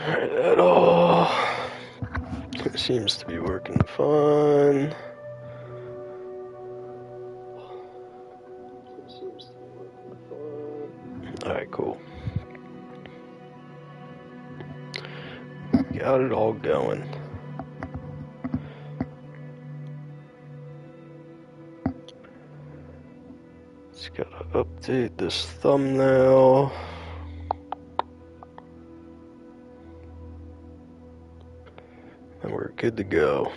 Alright, that all seems to be working fine. Alright, cool. Got it all going. Just gotta update this thumbnail. And we're good to go.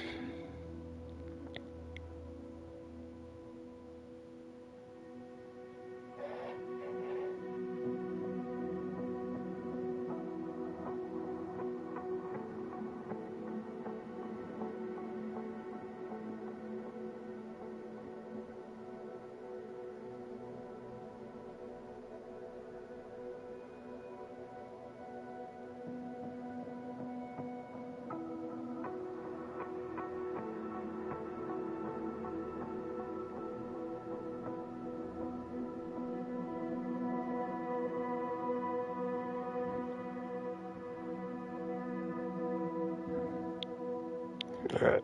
Alright.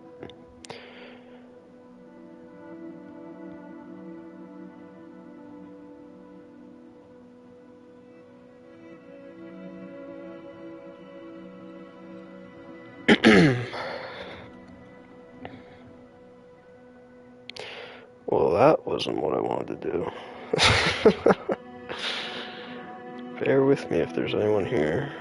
Well, that wasn't what I wanted to do. Bear with me if there's anyone here.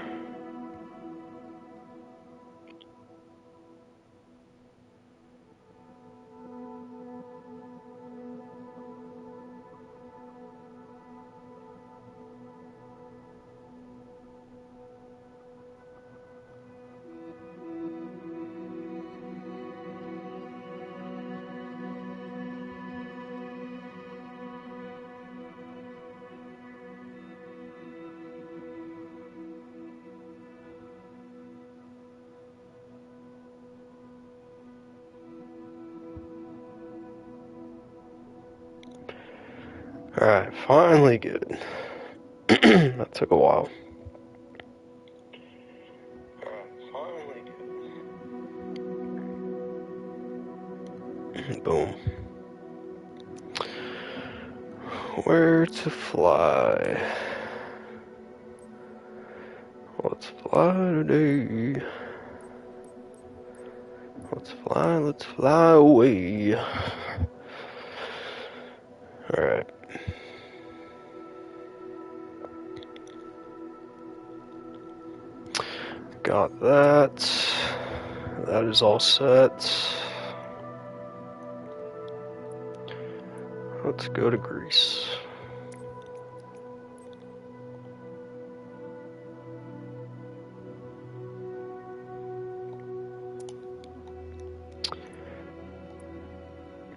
Alright, finally good. That took a while. Boom. Where to fly? Let's fly today. Let's fly away. Alright. Got that. That is all set. Let's go to Greece.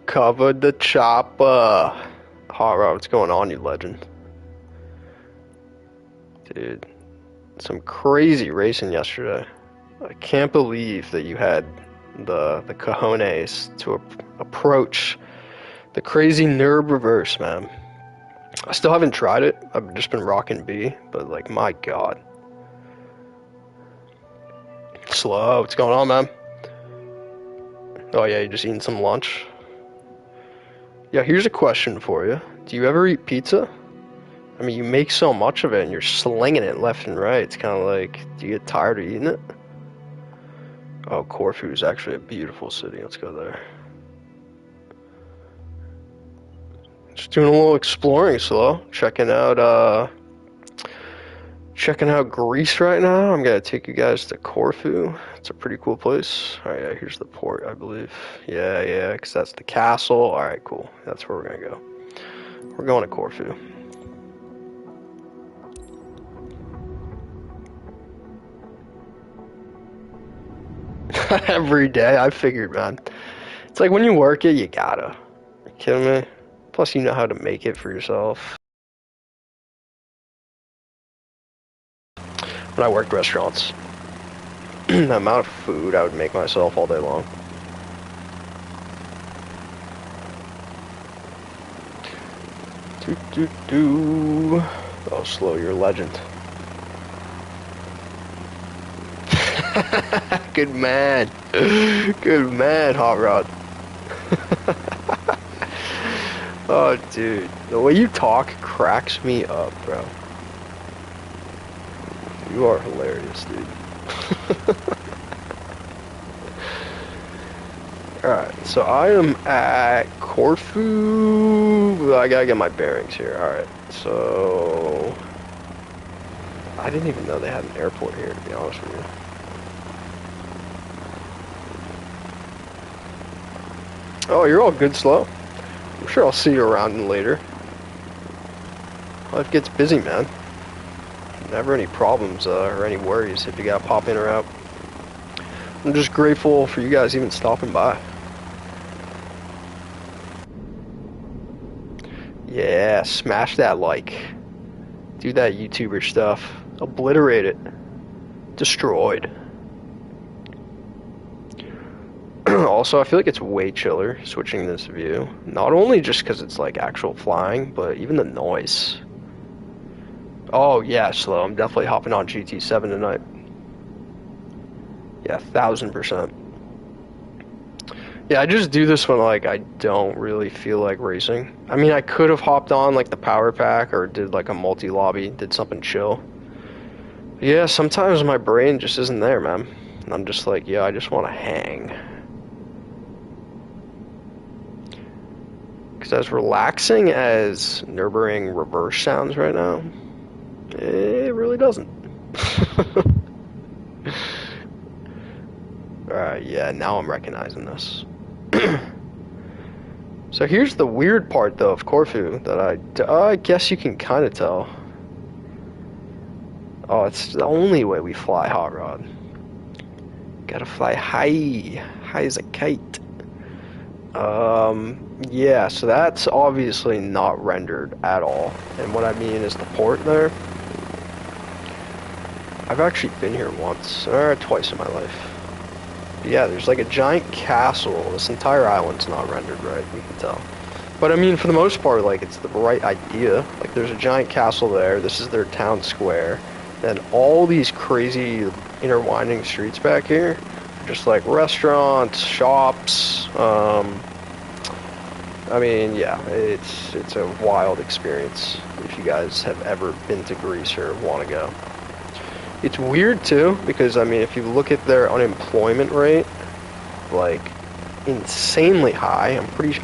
Covered the chopper. Hot Rod, what's going on, you legend? Dude, some crazy racing yesterday. I can't believe that you had the cojones to approach the crazy NURB reverse, man. I still haven't tried it. I've just been rocking B, but like, my god. Slow, what's going on, man? Oh yeah, you just eating some lunch? Yeah, here's a question for you. Do you ever eat pizza? I mean, you make so much of it and you're slinging it left and right. It's kind of like, do you get tired of eating it? Oh, Corfu is actually a beautiful city. Let's go there. Just doing a little exploring, Slow. Checking out Greece right now. I'm gonna take you guys to Corfu. It's a pretty cool place. All right, yeah, here's the port, I believe. Yeah, because that's the castle. All right, cool. That's where we're gonna go. We're going to Corfu. Every day, I figured, man. It's like when you work it, you gotta. Are you kidding me? Plus, you know how to make it for yourself. When I worked restaurants, the amount of food I would make myself all day long. Oh, Slow, you're a legend. Good man. Good man, Hot Rod. Oh, dude. The way you talk cracks me up, bro. You are hilarious, dude. Alright, so I am at Corfu. I gotta get my bearings here. Alright, so... I didn't even know they had an airport here, to be honest with you. Oh, you're all good, Slow. I'm sure I'll see you around later. Life gets busy, man. Never any problems or any worries if you gotta pop in or out. I'm just grateful for you guys even stopping by. Yeah, smash that like. Do that YouTuber stuff. Obliterate it. Destroyed. Also, I feel like it's way chiller switching this view. Not only just because it's like actual flying, but even the noise. Oh yeah, Slow. I'm definitely hopping on GT7 tonight. Yeah, 1000%. Yeah, I just do this when like I don't really feel like racing. I mean, I could have hopped on like the power pack or did like a multi-lobby, did something chill. Yeah, sometimes my brain just isn't there, man. And I'm just like, yeah, I just want to hang. Because as relaxing as Nürburgring reverse sounds right now, it really doesn't. Alright, yeah, now I'm recognizing this. So here's the weird part, though, of Corfu that I guess you can kind of tell. Oh, it's the only way we fly, Hot Rod. Gotta fly high as a kite. Yeah, so that's obviously not rendered at all. And what I mean is the port there. I've actually been here once, or twice in my life. But yeah, there's like a giant castle. This entire island's not rendered right, you can tell. But I mean, for the most part, like, it's the right idea. Like, there's a giant castle there. This is their town square. Then all these crazy interwinding streets back here, just like restaurants, shops. I mean, yeah, it's a wild experience if you guys have ever been to Greece or want to go. It's weird too, because I mean, if you look at their unemployment rate, like, insanely high.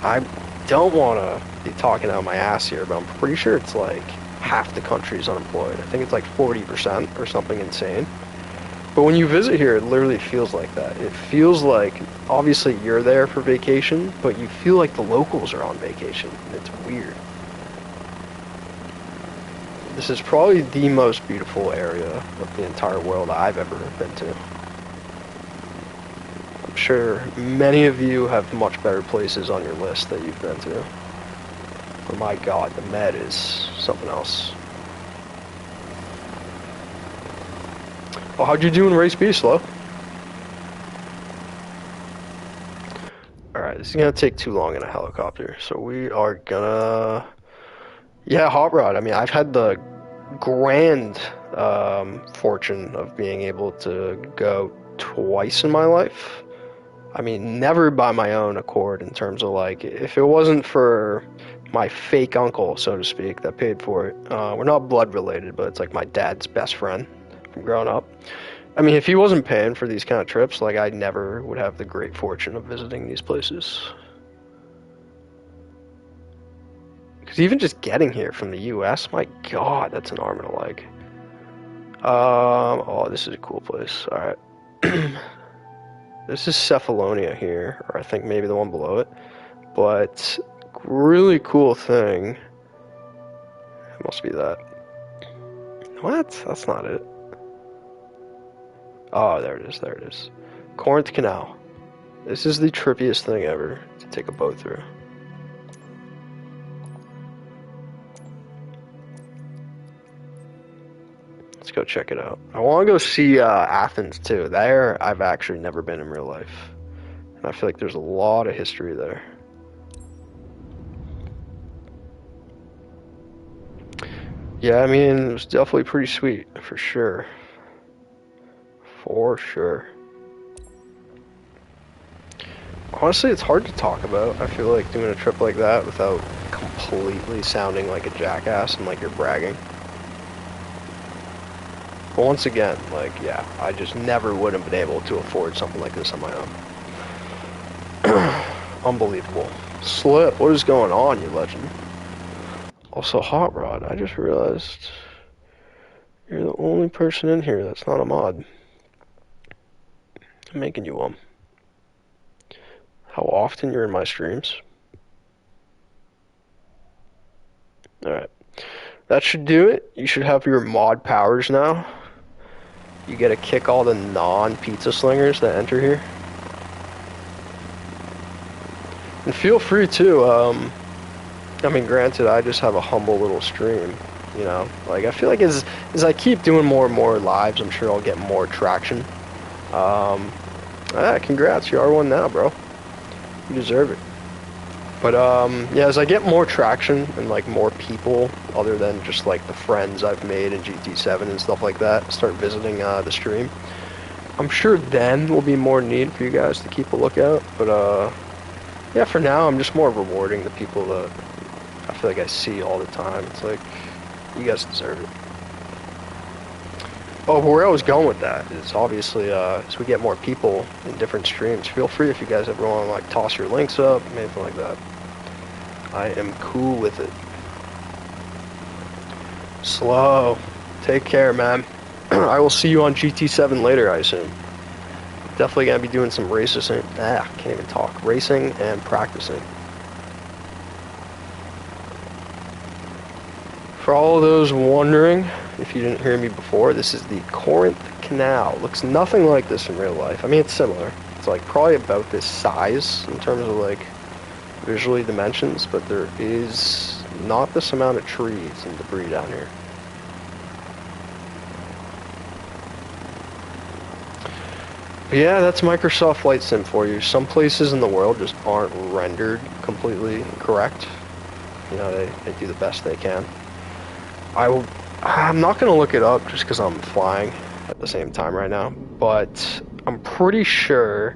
I don't want to be talking out my ass here, but I'm pretty sure it's like half the country's unemployed. I think it's like 40% or something insane. But when you visit here, it literally feels like that. It feels like, obviously you're there for vacation, but you feel like the locals are on vacation. It's weird. This is probably the most beautiful area of the entire world I've ever been to. I'm sure many of you have much better places on your list that you've been to. But my God, the Med is something else. Oh, how'd you do in race B, Slow? Alright, this is gonna take too long in a helicopter, so we are gonna... Yeah, Hot Rod. I mean, I've had the grand fortune of being able to go twice in my life. I mean, never by my own accord in terms of, like, if it wasn't for my fake uncle, so to speak, that paid for it. We're not blood related, but it's like my dad's best friend from growing up. I mean, if he wasn't paying for these kind of trips, like, I never would have the great fortune of visiting these places. Because even just getting here from the US, my God, that's an arm and a leg. Oh, this is a cool place. Alright. This is Cephalonia here, or I think maybe the one below it. But, really cool thing. It must be that. What? That's not it. Oh, there it is, there it is. Corinth Canal. This is the trippiest thing ever to take a boat through. Let's go check it out. I want to go see Athens too. There, I've actually never been in real life. And I feel like there's a lot of history there. Yeah, I mean, it was definitely pretty sweet, for sure. For sure. Honestly, it's hard to talk about. I feel like doing a trip like that without completely sounding like a jackass and like you're bragging. But once again, like, yeah, I just never would have been able to afford something like this on my own. Unbelievable. Slip, what is going on, you legend? Also, Hot Rod, I just realized you're the only person in here that's not a mod. I'm making you one. How often you're in my streams? Alright. That should do it. You should have your mod powers now. You get to kick all the non-pizza slingers that enter here. And feel free to, I mean, granted, I just have a humble little stream, you know? Like, I feel like as I keep doing more and more lives, I'm sure I'll get more traction. Congrats, you are one now, bro. You deserve it. But, yeah, as I get more traction and, like, more people, other than just, like, the friends I've made in GT7 and stuff like that, start visiting the stream, I'm sure then will be more need for you guys to keep a lookout. But, yeah, for now, I'm just more rewarding the people that I feel like I see all the time. It's like, you guys deserve it. Oh, but where I was going with that is obviously, as we get more people in different streams, feel free if you guys ever want to, like, toss your links up, anything like that. I am cool with it. Slow. Take care, man. I will see you on GT7 later, I assume. Definitely gonna be doing some racing. Can't even talk. Racing and practicing. For all those wondering, if you didn't hear me before, this is the Corinth Canal. Looks nothing like this in real life. I mean, it's similar. It's like probably about this size in terms of like visually dimensions, but there is not this amount of trees and debris down here. But yeah, that's Microsoft Flight Sim for you. Some places in the world just aren't rendered completely correct. You know, they do the best they can. I'm not going to look it up just because I'm flying at the same time right now, but I'm pretty sure,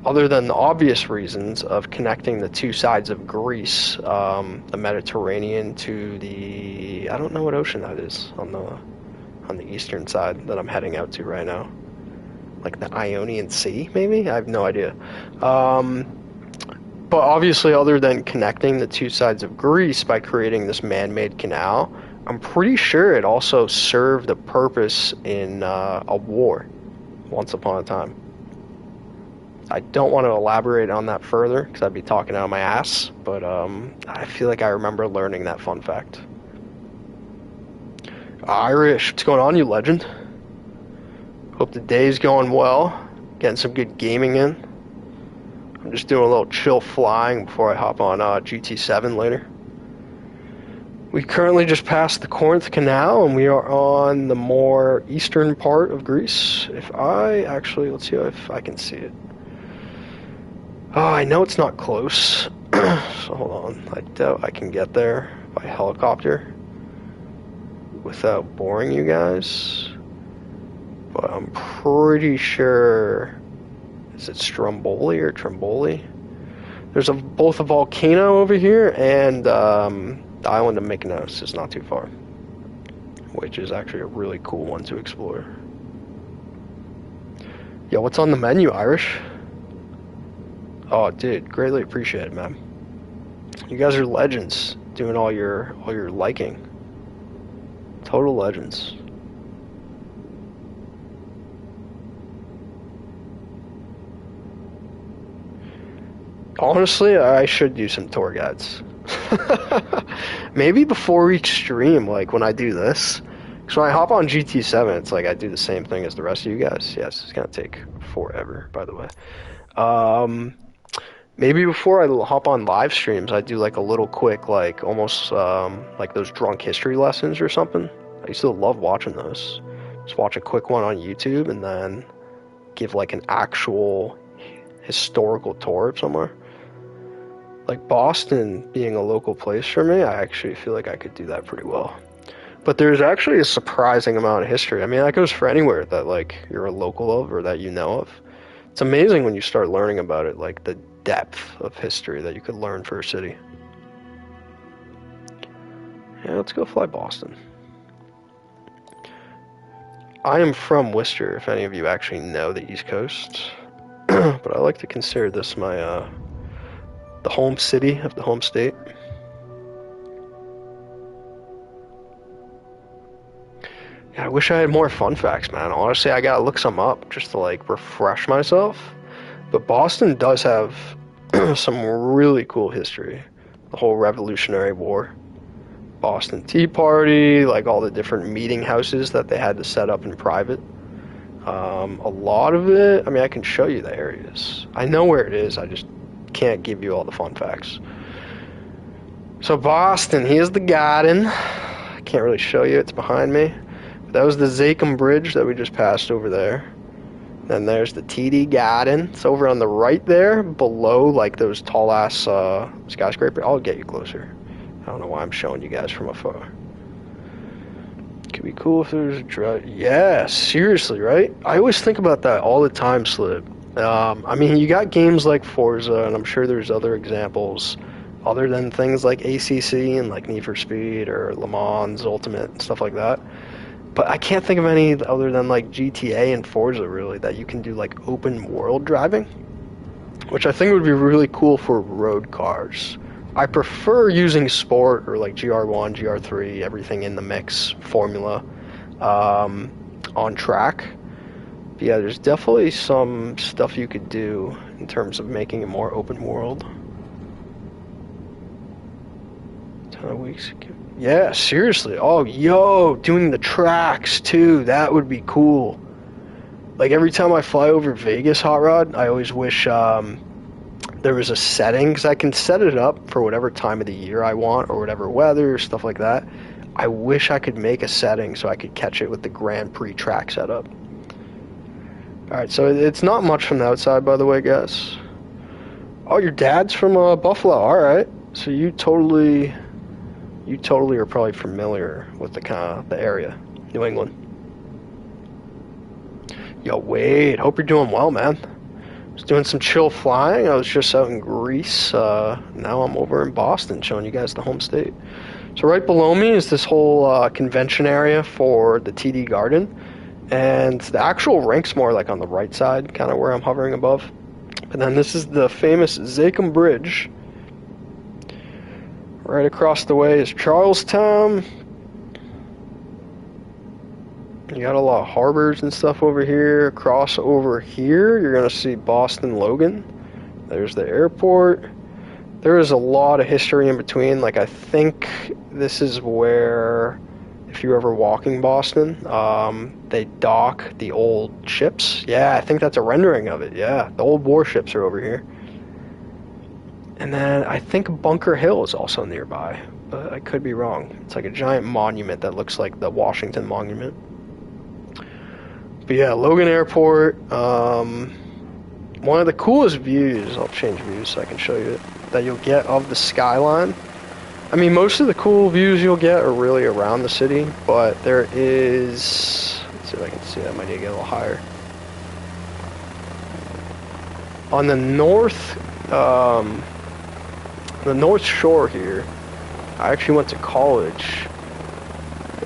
other than the obvious reasons of connecting the two sides of Greece, the Mediterranean to the, I don't know what ocean that is on the eastern side that I'm heading out to right now. Like the Ionian Sea, maybe? I have no idea. But obviously, other than connecting the two sides of Greece by creating this man-made canal, I'm pretty sure it also served a purpose in a war once upon a time. I don't want to elaborate on that further because I'd be talking out of my ass, but I feel like I remember learning that fun fact. Irish, what's going on, you legend? Hope the day's going well. Getting some good gaming in. I'm just doing a little chill flying before I hop on GT7 later. We currently just passed the Corinth Canal, and we are on the more eastern part of Greece. If I actually, let's see if I can see it. Oh, I know it's not close. So hold on. I doubt I can get there by helicopter without boring you guys. But I'm pretty sure, is it Stromboli or Tromboli? There's both a volcano over here and the island of Mykonos is not too far, which is actually a really cool one to explore. Yo, what's on the menu, Irish? Oh, dude, greatly appreciate it, man. You guys are legends, doing all your liking. Total legends. Honestly, I should do some tour guides. Maybe before each stream, like when I do this. Because when I hop on GT7, it's like I do the same thing as the rest of you guys. Yes, it's going to take forever, by the way. Maybe before I hop on live streams, I do like a little quick, like almost like those drunk history lessons or something. I used to love watching those. Just watch a quick one on YouTube and then give like an actual historical tour of somewhere. Like Boston being a local place for me, I actually feel like I could do that pretty well. But there's actually a surprising amount of history. I mean, that goes for anywhere that like you're a local of or that you know of. It's amazing when you start learning about it, like the depth of history that you could learn for a city. Yeah, let's go fly Boston. I am from Worcester, if any of you actually know the East Coast. But I like to consider this my, the home city of the home state. Yeah, I wish I had more fun facts, man. Honestly, I gotta look some up just to, like, refresh myself. But Boston does have some really cool history. The whole Revolutionary War. Boston Tea Party, like all the different meeting houses that they had to set up in private. A lot of it, I mean, I can show you the areas. I know where it is, I just can't give you all the fun facts. So Boston, here's the garden. I can't really show you, it's behind me. But that was the Zakim Bridge that we just passed over there. Then there's the TD Garden. It's over on the right there, below like those tall ass skyscrapers. I'll get you closer. I don't know why I'm showing you guys from afar. Could be cool if there's a drive. Yeah, seriously, right? I always think about that all the time, Slip. I mean, you got games like Forza, and I'm sure there's other examples other than things like ACC and like Need for Speed or Le Mans Ultimate and stuff like that. But I can't think of any other than like GTA and Forza, really, that you can do like open world driving, which I think would be really cool for road cars. I prefer using sport or like GR1, GR3, everything in the mix formula on track. But yeah, there's definitely some stuff you could do in terms of making it more open world. 10 weeks. Yeah, seriously. Oh, yo, doing the tracks too. That would be cool. Like every time I fly over Vegas, Hot Rod, I always wish there was a setting, because I can set it up for whatever time of the year I want or whatever weather, stuff like that. I wish I could make a setting so I could catch it with the Grand Prix track setup. Alright, so it's not much from the outside, by the way, guys. Oh, your dad's from Buffalo. Alright. So you totally are probably familiar with the area. New England. Yo, Wade, hope you're doing well, man. Was doing some chill flying. I was just out in Greece. Now I'm over in Boston showing you guys the home state. So right below me is this whole convention area for the TD Garden. And the actual rink's more like on the right side, kind of where I'm hovering above. But then this is the famous Zakim Bridge. Right across the way is Charlestown. You got a lot of harbors and stuff over here. Across over here, you're going to see Boston Logan. There's the airport. There is a lot of history in between. Like, I think this is where, if you're ever walking Boston, they dock the old ships. Yeah, I think that's a rendering of it. Yeah, the old warships are over here. And then I think Bunker Hill is also nearby, but I could be wrong. It's like a giant monument that looks like the Washington Monument. But yeah, Logan Airport, one of the coolest views, I'll change views so I can show you it, that you'll get of the skyline. I mean, most of the cool views you'll get are really around the city, but there is, let's see if I can see that, might need to get a little higher. On the north shore here, I actually went to college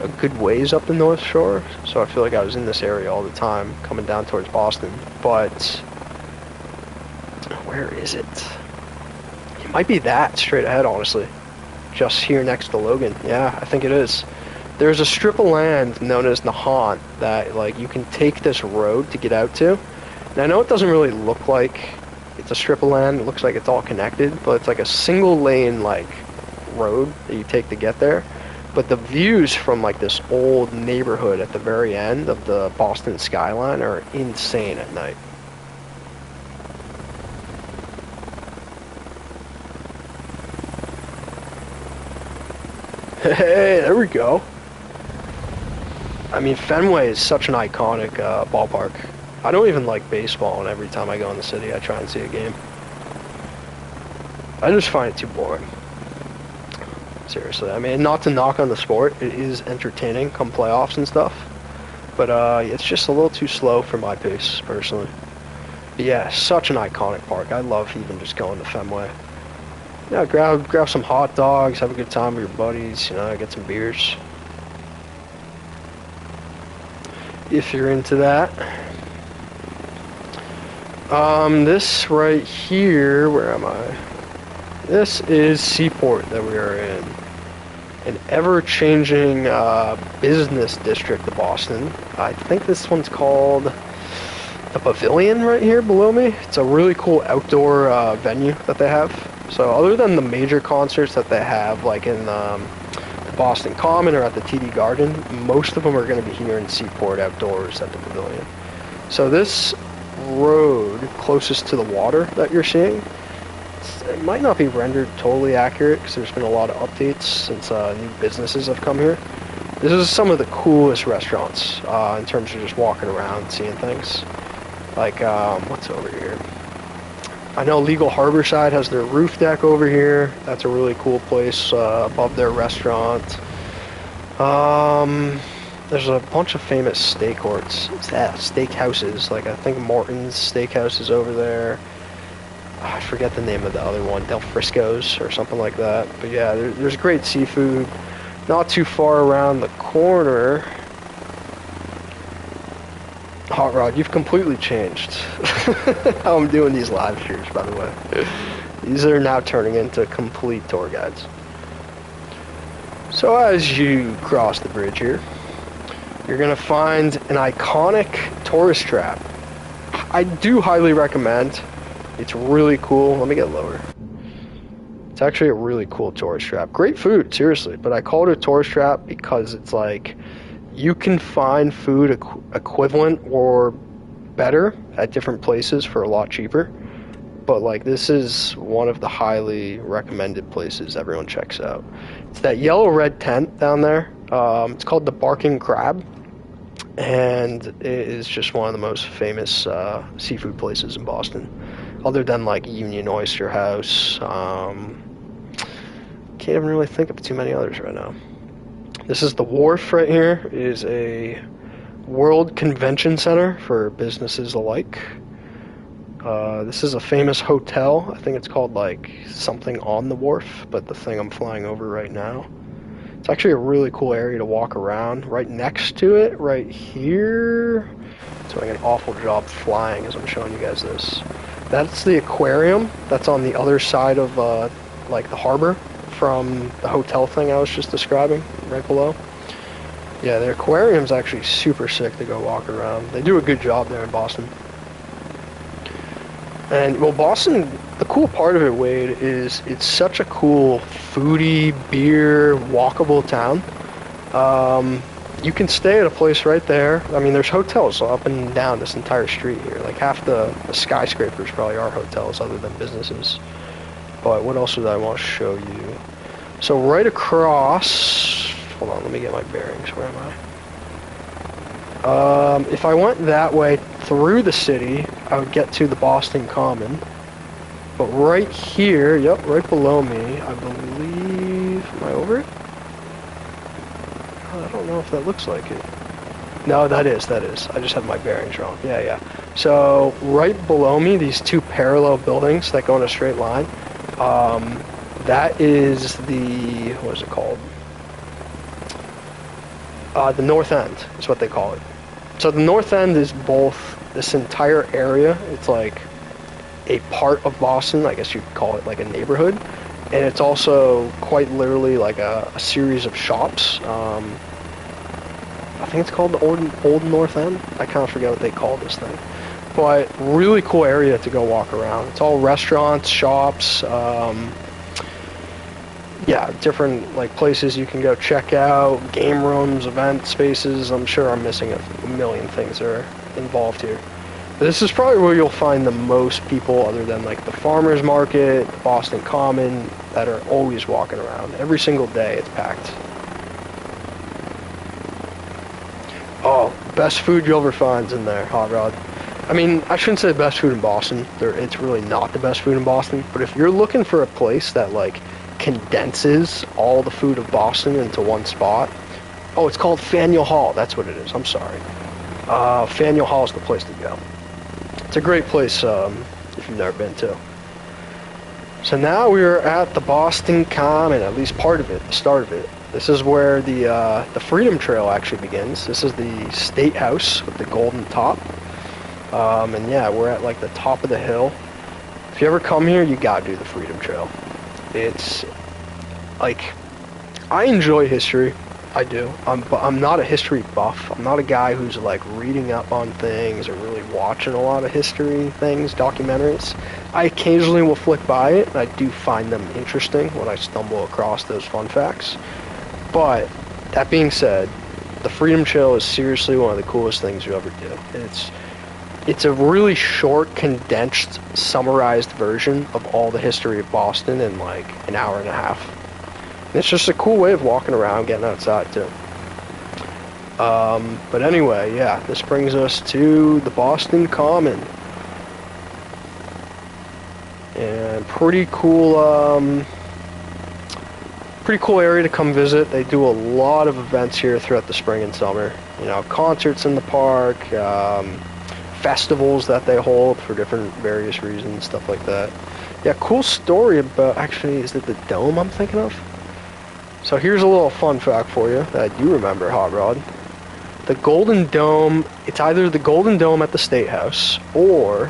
a good ways up the North Shore, so I feel like I was in this area all the time, coming down towards Boston. But where is it? It might be that straight ahead, honestly. Just here next to Logan. Yeah, I think it is. There's a strip of land known as Nahant that, like, you can take this road to get out to. Now, I know it doesn't really look like it's a strip of land. It looks like it's all connected, but it's like a single lane, like, road that you take to get there. But the views from like this old neighborhood at the very end of the Boston skyline are insane at night. Hey, there we go. I mean, Fenway is such an iconic ballpark. I don't even like baseball, and every time I go in the city, I try and see a game. I just find it too boring. Seriously, I mean, not to knock on the sport, it is entertaining come playoffs and stuff, but it's just a little too slow for my pace, personally. But yeah, such an iconic park. I love even just going to Fenway. Yeah, grab some hot dogs, have a good time with your buddies, you know, get some beers. If you're into that. This right here, where am I? This is Seaport that we are in. An ever-changing business district of Boston. I think this one's called the Pavilion right here below me. It's a really cool outdoor venue that they have. So other than the major concerts that they have, like in the Boston Common or at the TD Garden, most of them are going to be here in Seaport outdoors at the Pavilion. So this road closest to the water that you're seeing, it might not be rendered totally accurate because there's been a lot of updates since new businesses have come here. This is some of the coolest restaurants in terms of just walking around, seeing things. Like, what's over here? I know Legal Harborside has their roof deck over here. That's a really cool place above their restaurant. There's a bunch of famous steak steakhouses. Like, I think Morton's Steakhouse is over there. I forget the name of the other one, Del Frisco's or something like that. But yeah, there's great seafood. Not too far around the corner. Hot Rod, you've completely changed how I'm doing these live streams, by the way. These are now turning into complete tour guides. So as you cross the bridge here, you're going to find an iconic tourist trap. I do highly recommend. It's really cool. Let me get lower. It's actually a really cool tourist trap. Great food, seriously. But I call it a tourist trap because it's like you can find food equivalent or better at different places for a lot cheaper. But like this is one of the highly recommended places everyone checks out. It's that yellow-red tent down there. It's called the Barking Crab. And it is just one of the most famous seafood places in Boston. Other than like Union Oyster House. Can't even really think of too many others right now. This is the Wharf right here. It is a World Convention Center for businesses alike. This is a famous hotel. I think it's called like something on the wharf, but the thing I'm flying over right now. It's actually a really cool area to walk around. Right next to it, right here. It's doing an awful job flying as I'm showing you guys this. That's the aquarium. That's on the other side of like the harbor from the hotel thing I was just describing, right below. Yeah, the aquarium's actually super sick to go walk around. They do a good job there in Boston. And, well, Boston, the cool part of it, Wade, is it's such a cool foodie, beer, walkable town. You can stay at a place right there. I mean, there's hotels up and down this entire street here. Like, half the skyscrapers probably are hotels other than businesses. But what else did I want to show you? So right across... Hold on, let me get my bearings. Where am I? If I went that way through the city, I would get to the Boston Common. But right here, yep, right below me, I believe... Am I over it? I don't know if that looks like it. No, that is. I just have my bearings wrong. Yeah. So right below me, these two parallel buildings that go in a straight line, that is the, what is it called? The North End is what they call it. So the North End is both this entire area. It's like a part of Boston. I guess you'd call it like a neighborhood. And it's also quite literally like a series of shops. I think it's called the Old North End. I kind of forget what they call this thing. But really cool area to go walk around. It's all restaurants, shops, yeah, different like places you can go check out, game rooms, event spaces. I'm sure I'm missing a million things that are involved here. But this is probably where you'll find the most people other than like the farmers market, the Boston Common, that are always walking around. Every single day it's packed. Oh, best food you'll ever find's in there, Hot Rod. I mean, I shouldn't say the best food in Boston. It's really not the best food in Boston. But if you're looking for a place that like condenses all the food of Boston into one spot. Oh, it's called Faneuil Hall. That's what it is. I'm sorry. Faneuil Hall is the place to go. It's a great place if you've never been to. So now we're at the Boston Common, at least part of it, the start of it. This is where the Freedom Trail actually begins. This is the State House with the golden top. And yeah, we're at like the top of the hill. If you ever come here, you gotta do the Freedom Trail. It's like, I enjoy history. I do. But I'm not a history buff. I'm not a guy who's like reading up on things or really watching a lot of history things, documentaries. I occasionally will flick by it, and I do find them interesting when I stumble across those fun facts. But that being said, the Freedom Trail is seriously one of the coolest things you ever do. It's a really short, condensed, summarized version of all the history of Boston in like an hour and a half. It's just a cool way of walking around, getting outside too. But anyway, yeah, this brings us to the Boston Common. And pretty cool area to come visit. They do a lot of events here throughout the spring and summer. You know, concerts in the park, festivals that they hold for different various reasons, stuff like that. Yeah, cool story about, actually, is it the Dome I'm thinking of? So here's a little fun fact for you that I do remember, Hot Rod. The Golden Dome, it's either the Golden Dome at the State House or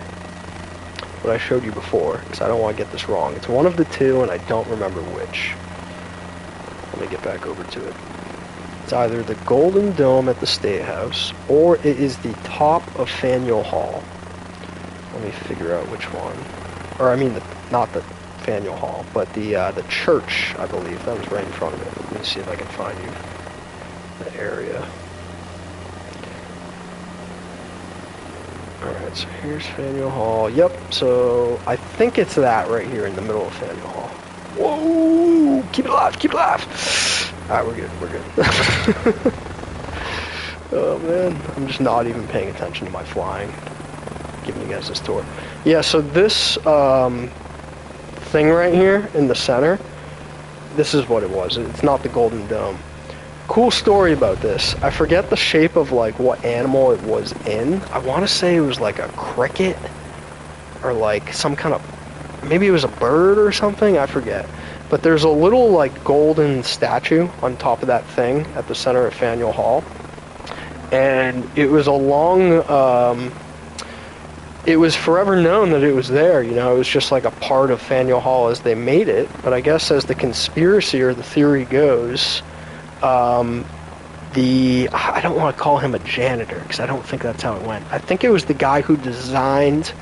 what I showed you before, because I don't want to get this wrong. It's one of the two, and I don't remember which. Let me get back over to it. It's either the Golden Dome at the State House or it is the top of Faneuil Hall. Let me figure out which one. Or I mean, not the Faneuil Hall, but the church, I believe. That was right in front of it. Let me see if I can find you the area. Alright, so here's Faneuil Hall. Yep, so I think it's that right here in the middle of Faneuil Hall. Whoa! Keep it alive, keep it alive! Alright, we're good. Oh man, I'm just not even paying attention to my flying. Giving you guys this tour. Yeah, so this thing right here in the center, this is what it was. It's not the Golden Dome. Cool story about this. I forget the shape of like what animal it was in. I want to say it was like a cricket or like some kind of, maybe it was a bird or something, I forget. But there's a little like golden statue on top of that thing at the center of Faneuil Hall. And it was it was forever known that it was there, you know, it was just like a part of Faneuil Hall as they made it. But I guess as the conspiracy or the theory goes, I don't want to call him a janitor, because I don't think that's how it went. I think it was the guy who designed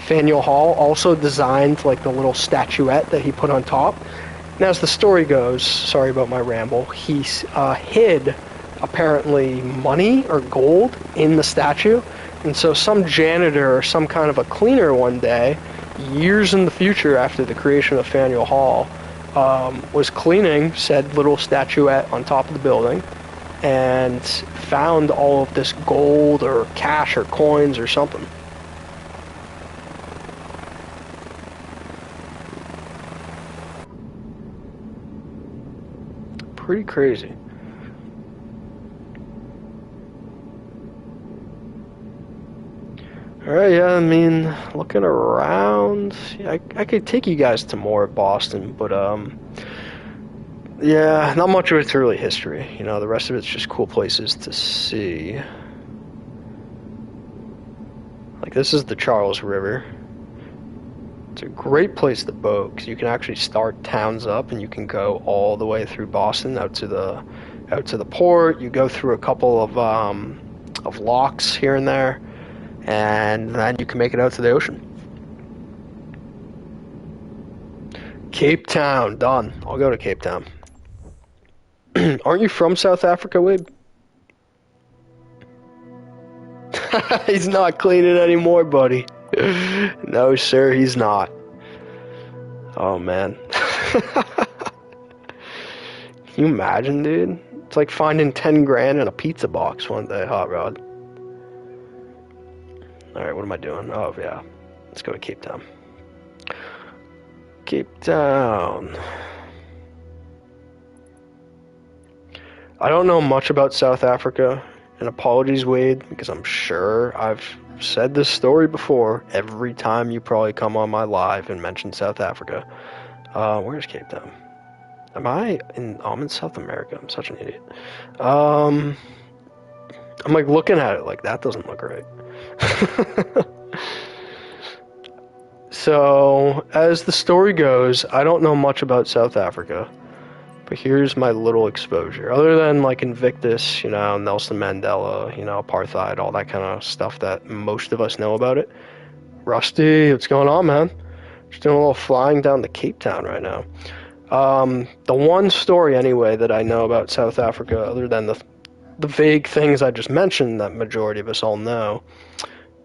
Faneuil Hall, also designed like the little statuette that he put on top. And as the story goes, sorry about my ramble, he hid apparently money or gold in the statue. And so some janitor or some kind of a cleaner one day, years in the future after the creation of Faneuil Hall, was cleaning said little statuette on top of the building and found all of this gold or cash or coins or something. Pretty crazy. Alright, yeah, I mean, looking around, yeah, I could take you guys to more of Boston, but, yeah, not much of it's really history, you know, the rest of it's just cool places to see. Like, this is the Charles River. It's a great place to boat, because you can actually start towns up, and you can go all the way through Boston, out to the port. You go through a couple of locks here and there, and then you can make it out to the ocean. Cape Town, done. I'll go to Cape Town. Aren't you from South Africa, Wade? He's not cleaning anymore, buddy. No, sir, he's not. Oh, man. Can you imagine, dude? It's like finding 10 grand in a pizza box one day, Hot Rod. Alright, what am I doing? Oh, yeah. Let's go to Cape Town. Cape Town. I don't know much about South Africa, and apologies, Wade, because I'm sure I've said this story before every time you probably come on my live and mention South Africa. Where's Cape Town? I'm in South America. I'm such an idiot. I'm like looking at it like that doesn't look right. So, as the story goes, I don't know much about South Africa, but here's my little exposure. Other than like Invictus, Nelson Mandela, apartheid, all that kind of stuff that most of us know about it. Rusty, what's going on, man? Just doing a little flying down to Cape Town right now. The one story, anyway, that I know about South Africa, other than the vague things I just mentioned that majority of us all know,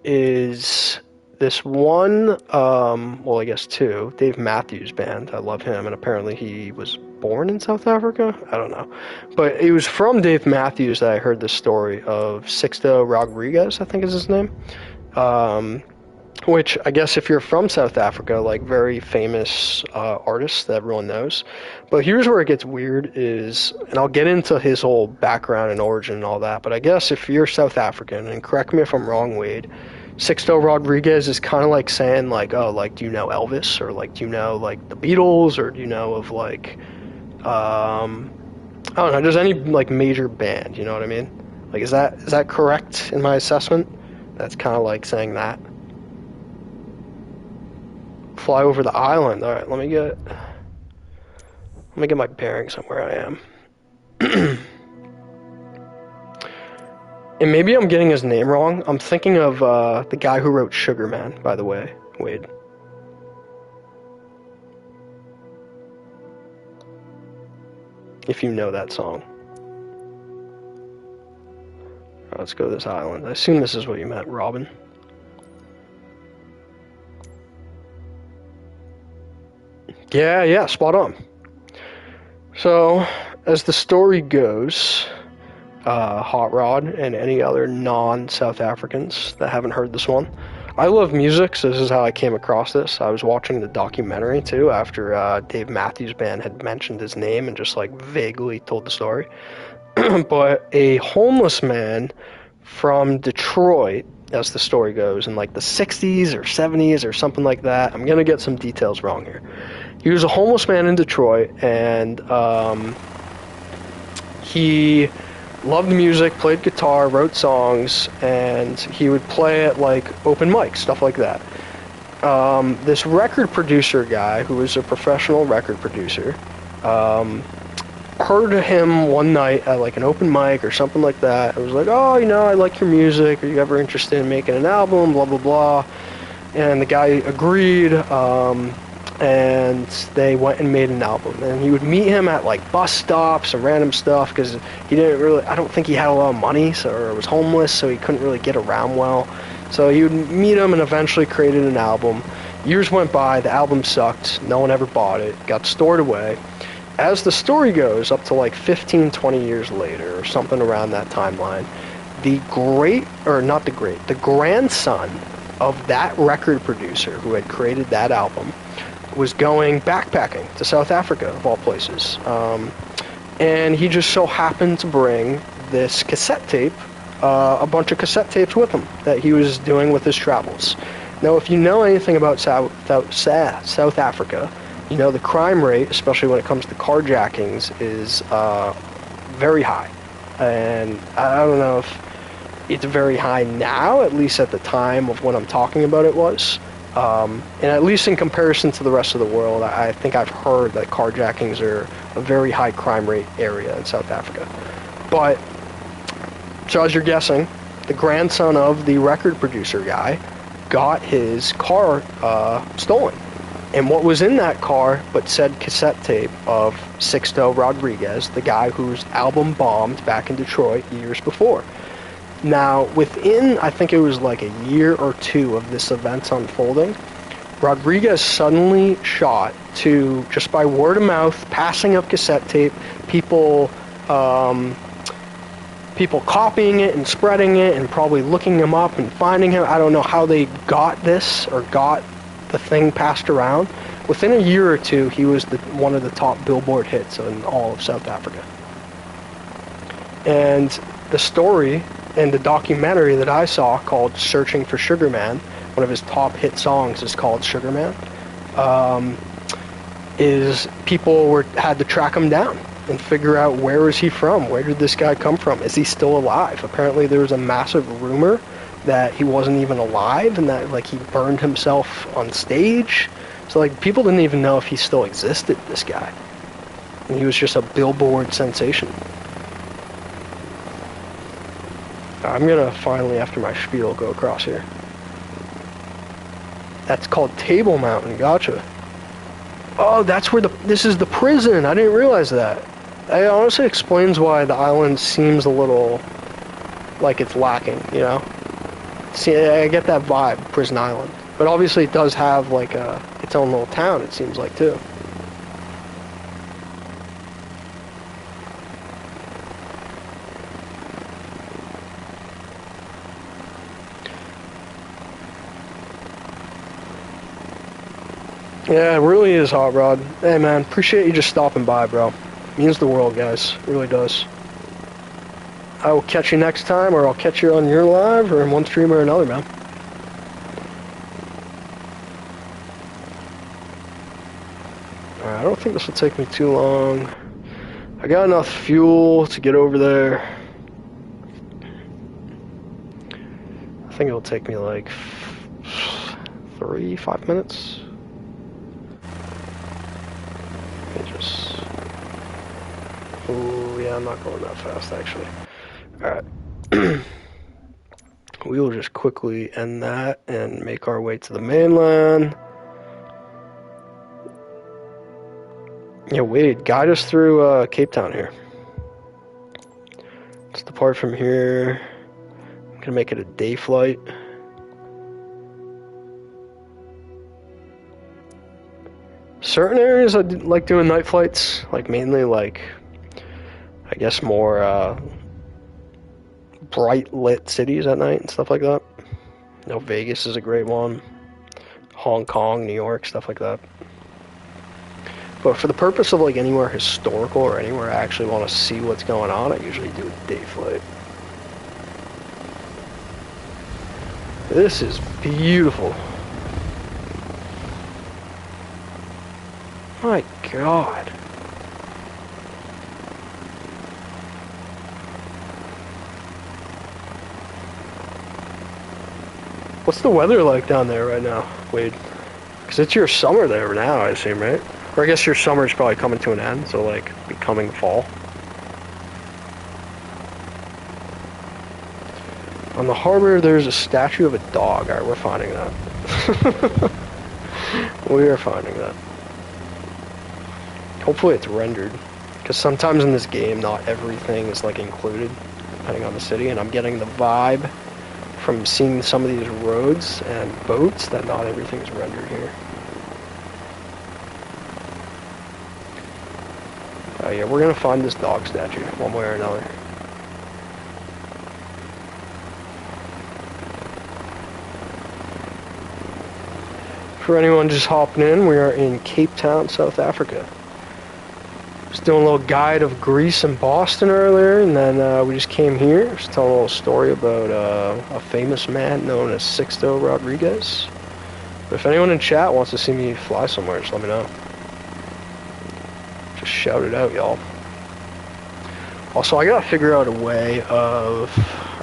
is this one, I guess two, Dave Matthews Band. I love him, and apparently he was born in South Africa? I don't know. But it was from Dave Matthews that I heard this story of Sixto Rodriguez, I think is his name. Which, I guess if you're from South Africa, like very famous artist that everyone knows. But here's where it gets weird is, and I'll get into his whole background and origin and all that, but I guess if you're South African, and correct me if I'm wrong, Wade, Sixto Rodriguez is kind of like saying, like, oh, like, do you know Elvis? Or, like, do you know, like, the Beatles? Or do you know of, like, I don't know, just any, like, major band, you know what I mean? Like, is that correct in my assessment? That's kind of like saying that. Fly over the island. All right, let me get my bearings on where I am. And maybe I'm getting his name wrong. I'm thinking of the guy who wrote Sugar Man, by the way, Wade. If you know that song. Right, let's go to this island. I assume this is what you meant, Robin. Yeah, spot on. So, as the story goes, Hot Rod and any other non-South Africans that haven't heard this one, I love music, so this is how I came across this. I was watching the documentary, too, after Dave Matthews Band had mentioned his name and just, like, vaguely told the story. But a homeless man from Detroit, as the story goes, in, like, the 60s or 70s or something like that. I'm going to get some details wrong here. He was a homeless man in Detroit, and he loved music, played guitar, wrote songs, and he would play at, like, open mics, stuff like that. This record producer guy, who was a professional record producer, heard him one night at, like, an open mic or something like that. It was like, oh, I like your music. Are you ever interested in making an album? Blah, blah, blah. And the guy agreed, and they went and made an album. And he would meet him at, like, bus stops and random stuff, because he didn't really, I don't think he had a lot of money, or was homeless, so he couldn't really get around well. So he would meet him and eventually created an album. Years went by, the album sucked, no one ever bought it, got stored away. As the story goes, up to like 15, 20 years later, or something around that timeline, the grandson of that record producer who had created that album was going backpacking to South Africa, of all places. And he just so happened to bring this cassette tape, a bunch of cassette tapes with him that he was doing with his travels. Now, if you know anything about South Africa, the crime rate, especially when it comes to carjackings, is very high. And I don't know if it's very high now, at least at the time of when I'm talking about it was. And at least in comparison to the rest of the world, I think I've heard that carjackings are a very high crime rate area in South Africa. But, so as you're guessing, the grandson of the record producer guy got his car stolen. And what was in that car but said cassette tape of Sixto Rodriguez, the guy whose album bombed back in Detroit years before. Now, within, I think it was like a year or two of this event unfolding, Rodriguez suddenly shot to, just by word of mouth, passing of cassette tape, people copying it and spreading it and probably looking him up and finding him. I don't know how they got this or got the thing passed around. Within a year or two, he was one of the top Billboard hits in all of South Africa. And the story and the documentary that I saw called Searching for Sugar Man, one of his top hit songs is called Sugar Man, is people had to track him down and figure out where is he from, where did this guy come from, is he still alive? Apparently there was a massive rumor that he wasn't even alive and that like he burned himself on stage. So like people didn't even know if he still existed, this guy. And he was just a Billboard sensation. I'm gonna finally, after my spiel, go across here. That's called Table Mountain, gotcha. Oh, that's where this is the prison. I didn't realize that. It honestly explains why the island seems a little like it's lacking, you know? See, I get that vibe, Prison Island. But obviously it does have like its own little town, it seems like, too. Yeah, it really is, Hot Rod. Hey, man, appreciate you just stopping by, bro. Means the world, guys. It really does. I will catch you next time, or I'll catch you on your live, or in one stream or another, man. Alright, I don't think this will take me too long. I got enough fuel to get over there. I think it'll take me like 5 minutes. Oh, yeah, I'm not going that fast, actually. Alright. We will just quickly end that and make our way to the mainland. Yeah, Wade, guide us through Cape Town here. Let's depart from here. I'm going to make it a day flight. Certain areas I like doing night flights, like mainly like, I guess more bright lit cities at night and stuff like that. You know, Vegas is a great one. Hong Kong, New York, stuff like that. But for the purpose of like anywhere historical or anywhere I actually want to see what's going on, I usually do a day flight. This is beautiful. My God. What's the weather like down there right now, Wade? Because it's your summer there now, I assume, right? Or I guess your summer's probably coming to an end, so like becoming fall. On the harbor, there's a statue of a dog. Alright, we're finding that. We are finding that. Hopefully it's rendered. Because sometimes in this game, not everything is like included, depending on the city, and I'm getting the vibe from seeing some of these roads and boats that not everything's rendered here. Yeah, we're gonna find this dog statue, one way or another. For anyone just hopping in, we are in Cape Town, South Africa. Just doing a little guide of Greece and Boston earlier, and then we just came here, just telling a little story about a famous man known as Sixto Rodriguez. But if anyone in chat wants to see me fly somewhere, just let me know. Just shout it out, y'all. Also, I gotta figure out a way of...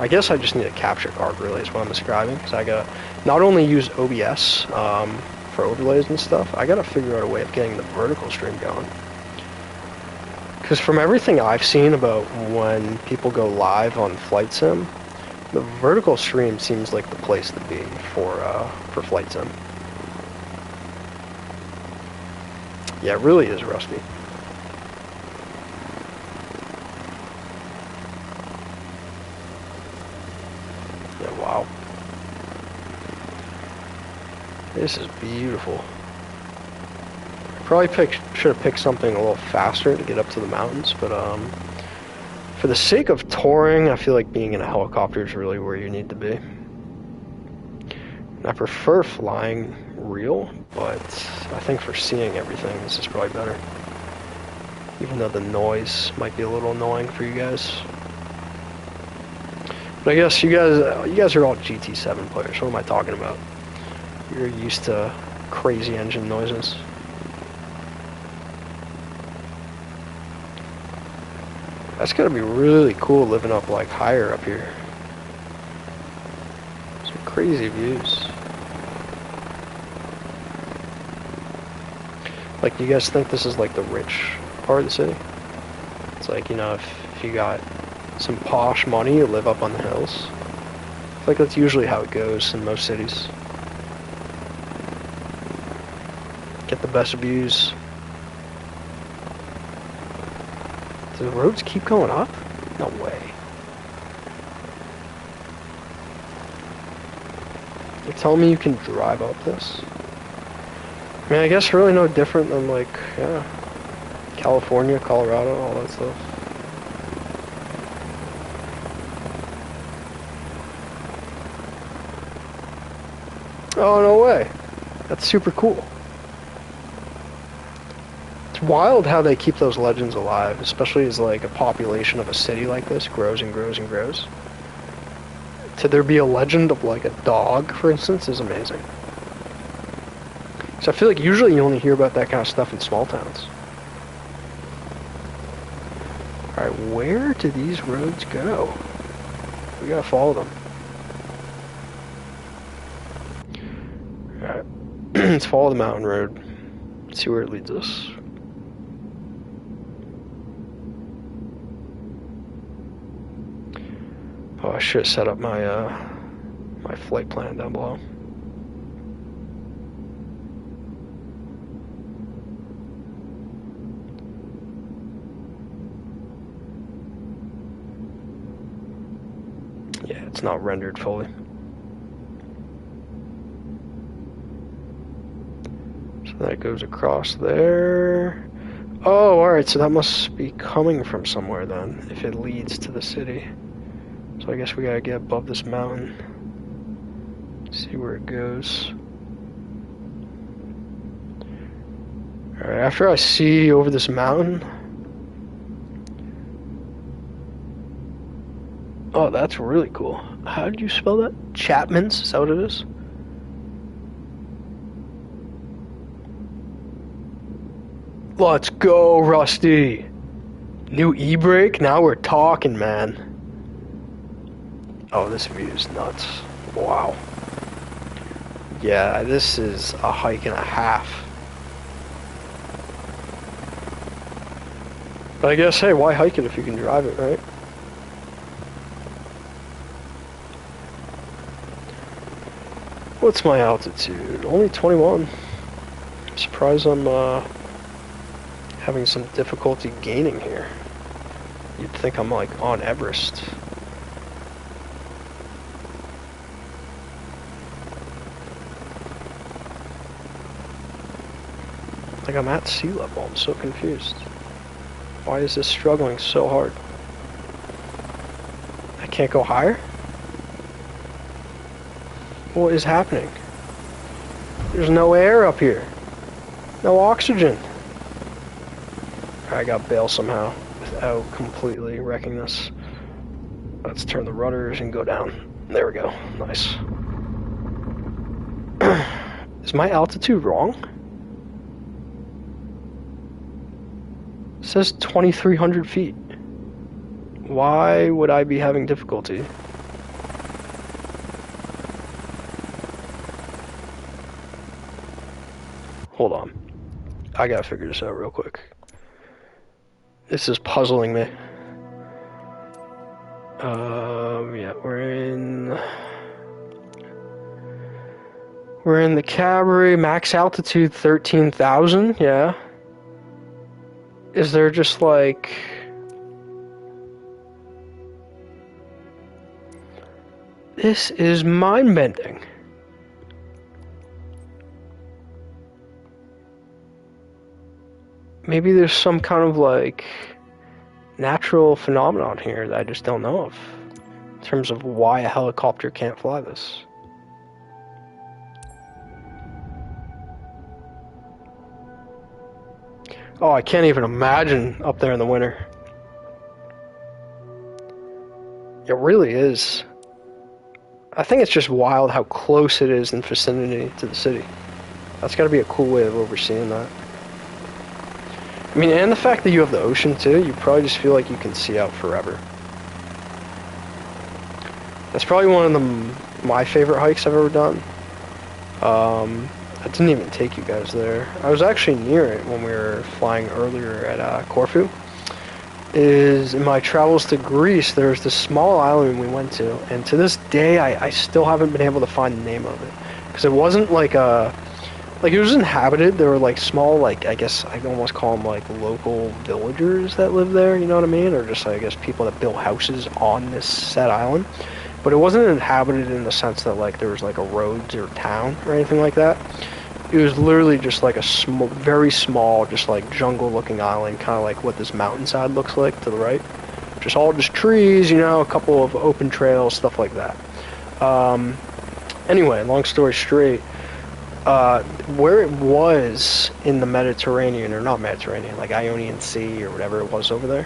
I guess I just need to capture card relays while I'm describing, because I gotta not only use OBS for overlays and stuff, I gotta figure out a way of getting the vertical stream going. Because from everything I've seen about when people go live on Flight Sim, the vertical stream seems like the place to be for Flight Sim. Yeah, it really is rusty. Yeah, wow. This is beautiful. Probably should have picked something a little faster to get up to the mountains, but for the sake of touring, I feel like being in a helicopter is really where you need to be. And I prefer flying real, but I think for seeing everything, this is probably better. Even though the noise might be a little annoying for you guys. But I guess you guys are all GT7 players. What am I talking about? You're used to crazy engine noises. That's gotta be really cool living up like higher up here. Some crazy views. Like, do you guys think this is like the rich part of the city? It's like, you know, if you got some posh money, you live up on the hills. I feel like that's usually how it goes in most cities. Get the best views. Do the roads keep going up? No way. You're telling me you can drive up this? I mean, I guess really no different than, like, yeah, California, Colorado, all that stuff. Oh, no way. That's super cool. It's wild how they keep those legends alive, especially as, like, a population of a city like this grows and grows and grows. To there be a legend of, like, a dog, for instance, is amazing. So I feel like usually you only hear about that kind of stuff in small towns. Alright, where do these roads go? We gotta follow them. Alright, let's follow the mountain road. See where it leads us. Oh, I should have set up my my flight plan down below. Yeah, it's not rendered fully. So that goes across there. Oh, alright, so that must be coming from somewhere then, if it leads to the city. So I guess we gotta get above this mountain. See where it goes. Alright, after I see over this mountain. Oh, that's really cool. How did you spell that? Chapman's? Is that what it is? Let's go, Rusty. New e-brake? Now we're talking, man. Oh, this view is nuts. Wow. Yeah, this is a hike and a half. But I guess, hey, why hike it if you can drive it, right? What's my altitude? Only 21. I'm surprised I'm having some difficulty gaining here. You'd think I'm like on Everest. Like I'm at sea level. I'm so confused. Why is this struggling so hard? I can't go higher? What is happening? There's no air up here. No oxygen. I got bail somehow without completely wrecking this. Let's turn the rudders and go down. There we go. Nice. Is my altitude wrong? It says 2,300 feet. Why would I be having difficulty? Hold on. I gotta figure this out real quick. This is puzzling me. Yeah, we're in the Cabri, max altitude 13,000, yeah. Is there just like... This is mind-bending. Maybe there's some kind of like natural phenomenon here that I just don't know of in terms of why a helicopter can't fly this. Oh, I can't even imagine up there in the winter. It really is I think it's just wild how close it is in vicinity to the city. That's got to be a cool way of overseeing that. I mean, and the fact that you have the ocean too, you probably just feel like you can see out forever. That's probably one of my favorite hikes I've ever done. I didn't even take you guys there. I was actually near it when we were flying earlier at Corfu. In my travels to Greece, there was this small island we went to, and to this day, I still haven't been able to find the name of it. Because it wasn't like it was inhabited. There were like small, like, I guess I'd almost call them like local villagers that live there, you know what I mean? Or just, I guess, people that built houses on this said island. But it wasn't inhabited in the sense that like there was like a roads or town or anything like that. It was literally just like a very small, just like jungle-looking island, kind of like what this mountainside looks like to the right. Just trees, you know, a couple of open trails, stuff like that. Anyway, long story straight, where it was in the Mediterranean, or not Mediterranean, like Ionian Sea or whatever it was over there,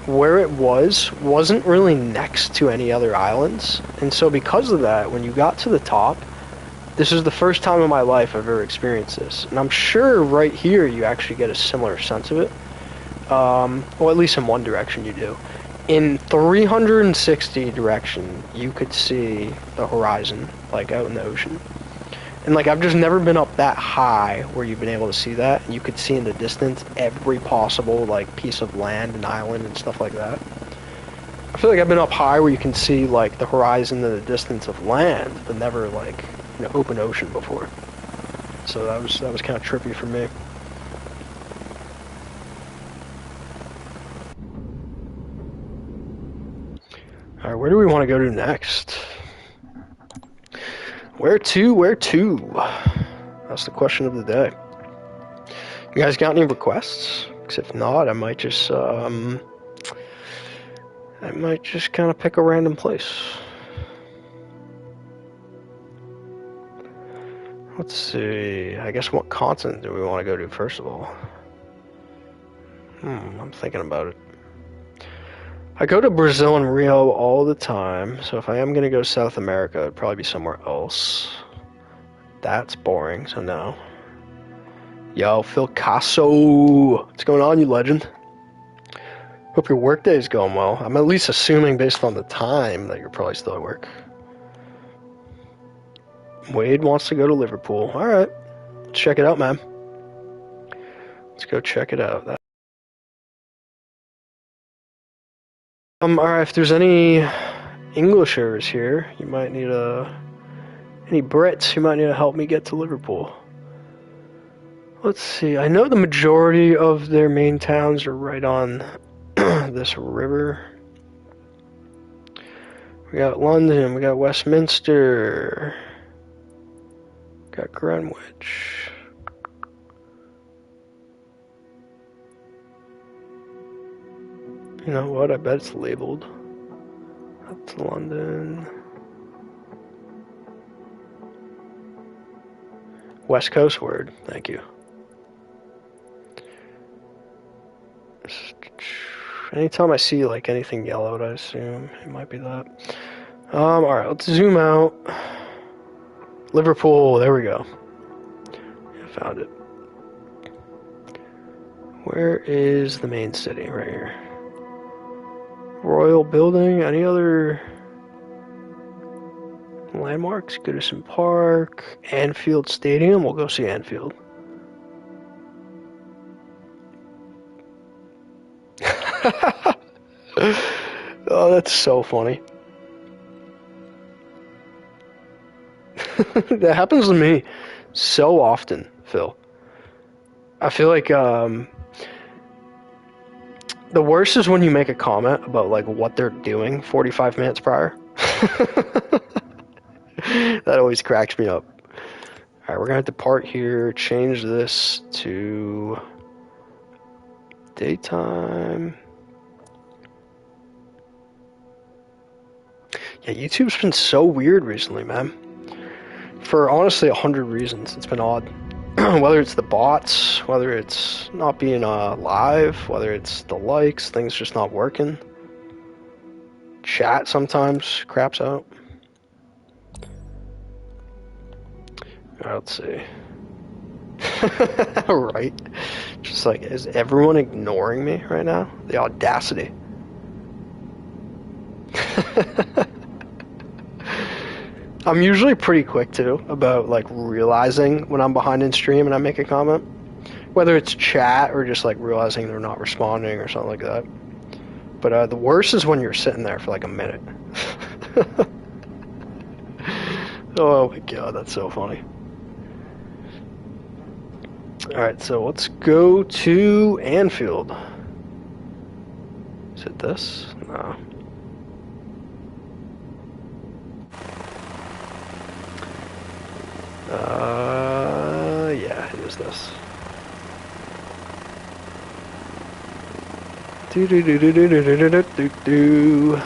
where it wasn't really next to any other islands. And so because of that, when you got to the top, this is the first time in my life I've ever experienced this. And I'm sure right here you actually get a similar sense of it. Well, at least in one direction you do. In 360 direction, you could see the horizon, like out in the ocean. And like, I've just never been up that high where you've been able to see that. And you could see in the distance every possible like piece of land and island and stuff like that. I feel like I've been up high where you can see like the horizon and the distance of land, but never like, you know, open ocean before. So that was kind of trippy for me. All right, where do we want to go to next? Where to? That's the question of the day. You guys got any requests? Because if not, I might just kind of pick a random place. Let's see. I guess what continent do we want to go to first of all? I'm thinking about it. I go to Brazil and Rio all the time, so if I am going to go South America, it'd probably be somewhere else. That's boring, so no. Yo, Phil Casso! What's going on, you legend? Hope your workday is going well. I'm at least assuming, based on the time, that you're probably still at work. Wade wants to go to Liverpool. Alright, let's check it out, man. Let's go check it out. Alright, if there's any Englishers here, you might need any Brits who might need to help me get to Liverpool. Let's see, I know the majority of their main towns are right on this river. We got London, we got Westminster, we got Greenwich. You know what? I bet it's labeled. That's London. West Coast word. Thank you. Anytime I see like anything yellowed, I assume it might be that. Alright, let's zoom out. Liverpool, there we go. I found it. Where is the main city? Right here. Royal Building, any other landmarks? Goodison Park, Anfield Stadium, we'll go see Anfield. Oh, that's so funny. That happens to me so often, Phil. I feel like the worst is when you make a comment about like what they're doing 45 minutes prior. That always cracks me up. Alright, we're gonna depart here, change this to daytime. Yeah, YouTube's been so weird recently, man. For honestly 100 reasons, it's been odd. Whether it's the bots, whether it's not being live, whether it's the likes, things just not working. Chat sometimes craps out. Let's see. Right? Just like, is everyone ignoring me right now? The audacity. I'm usually pretty quick too about like realizing when I'm behind in stream and I make a comment, whether it's chat or just like realizing they're not responding or something like that. But the worst is when you're sitting there for like a minute. Oh my god, that's so funny. Alright, so let's go to Anfield. Is it this? No. Yeah, it is this. Do do do do do do do do do do.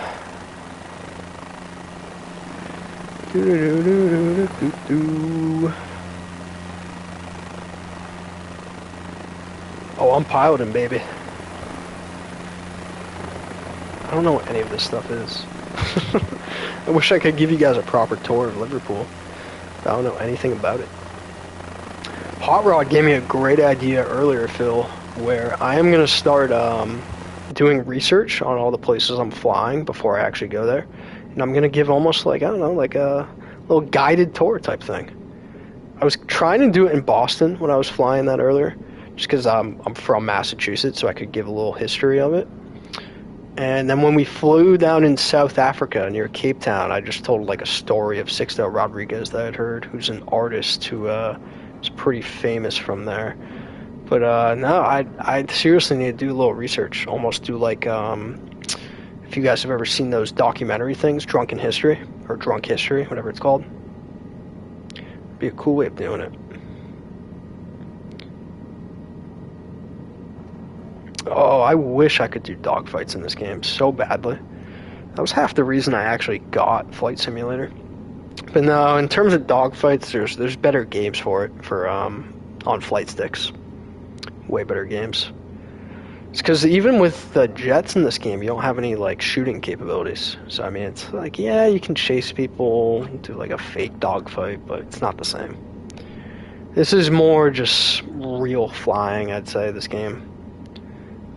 Do do do do do do. Oh, I'm piloting, baby. I don't know what any of this stuff is. I wish I could give you guys a proper tour of Liverpool. I don't know anything about it. Hot Rod gave me a great idea earlier, Phil, where I am going to start doing research on all the places I'm flying before I actually go there. And I'm going to give almost like, I don't know, like a little guided tour type thing. I was trying to do it in Boston when I was flying that earlier, just because I'm from Massachusetts, so I could give a little history of it. And then when we flew down in South Africa near Cape Town, I just told like a story of Sixto Rodriguez that I'd heard, who's an artist who is pretty famous from there. But no, I seriously need to do a little research, almost do like, if you guys have ever seen those documentary things, Drunken History, or Drunk History, whatever it's called. Be a cool way of doing it. Oh, I wish I could do dogfights in this game so badly. That was half the reason I actually got Flight Simulator. But no, in terms of dogfights, there's better games for it for on flight sticks. Way better games. It's because even with the jets in this game, you don't have any like shooting capabilities. So I mean, it's like, yeah, you can chase people, do like a fake dogfight, but it's not the same. This is more just real flying, I'd say, this game.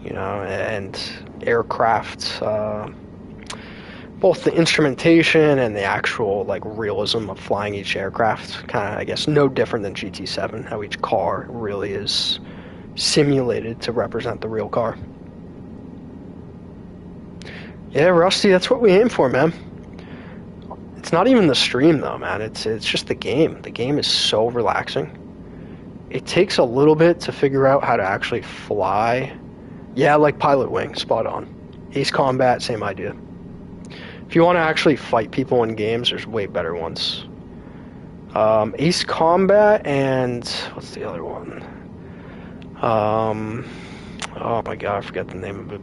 You know, and aircraft, both the instrumentation and the actual like realism of flying each aircraft, kind of, I guess, no different than GT7, how each car really is simulated to represent the real car. Yeah, Rusty, that's what we aim for, man. It's not even the stream though, man. It's just the game. The game is so relaxing. It takes a little bit to figure out how to actually fly. Yeah, like Pilot Wing, spot on. Ace Combat, same idea. If you want to actually fight people in games, there's way better ones. Ace Combat and what's the other one? Oh my god, I forgot the name of it.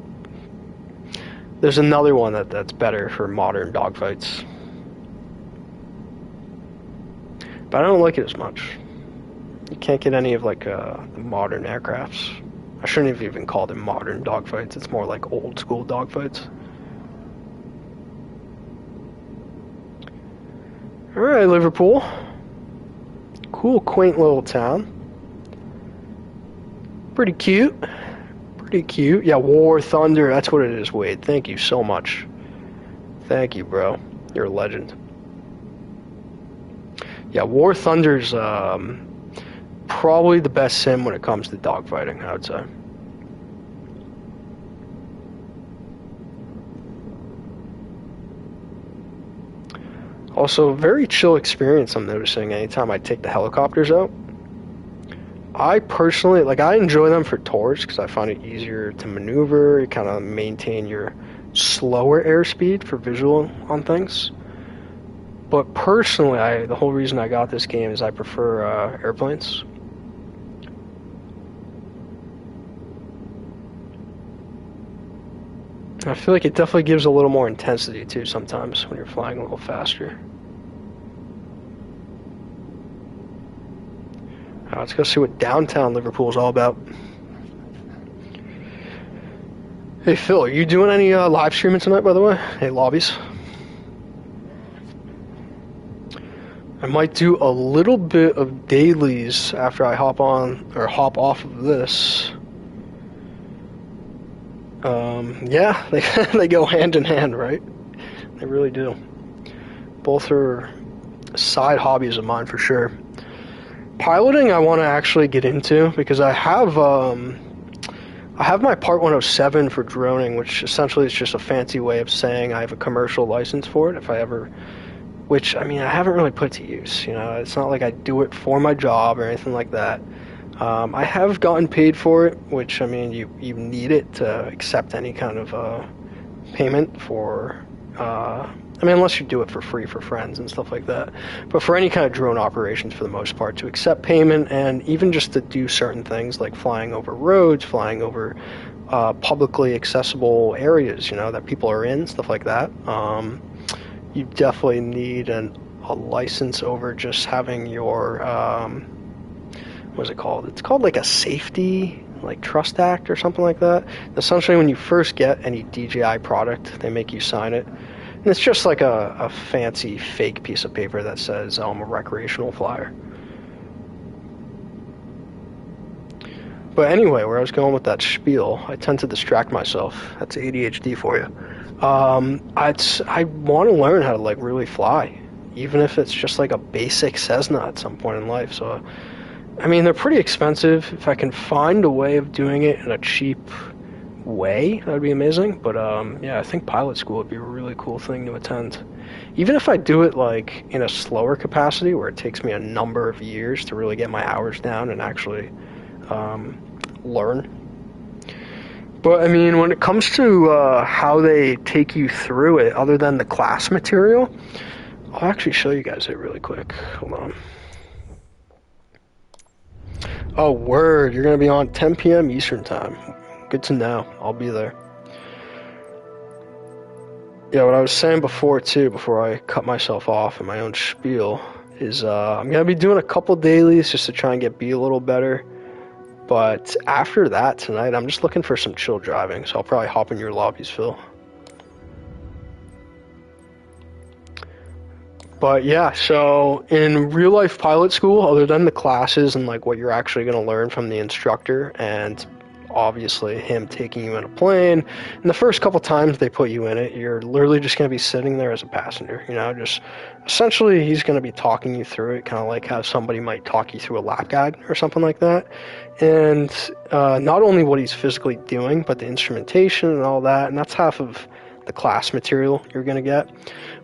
There's another one that's better for modern dogfights. But I don't like it as much. You can't get any of like the modern aircrafts. I shouldn't have even called them modern dogfights. It's more like old school dogfights. Alright, Liverpool. Cool, quaint little town. Pretty cute. Pretty cute. Yeah, War Thunder, that's what it is, Wade. Thank you so much. Thank you, bro. You're a legend. Yeah, War Thunder's probably the best sim when it comes to dogfighting, I would say. Also, very chill experience I'm noticing anytime I take the helicopters out. I personally, like, I enjoy them for tours because I find it easier to maneuver, you kind of maintain your slower airspeed for visual on things. But personally, the whole reason I got this game is I prefer airplanes. I feel like it definitely gives a little more intensity too sometimes when you're flying a little faster. Let's go see what downtown Liverpool is all about. Hey Phil, are you doing any live streaming tonight, by the way? Hey, lobbies. I might do a little bit of dailies after I hop on or hop off of this. Yeah, they go hand in hand, right? They really do. Both are side hobbies of mine for sure. Piloting I want to actually get into because I have my Part 107 for droning, which essentially is just a fancy way of saying I have a commercial license for it if I ever, which, I mean, I haven't really put to use, you know, it's not like I do it for my job or anything like that. I have gotten paid for it, which, I mean, you need it to accept any kind of payment for, I mean, unless you do it for free for friends and stuff like that. But for any kind of drone operations, for the most part, to accept payment and even just to do certain things like flying over roads, flying over publicly accessible areas, you know, that people are in, stuff like that. You definitely need a license over just having your, what's it called? It's called like a safety, like Trust Act or something like that. Essentially, when you first get any DJI product, they make you sign it. And it's just like a fancy fake piece of paper that says I'm a recreational flyer. But anyway, where I was going with that spiel, I tend to distract myself. That's ADHD for you. I want to learn how to like really fly, even if it's just like a basic Cessna at some point in life. So, I mean, they're pretty expensive. If I can find a way of doing it in a cheap way, that would be amazing. But yeah, I think pilot school would be a really cool thing to attend. Even if I do it like in a slower capacity where it takes me a number of years to really get my hours down and actually learn. But I mean, when it comes to how they take you through it, other than the class material, I'll actually show you guys it really quick. Hold on. Oh, word, you're going to be on 10 p.m. Eastern time. Good to know. I'll be there. Yeah, what I was saying before, too, before I cut myself off in my own spiel, is I'm going to be doing a couple dailies just to try and be a little better. But after that, tonight, I'm just looking for some chill driving, so I'll probably hop in your lobbies, Phil. But yeah, so in real life pilot school, other than the classes and like what you're actually going to learn from the instructor and obviously him taking you in a plane, and the first couple times they put you in it, you're literally just going to be sitting there as a passenger, you know, just essentially he's going to be talking you through it, kind of like how somebody might talk you through a lap guide or something like that. And not only what he's physically doing, but the instrumentation and all that, and that's half of the class material you're going to get.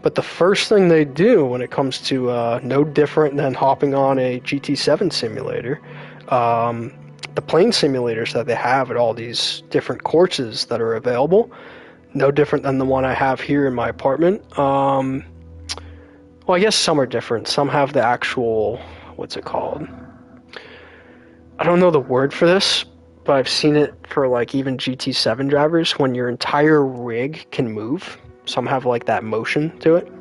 But the first thing they do when it comes to no different than hopping on a GT7 simulator, the plane simulators that they have at all these different courses that are available, no different than the one I have here in my apartment. Well, I guess some are different. Some have the actual, what's it called? I don't know the word for this, but I've seen it for like even GT7 drivers when your entire rig can move. Some have like that motion to it.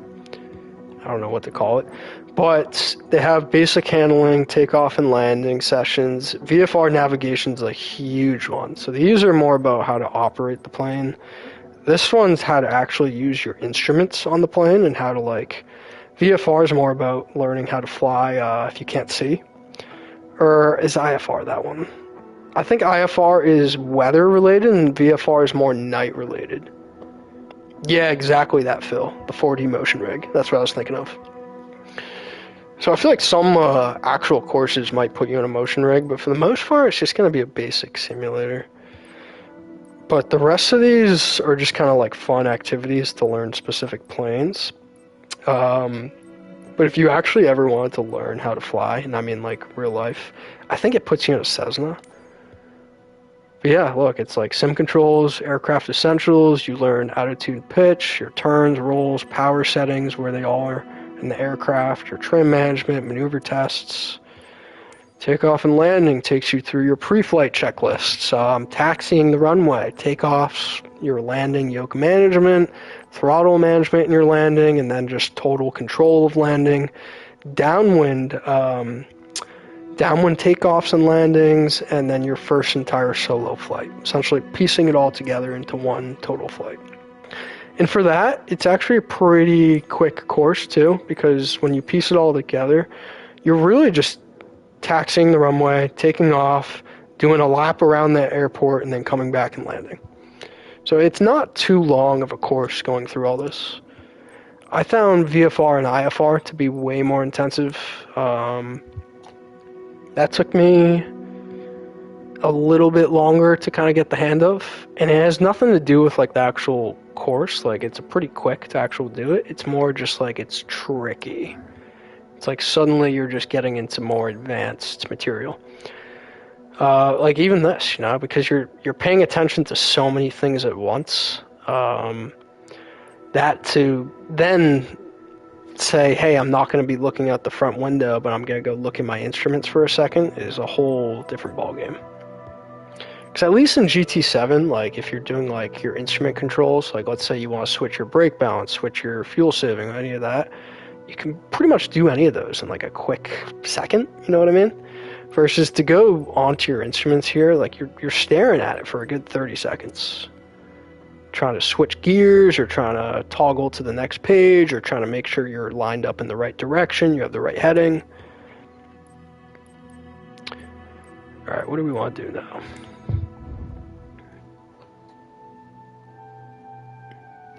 I don't know what to call it. But they have basic handling, takeoff and landing sessions. VFR navigation is a huge one. So these are more about how to operate the plane. This one's how to actually use your instruments on the plane and how to like... VFR is more about learning how to fly if you can't see. Or is IFR that one? I think IFR is weather related and VFR is more night related. Yeah, exactly that, Phil. The 4D motion rig. That's what I was thinking of. So I feel like some actual courses might put you in a motion rig, but for the most part, it's just going to be a basic simulator. But the rest of these are just kind of like fun activities to learn specific planes. But if you actually ever wanted to learn how to fly, and I mean like real life, I think it puts you in a Cessna. But yeah, look, it's like sim controls, aircraft essentials, you learn attitude, pitch, your turns, rolls, power settings, where they are in the aircraft, your trim management, maneuver tests. Takeoff and landing takes you through your pre-flight checklists, taxiing the runway, takeoffs, your landing yoke management, throttle management in your landing, and then just total control of landing, downwind takeoffs and landings, and then your first entire solo flight, essentially piecing it all together into one total flight. And for that, it's actually a pretty quick course too, because when you piece it all together, you're really just taxiing the runway, taking off, doing a lap around the airport, and then coming back and landing. So it's not too long of a course going through all this. I found VFR and IFR to be way more intensive. That took me a little bit longer to kind of get the hand of, and it has nothing to do with like the actual course. Like, it's pretty quick to actually do it. It's more just like it's tricky. It's like suddenly you're just getting into more advanced material. Like even this, because you're paying attention to so many things at once. That to then say, hey, I'm not going to be looking out the front window, but I'm going to go look at my instruments for a second, is a whole different ballgame. Because at least in GT7, like if you're doing like your instrument controls, like let's say you want to switch your brake balance, switch your fuel saving, any of that, you can pretty much do any of those in like a quick second, you know what I mean? Versus to go onto your instruments here, like you're staring at it for a good 30 seconds. Trying to switch gears, or trying to toggle to the next page, or trying to make sure you're lined up in the right direction, you have the right heading. Alright, what do we want to do now?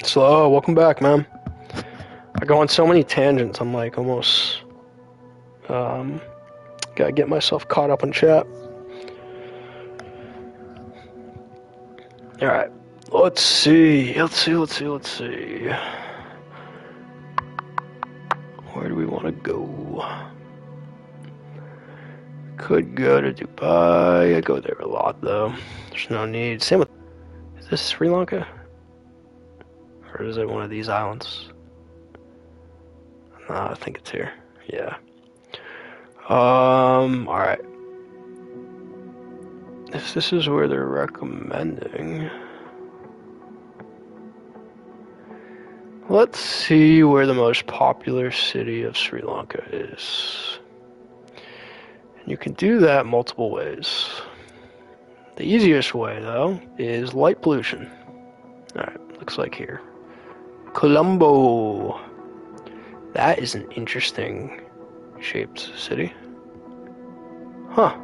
Slow, welcome back, man. I go on so many tangents, I'm like almost gotta get myself caught up in chat. Alright, let's see. Where do we want to go? Could go to Dubai. I go there a lot though. There's no need. Same with, is this Sri Lanka? Or is it one of these islands? No, I think it's here. Yeah. Alright. If this is where they're recommending, let's see where the most popular city of Sri Lanka is. And you can do that multiple ways. The easiest way, though, is light pollution. Alright, looks like here. Colombo. That is an interesting shaped city. Huh.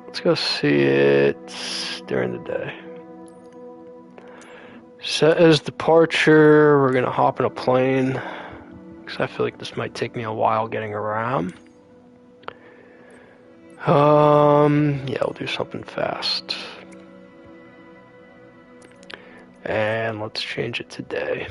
Let's go see it during the day. Set as departure. We're gonna hop in a plane, because I feel like this might take me a while getting around. Yeah, we'll do something fast. And let's change it to day.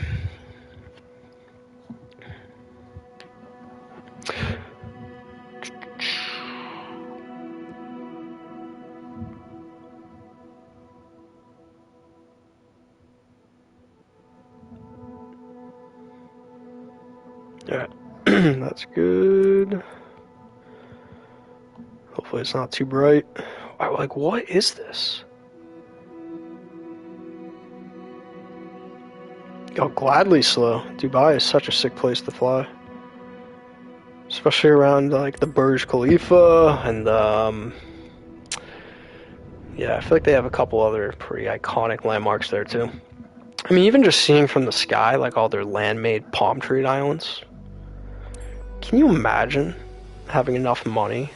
Alright, that's good. Hopefully it's not too bright. Like, what is this? Oh, gladly slow. Dubai is such a sick place to fly. Especially around, like, the Burj Khalifa, and, yeah, I feel like they have a couple other pretty iconic landmarks there, too. I mean, even just seeing from the sky, like, all their land-made palm tree islands. Can you imagine having enough money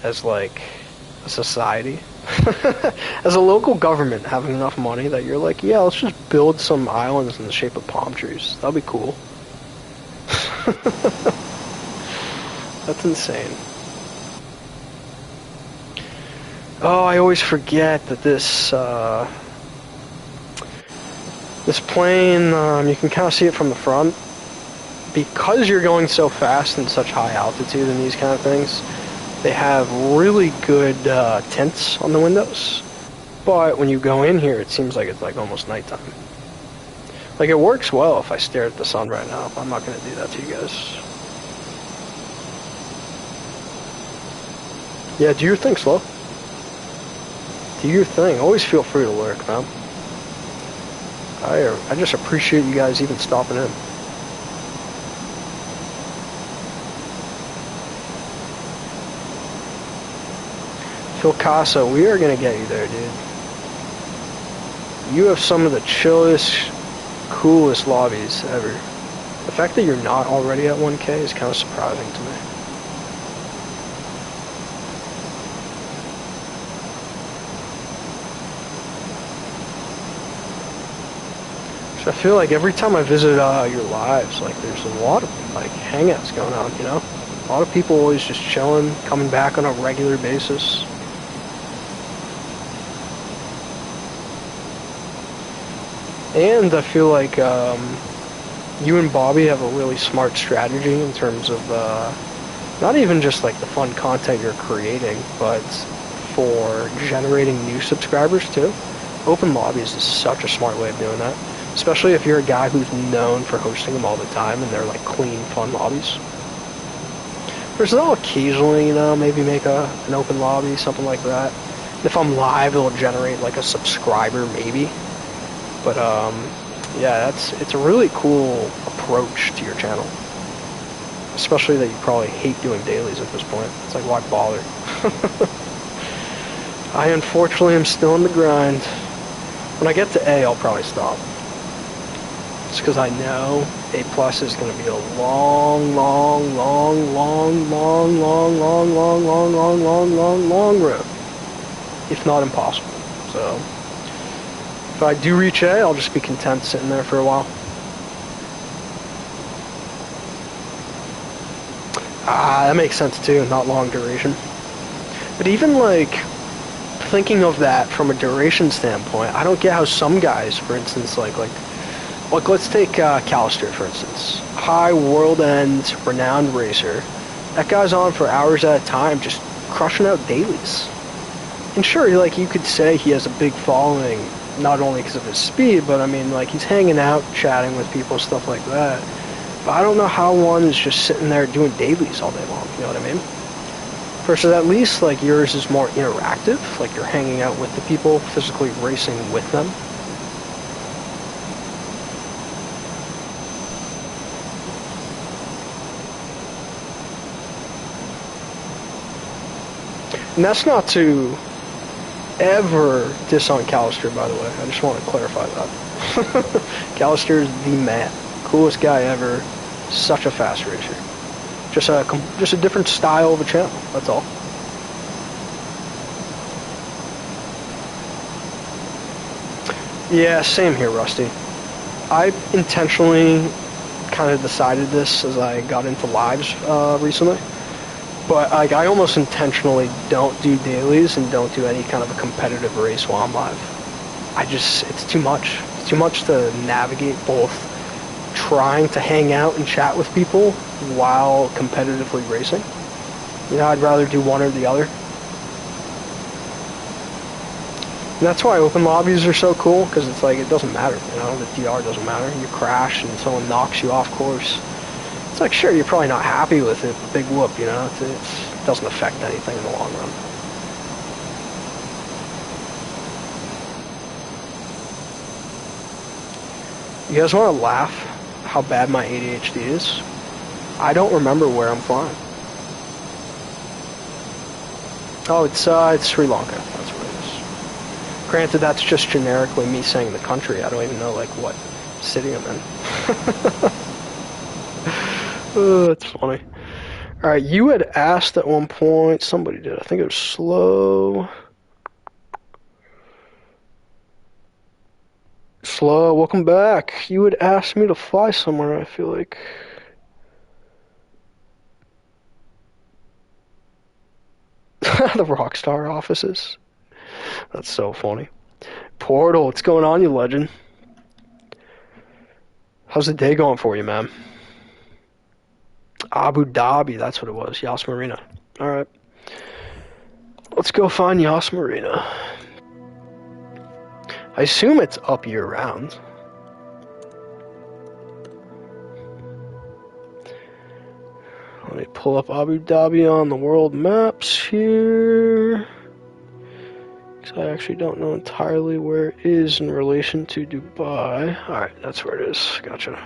as, like, a society? As a local government, having enough money that you're like, yeah, let's just build some islands in the shape of palm trees. That'll be cool. That's insane. Oh, I always forget that this plane, you can kind of see it from the front. Because you're going so fast and such high altitude in these kind of things, they have really good tints on the windows. But when you go in here, it seems like it's like almost nighttime. Like, it works well if I stare at the sun right now. I'm not going to do that to you guys. Yeah, do your thing, Slow. Do your thing. Always feel free to lurk, man. I just appreciate you guys even stopping in. Phil Casa, we are gonna get you there, dude. You have some of the chillest, coolest lobbies ever. The fact that you're not already at 1K is kind of surprising to me. So I feel like every time I visit your lives, like there's a lot of like hangouts going on, you know? A lot of people always just chilling, coming back on a regular basis. And I feel like you and Bobby have a really smart strategy in terms of not even just like the fun content you're creating, but for generating new subscribers too. Open lobbies is such a smart way of doing that, especially if you're a guy who's known for hosting them all the time and they're like clean, fun lobbies. Versus I'll occasionally, you know, maybe make an open lobby, something like that. If I'm live, it'll generate like a subscriber maybe. But yeah, it's a really cool approach to your channel. Especially that you probably hate doing dailies at this point. It's like, why bother? I unfortunately am still in the grind. When I get to A, I'll probably stop. Just because I know A+ is going to be a long road. If not impossible. So if I do reach A, I'll just be content sitting there for a while. That makes sense too, not long duration. But even like, thinking of that from a duration standpoint, I don't get how some guys, for instance, like let's take Callister, for instance. High world end, renowned racer. That guy's on for hours at a time, just crushing out dailies. And sure, like you could say he has a big following, not only because of his speed, but I mean, like he's hanging out, chatting with people, stuff like that. But I don't know how one is just sitting there doing dailies all day long, you know what I mean? Versus at least like yours is more interactive, like you're hanging out with the people, physically racing with them. And that's not to ever diss on Callister, by the way. I just want to clarify that. Callister is the man. Coolest guy ever. Such a fast racer. Just a different style of a channel. That's all. Yeah, same here, Rusty. I intentionally kind of decided this as I got into lives recently. But like, I almost intentionally don't do dailies and don't do any kind of a competitive race while I'm live. It's too much. It's too much to navigate both trying to hang out and chat with people while competitively racing. You know, I'd rather do one or the other. And that's why open lobbies are so cool, because it's like, it doesn't matter, you know, the DR doesn't matter. You crash and someone knocks you off course. It's like, sure, you're probably not happy with it, but big whoop, you know, it doesn't affect anything in the long run. You guys want to laugh how bad my ADHD is? I don't remember where I'm flying. Oh, it's Sri Lanka, that's what it is. Granted, that's just generically me saying the country. I don't even know, like, what city I'm in. Oh, that's funny. Alright, you had asked at one point, somebody did, I think it was Slow. Slow, welcome back. You had asked me to fly somewhere, I feel like. The Rockstar offices. That's so funny. Portal, what's going on, you legend? How's the day going for you, man? Abu Dhabi, that's what it was. Yas Marina. Alright. Let's go find Yas Marina. I assume it's up year round. Let me pull up Abu Dhabi on the world maps here. Because I actually don't know entirely where it is in relation to Dubai. Alright, that's where it is. Gotcha.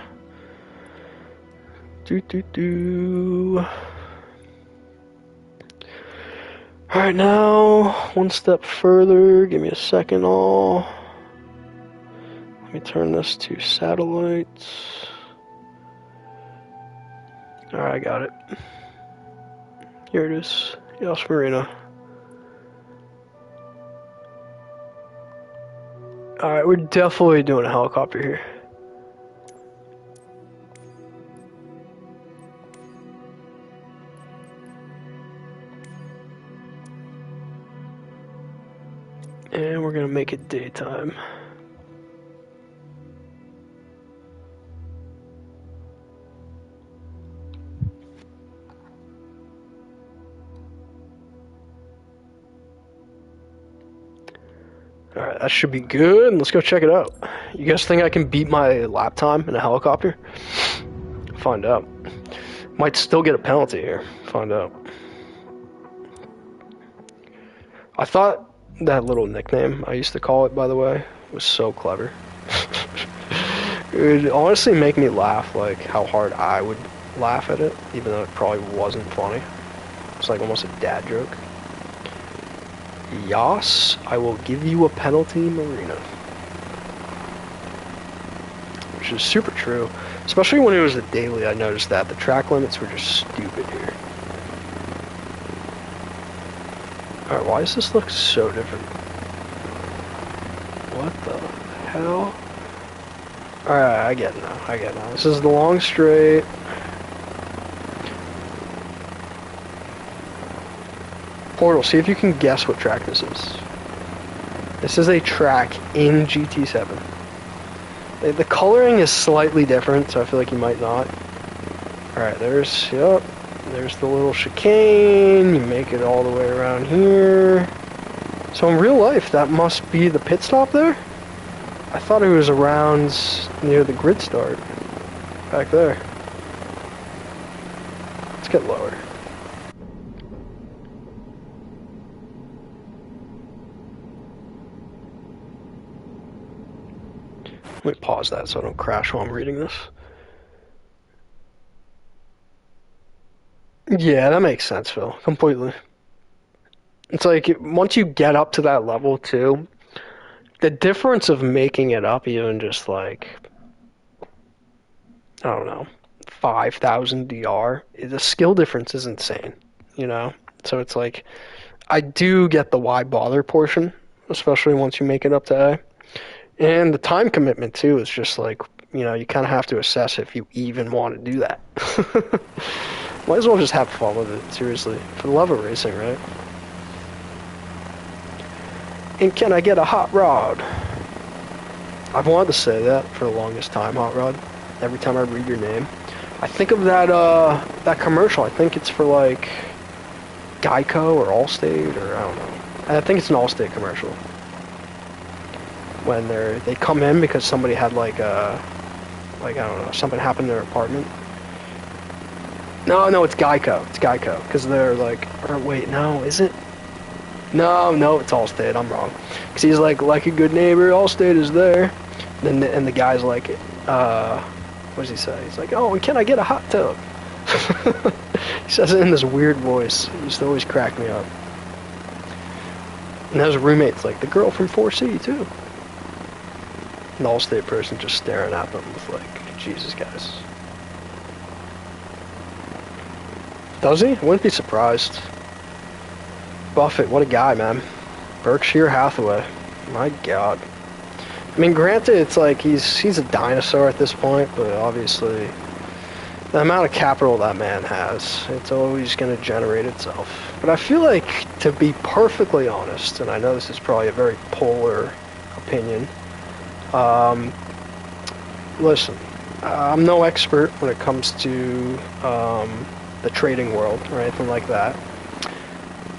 Alright, now, one step further. Give me a second, all. Let me turn this to satellites. Alright, I got it. Here it is. Yas Marina. Alright, we're definitely doing a helicopter here. And we're gonna make it daytime. Alright, that should be good. Let's go check it out. You guys think I can beat my lap time in a helicopter? Find out. Might still get a penalty here. Find out. I thought that little nickname I used to call it, by the way, was so clever. It would honestly make me laugh, like how hard I would laugh at it, even though it probably wasn't funny. It's like almost a dad joke. Yas, I will give you a penalty, Marina. Which is super true. Especially when it was a daily, I noticed that. The track limits were just stupid here. Alright, why does this look so different? What the hell? Alright, I get it now. This is the long straight. Portal, see if you can guess what track this is. This is a track in GT7. The coloring is slightly different, so I feel like you might not. Alright, there's the little chicane. You make it all the way around here. So in real life, that must be the pit stop there? I thought it was around near the grid start. Back there. Let's get lower. Let me pause that so I don't crash while I'm reading this. Yeah, that makes sense, Phil. Completely. It's like, once you get up to that level, too, the difference of making it up, even just like, I don't know, 5,000 DR, the skill difference is insane, you know? So it's like, I do get the why bother portion, especially once you make it up to A. And the time commitment, too, is just like, you know, you kind of have to assess if you even want to do that. Might as well just have fun with it, seriously. For the love of racing, right? And can I get a hot rod? I've wanted to say that for the longest time, hot rod. Every time I read your name. I think of that that commercial. I think it's for like Geico or Allstate, or I don't know. I think it's an Allstate commercial. When they come in because somebody had like I don't know, something happened in their apartment. No, it's Geico. It's Geico, because they're like, or wait, no, is it? No, it's Allstate. I'm wrong. Because he's like a good neighbor, Allstate is there. And the guy's like, what does he say? He's like, oh, and can I get a hot tub? He says it in this weird voice. It used to always crack me up. And his roommate's like, the girl from 4C, too. An Allstate person just staring at them with like, Jesus, guys. Does he? I wouldn't be surprised. Buffett, what a guy, man. Berkshire Hathaway. My God. I mean, granted, it's like he's a dinosaur at this point, but obviously the amount of capital that man has, it's always going to generate itself. But I feel like, to be perfectly honest, and I know this is probably a very polar opinion, listen, I'm no expert when it comes to the trading world or anything like that,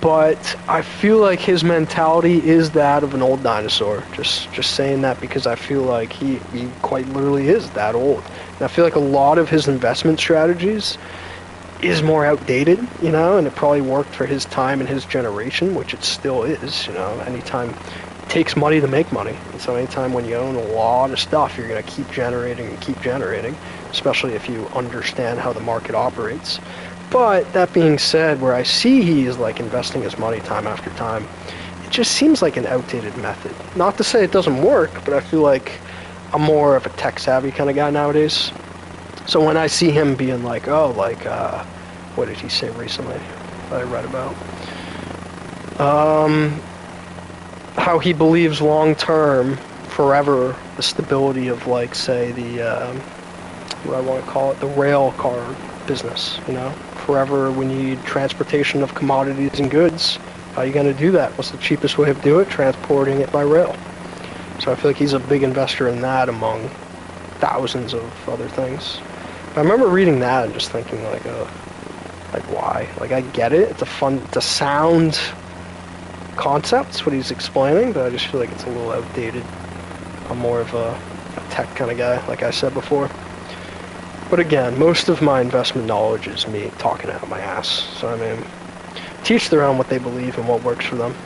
but I feel like his mentality is that of an old dinosaur. Just saying that because I feel like he quite literally is that old. And I feel like a lot of his investment strategies is more outdated, you know, and it probably worked for his time and his generation, which it still is, you know. Anytime it takes money to make money, and so anytime when you own a lot of stuff, you're going to keep generating, especially if you understand how the market operates. But that being said, where I see he is like investing his money time after time, it just seems like an outdated method. Not to say it doesn't work, but I feel like I'm more of a tech savvy kind of guy nowadays. So when I see him being like, oh, like, what did he say recently that I read about? How he believes long term, forever, the stability of, like, say, the, what I want to call it, the rail car business, you know? Forever, we need transportation of commodities and goods. How are you going to do that? What's the cheapest way to do it? Transporting it by rail. So I feel like he's a big investor in that among thousands of other things. But I remember reading that and just thinking, like why? Like, I get it. It's a sound concept, it's what he's explaining, but I just feel like it's a little outdated. I'm more of a tech kind of guy, like I said before. But again, most of my investment knowledge is me talking out my ass. So, I mean, teach their own what they believe and what works for them.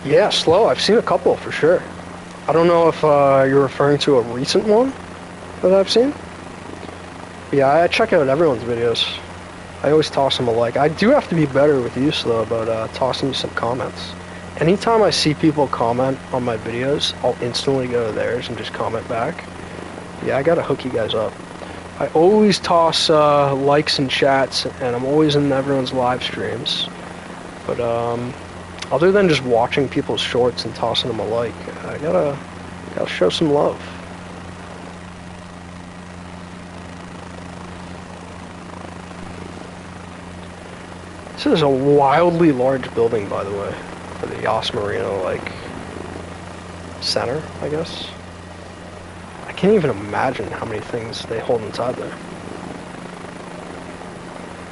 Yeah, slow. I've seen a couple for sure. I don't know if you're referring to a recent one that I've seen. Yeah, I check out everyone's videos. I always toss them a like. I do have to be better with you, though, about tossing you some comments. Anytime I see people comment on my videos, I'll instantly go to theirs and just comment back. Yeah, I gotta hook you guys up. I always toss likes and chats, and I'm always in everyone's live streams. But other than just watching people's shorts and tossing them a like, I gotta show some love. This is a wildly large building, by the way, for the Yas Marina, like, center, I guess. I can't even imagine how many things they hold inside there.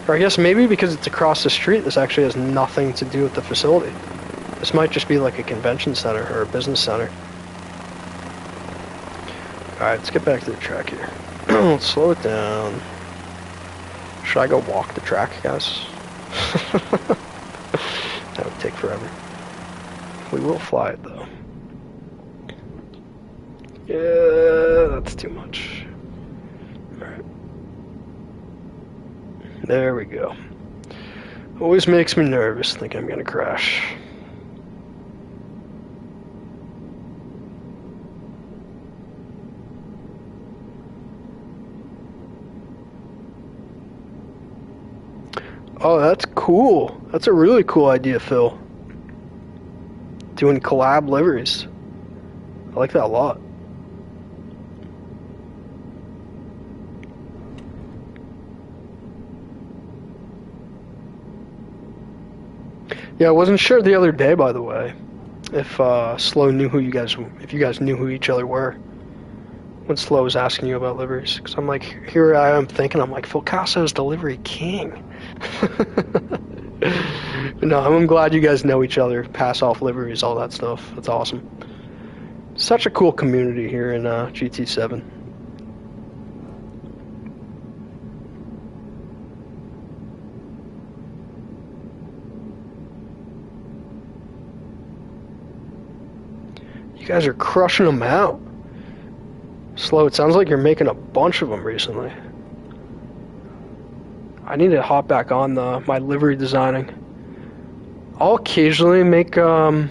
Or I guess maybe because it's across the street, this actually has nothing to do with the facility. This might just be like a convention center or a business center. Alright, let's get back to the track here. Let's slow it down. Should I go walk the track, guys? That would take forever. We will fly it, though. Yeah, that's too much. Alright. There we go. Always makes me nervous thinking I'm gonna crash. Oh, that's cool. That's a really cool idea, Phil. Doing collab liveries. I like that a lot. Yeah, I wasn't sure the other day, by the way, if Slow knew who if you guys knew who each other were. When Slow was asking you about liveries, because I'm like, here I am thinking, I'm like, Phil Casso's delivery king. No, I'm glad you guys know each other, pass off liveries, all that stuff. That's awesome. Such a cool community here in GT7. You guys are crushing them out. Slow, it sounds like you're making a bunch of them recently. I need to hop back on my livery designing. I'll occasionally make some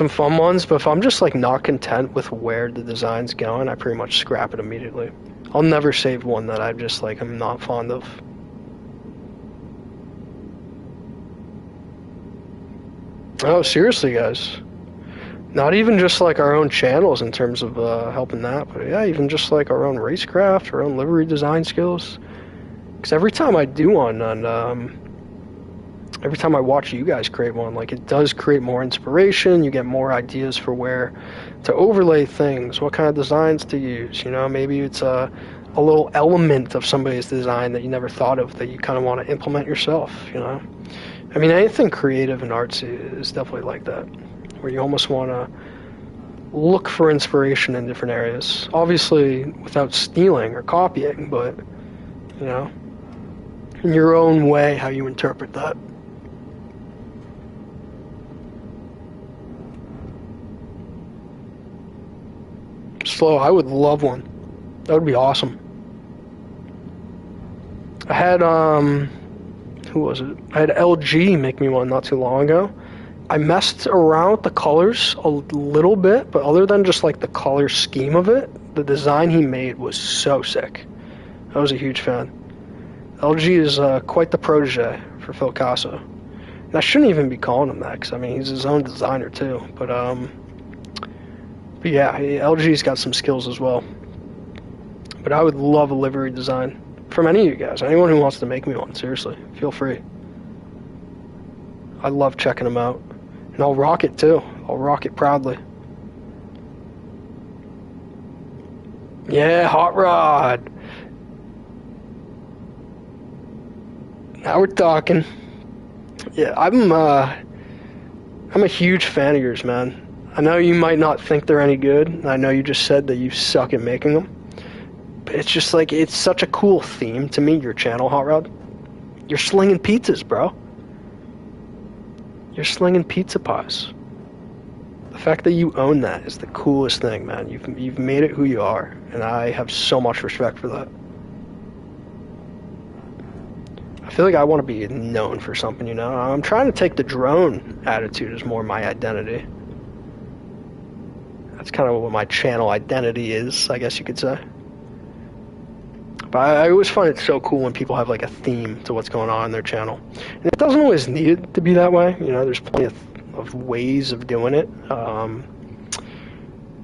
fun ones, but if I'm just like not content with where the design's going, I pretty much scrap it immediately. I'll never save one that I'm just like I'm not fond of. Oh, seriously, guys. Not even just like our own channels in terms of helping that, but yeah, even just like our own racecraft, our own livery design skills. Because every time I do one, and every time I watch you guys create one, like it does create more inspiration. You get more ideas for where to overlay things, what kind of designs to use. You know, maybe it's a little element of somebody's design that you never thought of that you kind of want to implement yourself. You know, I mean, anything creative and artsy is definitely like that, where you almost want to look for inspiration in different areas. Obviously, without stealing or copying, but you know, in your own way, how you interpret that. Slow, I would love one. That would be awesome. I had, who who was it? I had LG make me one not too long ago. I messed around with the colors a little bit, but other than just like the color scheme of it, the design he made was so sick. I was a huge fan. LG is quite the protege for Phil Casa. And I shouldn't even be calling him that, because I mean he's his own designer too. But yeah, LG's got some skills as well. But I would love a livery design from any of you guys. Anyone who wants to make me one, seriously, feel free. I love checking them out. And I'll rock it too. I'll rock it proudly. Yeah, Hot Rod. Now we're talking. Yeah, I'm a huge fan of yours, man. I know you might not think they're any good. I know you just said that you suck at making them. But it's just like, it's such a cool theme to me, your channel, Hot Rod. You're slinging pizzas, bro. You're slinging pizza pies. The fact that you own that is the coolest thing, man. You've made it who you are, and I have so much respect for that. I feel like I want to be known for something, you know? I'm trying to take the drone attitude as more my identity. That's kind of what my channel identity is, I guess you could say. But I always find it so cool when people have like a theme to what's going on in their channel. And it doesn't always need it to be that way. You know, there's plenty of ways of doing it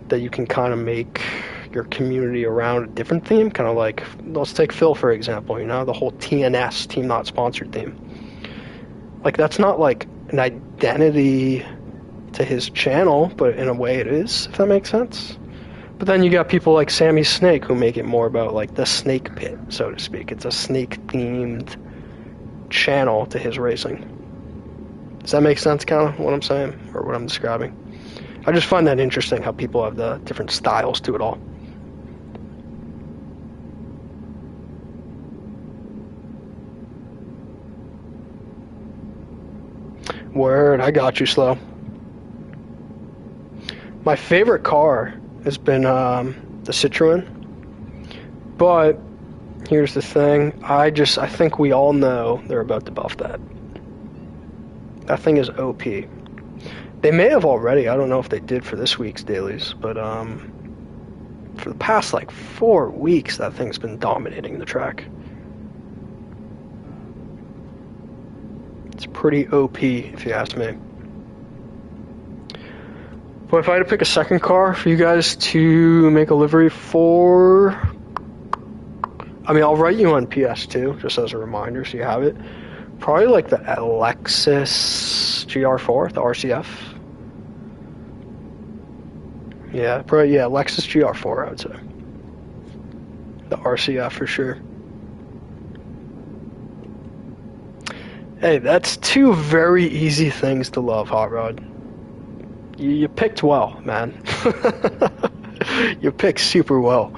that you can kind of make your community around a different theme. Kind of like, let's take Phil for example, you know, the whole TNS, Team Not Sponsored theme. Like, that's not like an identity to his channel, but in a way it is, if that makes sense. But then you got people like Sammy Snake who make it more about like the snake pit, so to speak. It's a snake-themed channel to his racing. Does that make sense, kind of, what I'm saying, or what I'm describing? I just find that interesting, how people have the different styles to it all. Word, I got you, Slow. My favorite car has been the Citroen, but here's the thing, I think we all know they're about to buff that. That thing is OP. They may have already, I don't know if they did for this week's dailies, but for the past like 4 weeks that thing's been dominating the track. It's pretty OP if you ask me. But if I had to pick a second car for you guys to make a livery for, I mean, I'll write you on PS2 just as a reminder so you have it. Probably like the Lexus GR4, the RCF. Yeah, probably, yeah, Lexus GR4 I would say. The RCF for sure. Hey, that's two very easy things to love, Hot Rod. You picked well, man. You picked super well.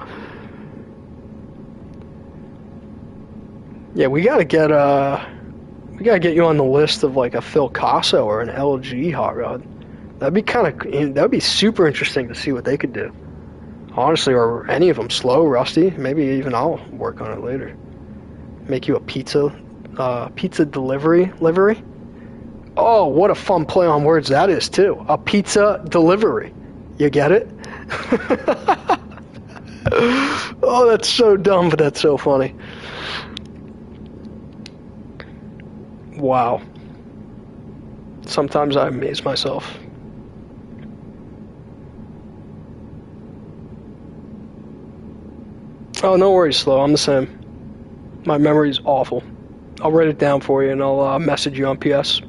Yeah, we gotta get you on the list of like a Phil Casa or an LG Hot Rod. That'd be super interesting to see what they could do. Honestly, or any of them. Slow, Rusty. Maybe even I'll work on it later. Make you a pizza delivery livery. Oh, what a fun play on words that is, too. A pizza delivery. You get it? Oh, that's so dumb, but that's so funny. Wow. Sometimes I amaze myself. Oh, no worries, Slow. I'm the same. My memory's awful. I'll write it down for you, and I'll message you on PS.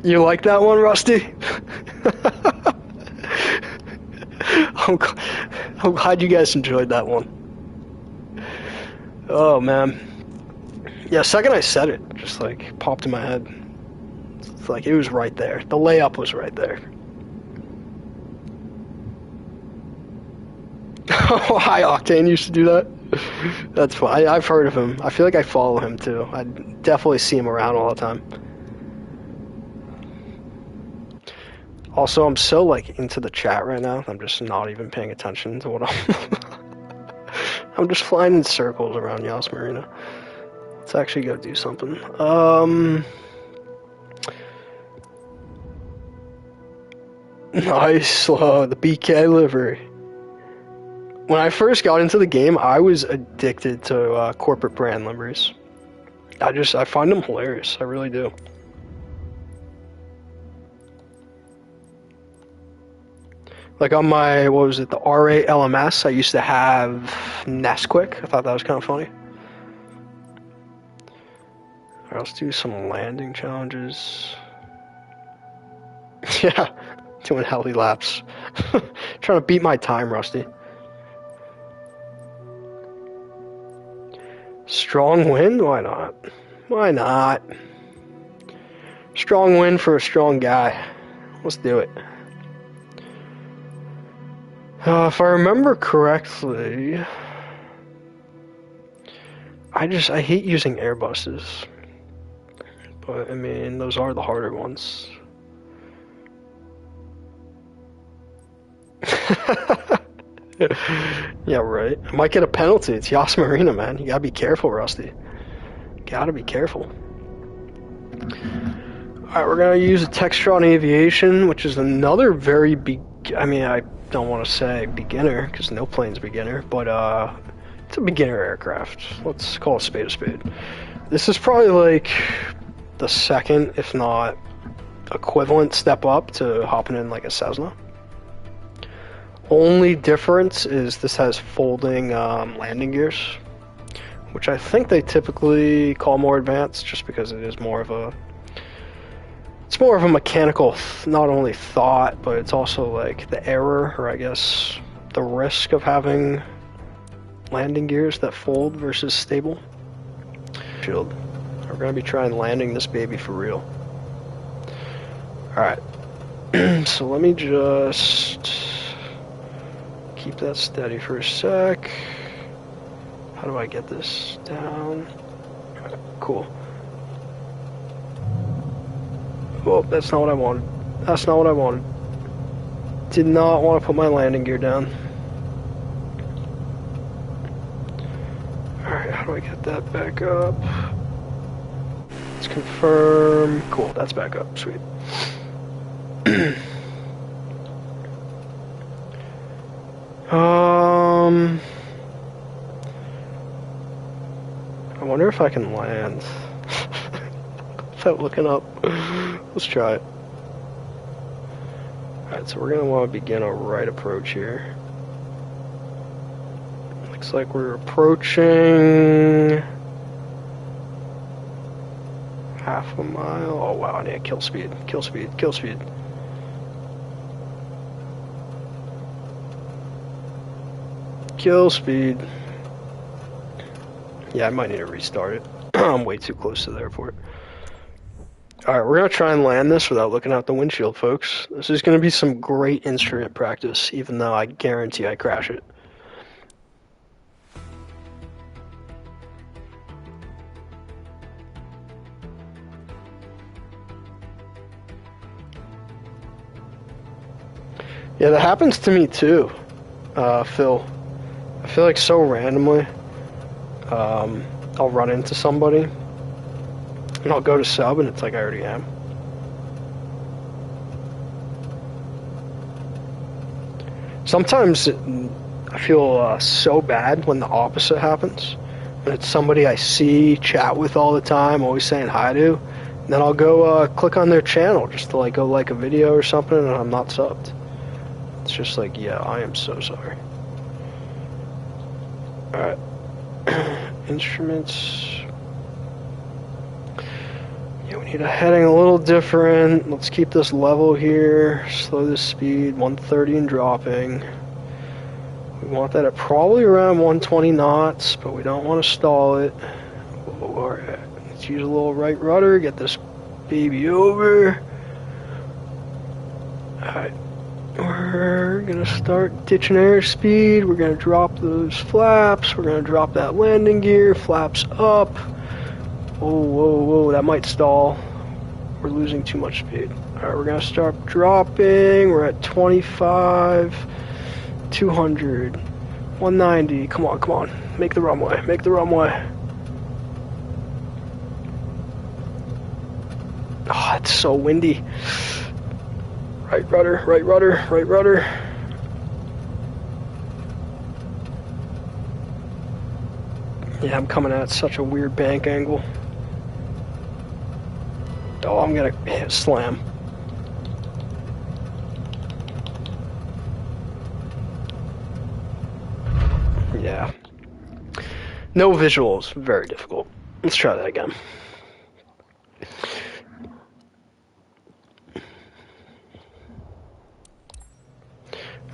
You like that one, Rusty? I'm glad you guys enjoyed that one. Oh, man. Yeah, second I said it, just like popped in my head. It's like it was right there. The layup was right there. Oh, High Octane used to do that. That's fine. I've heard of him. I feel like I follow him too. I definitely see him around all the time. Also, I'm so like into the chat right now. I'm just not even paying attention to what I'm. I'm just flying in circles around Yas Marina. Let's actually go do something. Nice, the BK livery. When I first got into the game, I was addicted to corporate brand liveries. I find them hilarious. I really do. Like on my, what was it, the R8 LMS, I used to have Nesquik. I thought that was kind of funny. Alright, let's do some landing challenges. Yeah, doing heli laps. Trying to beat my time, Rusty. Strong wind? Why not? Why not? Strong wind for a strong guy. Let's do it. If I remember correctly, I hate using Airbuses. But, I mean, those are the harder ones. Yeah, right. I might get a penalty. It's Yas Marina, man. You gotta be careful, Rusty. Gotta be careful. Alright, we're gonna use a Textron Aviation, which is another very I mean, I don't want to say beginner, because no plane's beginner, but it's a beginner aircraft. Let's call a spade a spade. This is probably like the second, if not equivalent step up to hopping in like a Cessna. Only difference is this has folding landing gears, which I think they typically call more advanced, just because it is more of a mechanical, not only thought, but it's also like the error, or I guess the risk of having landing gears that fold versus stable. Shield. We're gonna be trying landing this baby for real. Alright. So let me just keep that steady for a sec. How do I get this down? Right, cool. Oh, that's not what I wanted. That's not what I wanted. Did not want to put my landing gear down. Alright, how do I get that back up? Let's confirm. Cool, that's back up. Sweet. I wonder if I can land without looking up. Let's try it. Alright, so we're going to want to begin a right approach here. Looks like we're approaching half a mile. Oh wow, I need kill speed. Kill speed. Kill speed. Kill speed. Yeah, I might need to restart it. I'm way too close to the airport. Alright, we're going to try and land this without looking out the windshield, folks. This is going to be some great instrument practice, even though I guarantee I crash it. Yeah, that happens to me too, Phil. I feel like so randomly, I'll run into somebody, and I'll go to sub, and it's like I already am. Sometimes I feel so bad when the opposite happens. When it's somebody I see, chat with all the time, always saying hi to, and then I'll go click on their channel just to like go like a video or something, and I'm not subbed. It's just like, yeah, I am so sorry. Alright. Instruments. Yeah, we need a heading a little different. Let's keep this level here. Slow this speed, 130 and dropping. We want that at probably around 120 knots, but we don't want to stall it. Alright, let's use a little right rudder, get this baby over. Alright. We're gonna start ditching airspeed. We're gonna drop those flaps. We're gonna drop that landing gear. Flaps up. Whoa, whoa, whoa, that might stall. We're losing too much speed. Alright, we're gonna start dropping. We're at 25, 200, 190. Come on, come on. Make the runway, make the runway. it's so windy. Right rudder, right rudder, right rudder. Yeah, I'm coming at such a weird bank angle. Oh, I'm gonna hit slam. Yeah. No visuals, very difficult. Let's try that again.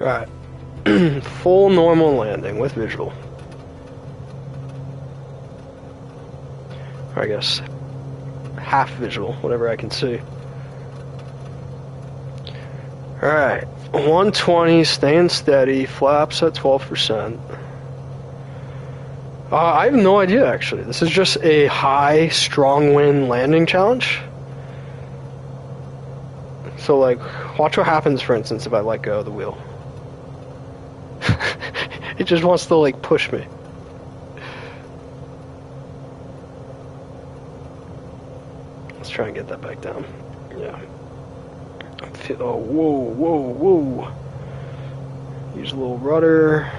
Alright. Full normal landing with visual. Or I guess half visual, whatever I can see. Alright. 120, staying steady, flaps at 12%. I have no idea, actually. This is just a high, strong wind landing challenge. So, like, watch what happens, for instance, if I let go of the wheel. It just wants to, like, push me. Let's try and get that back down. Yeah. Oh, whoa, whoa, whoa. Use a little rudder.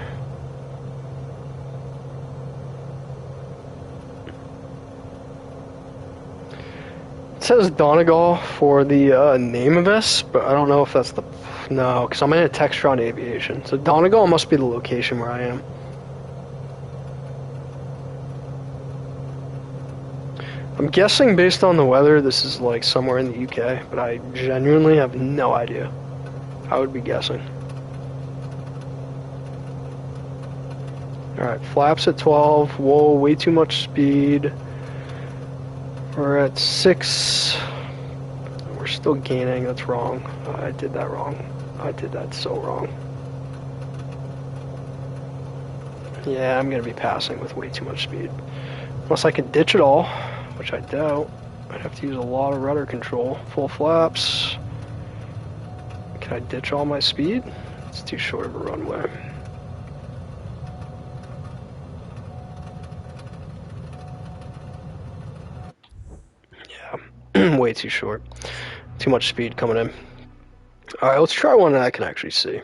It says Donegal for the name of this, but I don't know if that's the... No, because I'm in a texture on aviation. So Donegal must be the location where I am. I'm guessing based on the weather this is like somewhere in the UK, but I genuinely have no idea. I would be guessing. Alright, flaps at 12. Whoa, way too much speed. We're at 6. We're still gaining. That's wrong. I did that wrong. I did that so wrong. Yeah, I'm going to be passing with way too much speed. Unless I could ditch it all, which I doubt. I'd have to use a lot of rudder control. Full flaps. Can I ditch all my speed? It's too short of a runway. Yeah, way too short. Too much speed coming in. Alright, let's try one that I can actually see.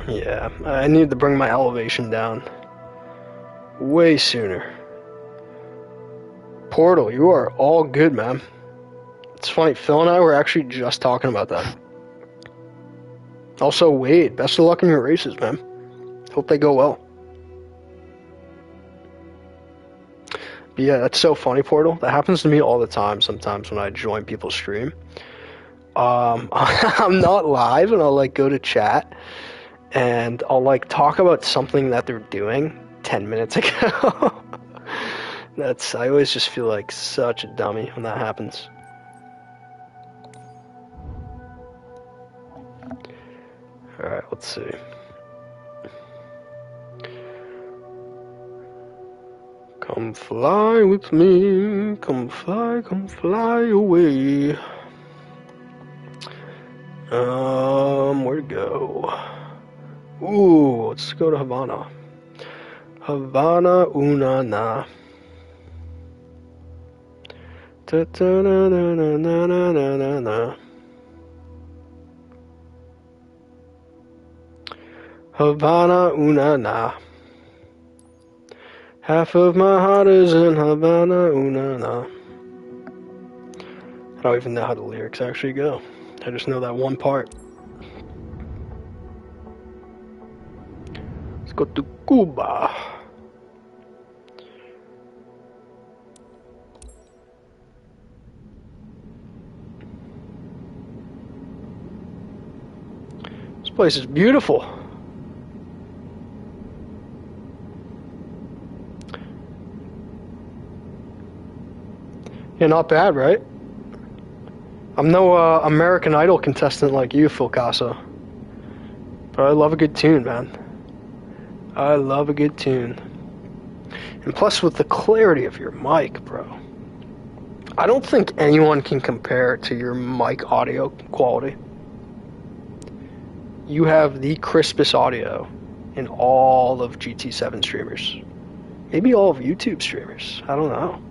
Yeah, I need to bring my elevation down way sooner. Portal, you are all good, man. It's funny, Phil and I were actually just talking about that. Also, Wade, best of luck in your races, man. Hope they go well. But yeah, that's so funny, Portal. That happens to me all the time sometimes when I join people's stream. I'm not live and I'll like go to chat and I'll like talk about something that they're doing 10 minutes ago. I always just feel like such a dummy when that happens. Alright, let's see. Come fly with me, come fly away. Where to go? Ooh, let's go to Havana. Havana una na. Da da na na na na na na na. Havana una na. Half of my heart is in Havana una na. I don't even know how the lyrics actually go. I just know that one part. Let's go to Cuba. This place is beautiful. Yeah, not bad, right? I'm no American Idol contestant like you, Phil Casa. But I love a good tune, man. I love a good tune. And plus with the clarity of your mic, bro. I don't think anyone can compare to your mic audio quality. you have the crispest audio in all of GT7 streamers. Maybe all of YouTube streamers. I don't know.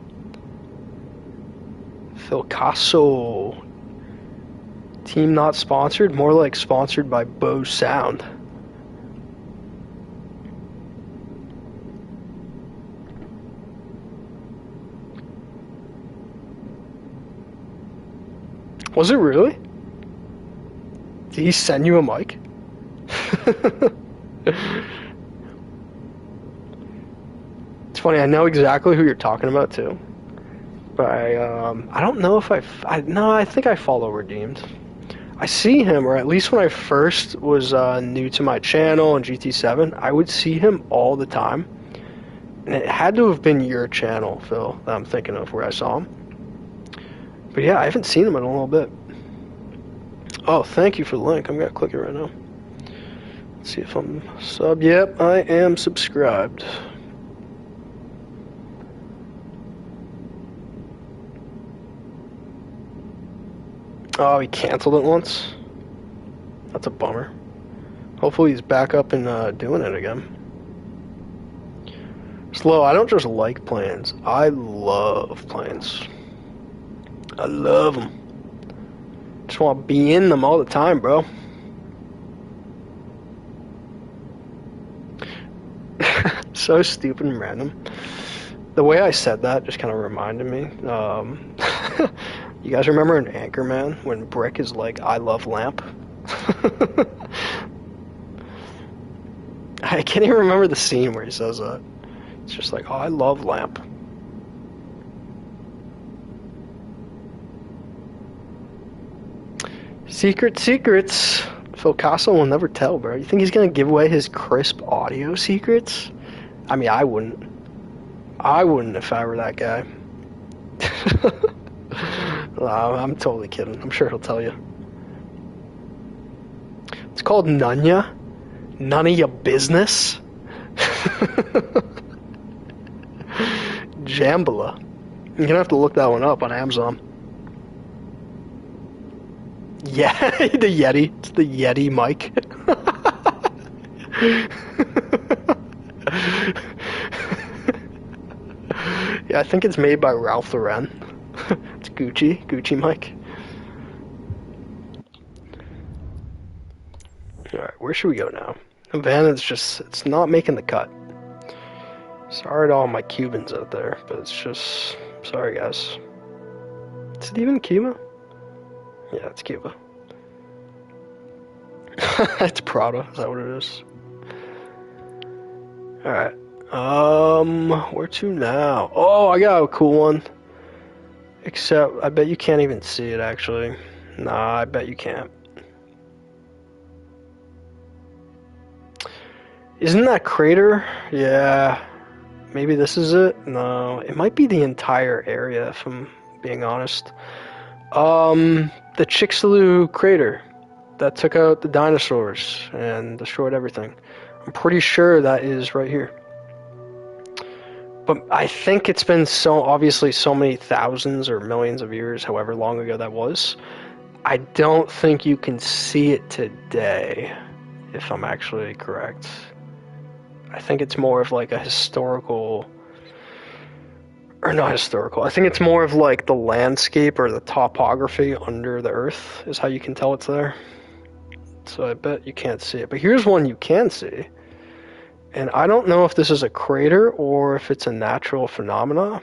Phil Casso. Team not sponsored, more like sponsored by Bose Sound. Was it really? Did he send you a mic? It's funny, I know exactly who you're talking about too. But I don't know if I think I follow Redeemed. I see him, or at least when I first was new to my channel and GT7, I would see him all the time. And it had to have been your channel, Phil, that I'm thinking of, where I saw him. But yeah, I haven't seen him in a little bit. Oh, thank you for the link. I'm going to click it right now. Let's see if I'm sub. Yep, I am subscribed. Oh, he canceled it once? That's a bummer. Hopefully he's back up and doing it again. Slow, I don't just like planes. I love planes. I love them. Just want to be in them all the time, bro. So stupid and random. The way I said that just kind of reminded me. You guys remember in Anchorman when Brick is like, I love lamp? I can't even remember the scene where he says that. It's just like, oh, I love lamp. Secrets. Phil Casso will never tell, bro. You think he's gonna give away his crisp audio secrets? I mean, I wouldn't. I wouldn't if I were that guy. No, I'm totally kidding. I'm sure he'll tell you. It's called Nunya. None of your business. Jambala. You're gonna have to look that one up on Amazon. Yeah, the Yeti. It's the Yeti mic. Yeah, I think it's made by Ralph Lauren. It's Gucci mic. Alright, where should we go now? Havana's just, it's not making the cut. Sorry to all my Cubans out there, but it's just, sorry guys. Is it even Cuba? Yeah, it's Cuba. It's Prada, is that what it is? Alright. Where to now? Oh, I got a cool one. Except, I bet you can't even see it, actually. Nah, I bet you can't. Isn't that crater? Yeah. Maybe this is it? No, it might be the entire area, if I'm being honest. The Chicxulub crater that took out the dinosaurs and destroyed everything. I'm pretty sure that is right here. But I think it's been obviously so many thousands or millions of years, however long ago that was. I don't think you can see it today, if I'm actually correct. I think it's more of like a historical, or not historical, I think it's more of like the landscape or the topography under the earth is how you can tell it's there. So I bet you can't see it. But here's one you can see. And I don't know if this is a crater or if it's a natural phenomena.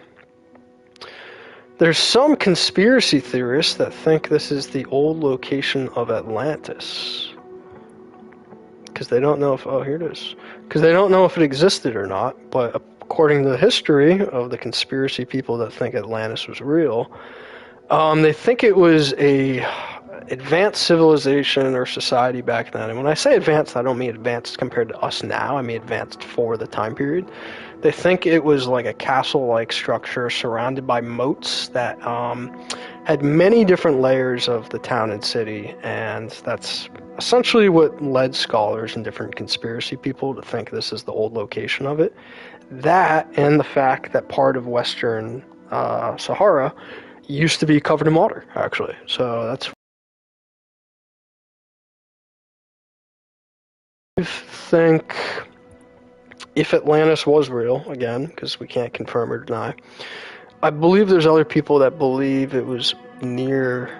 There's some conspiracy theorists that think this is the old location of Atlantis. Because they don't know if, oh, here it is. Because they don't know if it existed or not. But according to the history of the conspiracy people that think Atlantis was real, they think it was a advanced civilization or society back then. And when I say advanced, I don't mean advanced compared to us now. I mean advanced for the time period. They think it was like a castle-like structure surrounded by moats that had many different layers of the town and city. And that's essentially what led scholars and different conspiracy people to think this is the old location of it. That and the fact that part of Western Sahara used to be covered in water, actually. So that's think if Atlantis was real, again, because we can't confirm or deny, I believe there's other people that believe it was near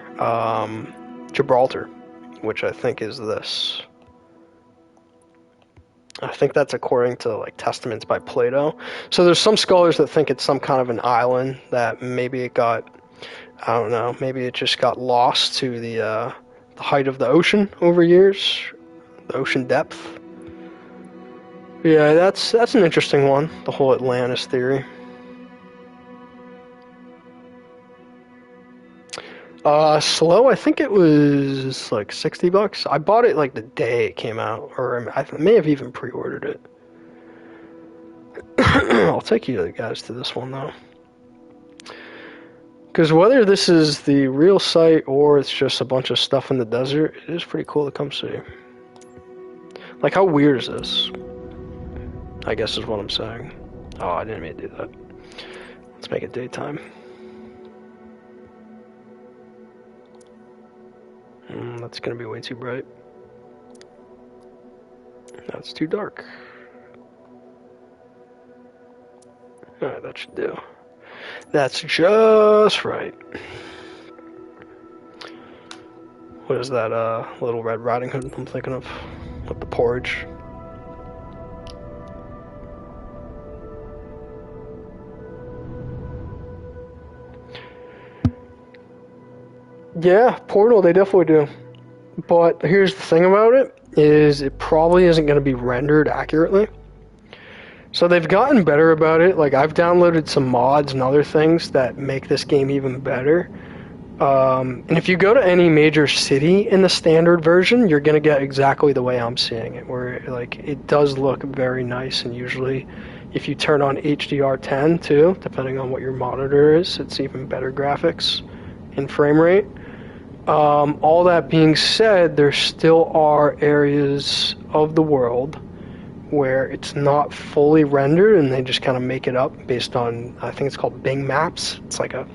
Gibraltar, which I think is this. I think that's according to like testaments by Plato. So there's some scholars that think it's some kind of an island that maybe it got, I don't know, maybe it just got lost to the height of the ocean over years, the ocean depth. Yeah, that's an interesting one, the whole Atlantis theory. Slow, I think it was like $60. I bought it like the day it came out, or I may have even pre-ordered it. I'll take you guys to this one though. Because whether this is the real site or it's just a bunch of stuff in the desert, it is pretty cool to come see. Like, how weird is this? I guess is what I'm saying. Oh, I didn't mean to do that. Let's make it daytime. That's gonna be way too bright. That's too dark. Alright, that should do. That's just right. What is that, Little Red Riding Hood I'm thinking of? With the porridge. Yeah, Portal, they definitely do. But here's the thing about it, is it probably isn't going to be rendered accurately. So they've gotten better about it. Like, I've downloaded some mods and other things that make this game even better. And if you go to any major city in the standard version, you're going to get exactly the way I'm seeing it, where like it does look very nice, and usually if you turn on HDR10 too, depending on what your monitor is, it's even better graphics in frame rate. All that being said, there still are areas of the world where it's not fully rendered and they just kind of make it up based on, I think it's called Bing Maps. It's like a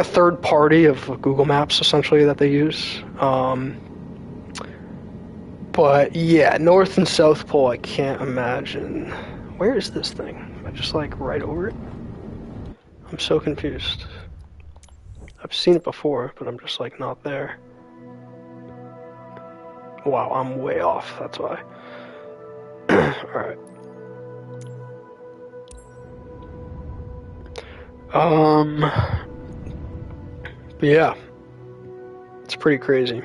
third party of Google Maps essentially that they use. But yeah, North and South Pole, I can't imagine. Where is this thing? Am I just like right over it? I'm so confused. I've seen it before, but I'm just like not there. Wow, I'm way off, that's why. Alright. But yeah, it's pretty crazy.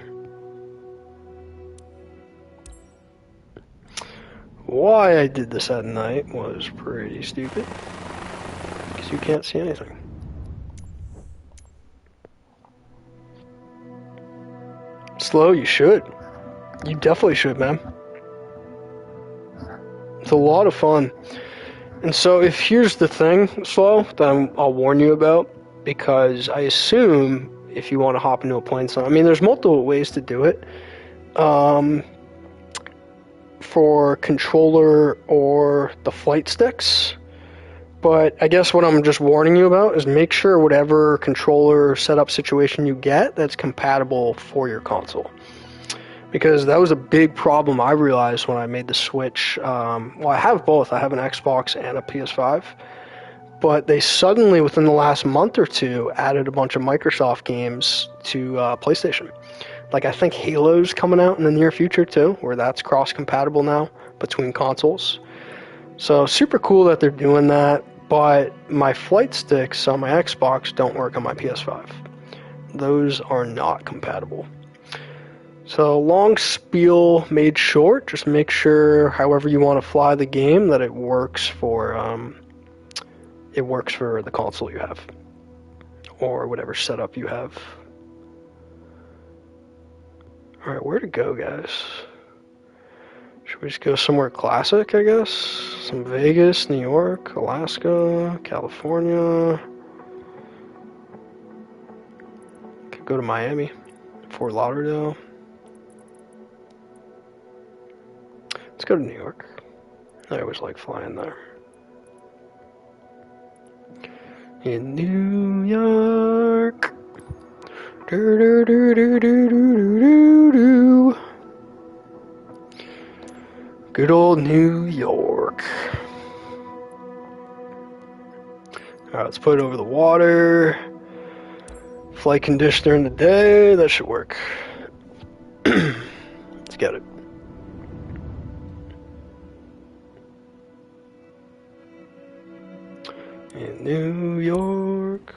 Why I did this at night was pretty stupid, because you can't see anything. Slow, you should. You definitely should, man. It's a lot of fun. And so if here's the thing, Slow, that I'll warn you about, because I assume if you want to hop into a plane, so I mean, there's multiple ways to do it. For controller or the flight sticks. But I guess what I'm just warning you about is make sure whatever controller setup situation you get, that's compatible for your console. Because that was a big problem I realized when I made the switch. Well, I have both. I have an Xbox and a PS5. But they suddenly, within the last month or two, added a bunch of Microsoft games to PlayStation. Like, I think Halo's coming out in the near future, too, where that's cross-compatible now between consoles. So, super cool that they're doing that, but my flight sticks on my Xbox don't work on my PS5. Those are not compatible. So, long spiel made short. Just make sure, however you want to fly the game, that it works for the console you have, or whatever setup you have. All right, where to go, guys? Should we just go somewhere classic, I guess? Some Vegas, New York, Alaska, California. Could go to Miami, Fort Lauderdale. Let's go to New York. I always like flying there. In New York. Do, do, do, do, do, do, do, do. Good old New York. Alright, let's put it over the water. Flight conditioner in the day. That should work. Let's get it. In New York.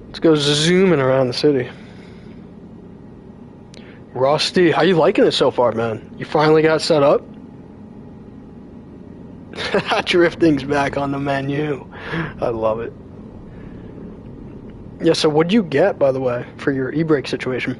Let's go zooming around the city. Rusty, how you liking it so far, man? You finally got set up? Drifting's back on the menu. I love it. Yeah, so what'd you get, by the way, for your e-brake situation?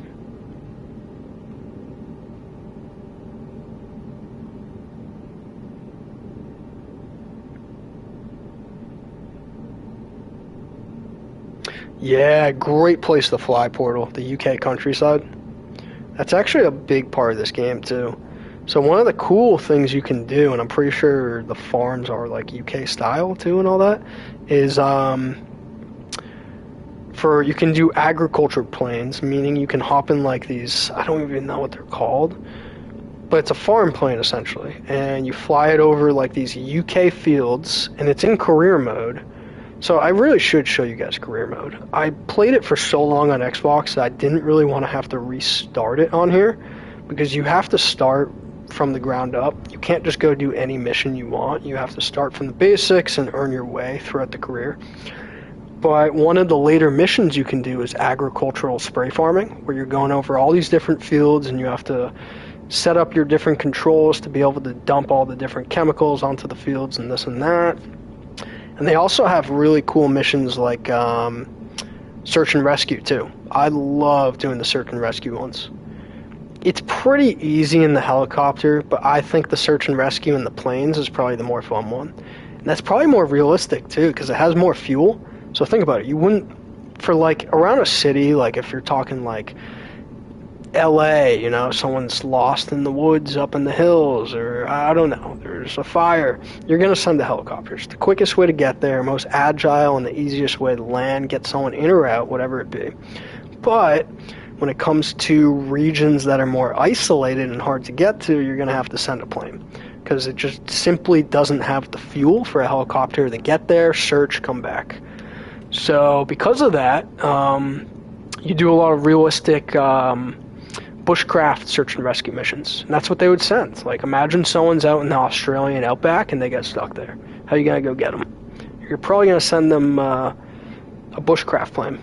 Yeah, great place to fly, Portal, the UK countryside. That's actually a big part of this game, too. So one of the cool things you can do, and I'm pretty sure the farms are like UK style, too, and all that, is you can do agriculture planes, meaning you can hop in like these, I don't even know what they're called, but it's a farm plane, essentially, and you fly it over like these UK fields, and it's in career mode. So I really should show you guys career mode. I played it for so long on Xbox that I didn't really want to have to restart it on here, because you have to start from the ground up. You can't just go do any mission you want. You have to start from the basics and earn your way throughout the career. But one of the later missions you can do is agricultural spray farming, where you're going over all these different fields and you have to set up your different controls to be able to dump all the different chemicals onto the fields and this and that. And they also have really cool missions like search and rescue too. I love doing the search and rescue ones. It's pretty easy in the helicopter, but I think the search and rescue in the planes is probably the more fun one. And that's probably more realistic too, because it has more fuel. So think about it. You wouldn't, for like around a city, like if you're talking like LA, you know, someone's lost in the woods up in the hills, or I don't know, there's a fire, you're going to send the helicopters. The quickest way to get there, most agile and the easiest way to land, get someone in or out, whatever it be. But when it comes to regions that are more isolated and hard to get to, you're going to have to send a plane, because it just simply doesn't have the fuel for a helicopter to get there, search, come back. So because of that, you do a lot of realistic bushcraft search and rescue missions. And that's what they would send. Like, imagine someone's out in the Australian outback and they get stuck there. How are you going to go get them? You're probably going to send them a bushcraft plane.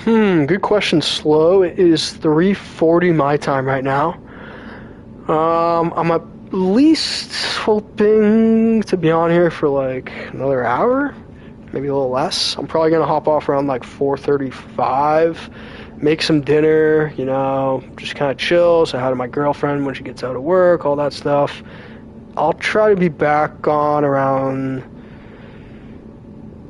Good question, Slow. It is 3:40 my time right now. I'm at least hoping to be on here for like another hour, maybe a little less. I'm probably going to hop off around like 4:35, make some dinner, you know, just kind of chill, say hi to my girlfriend when she gets out of work, all that stuff. I'll try to be back on around,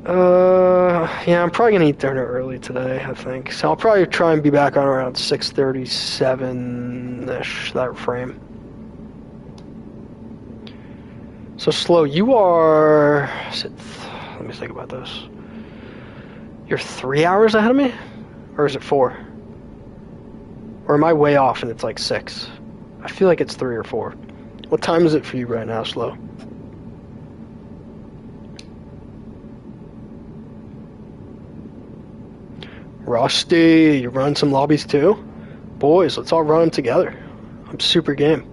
yeah, I'm probably going to eat dinner early today, I think. So I'll probably try and be back on around 6:37-ish, that frame. So Slow, you are, let me think about this. You're 3 hours ahead of me? Or is it 4? Or am I way off and it's like 6? I feel like it's 3 or 4. What time is it for you right now, Slow? Rusty, you run some lobbies too? Boys, let's all run them together. I'm super game.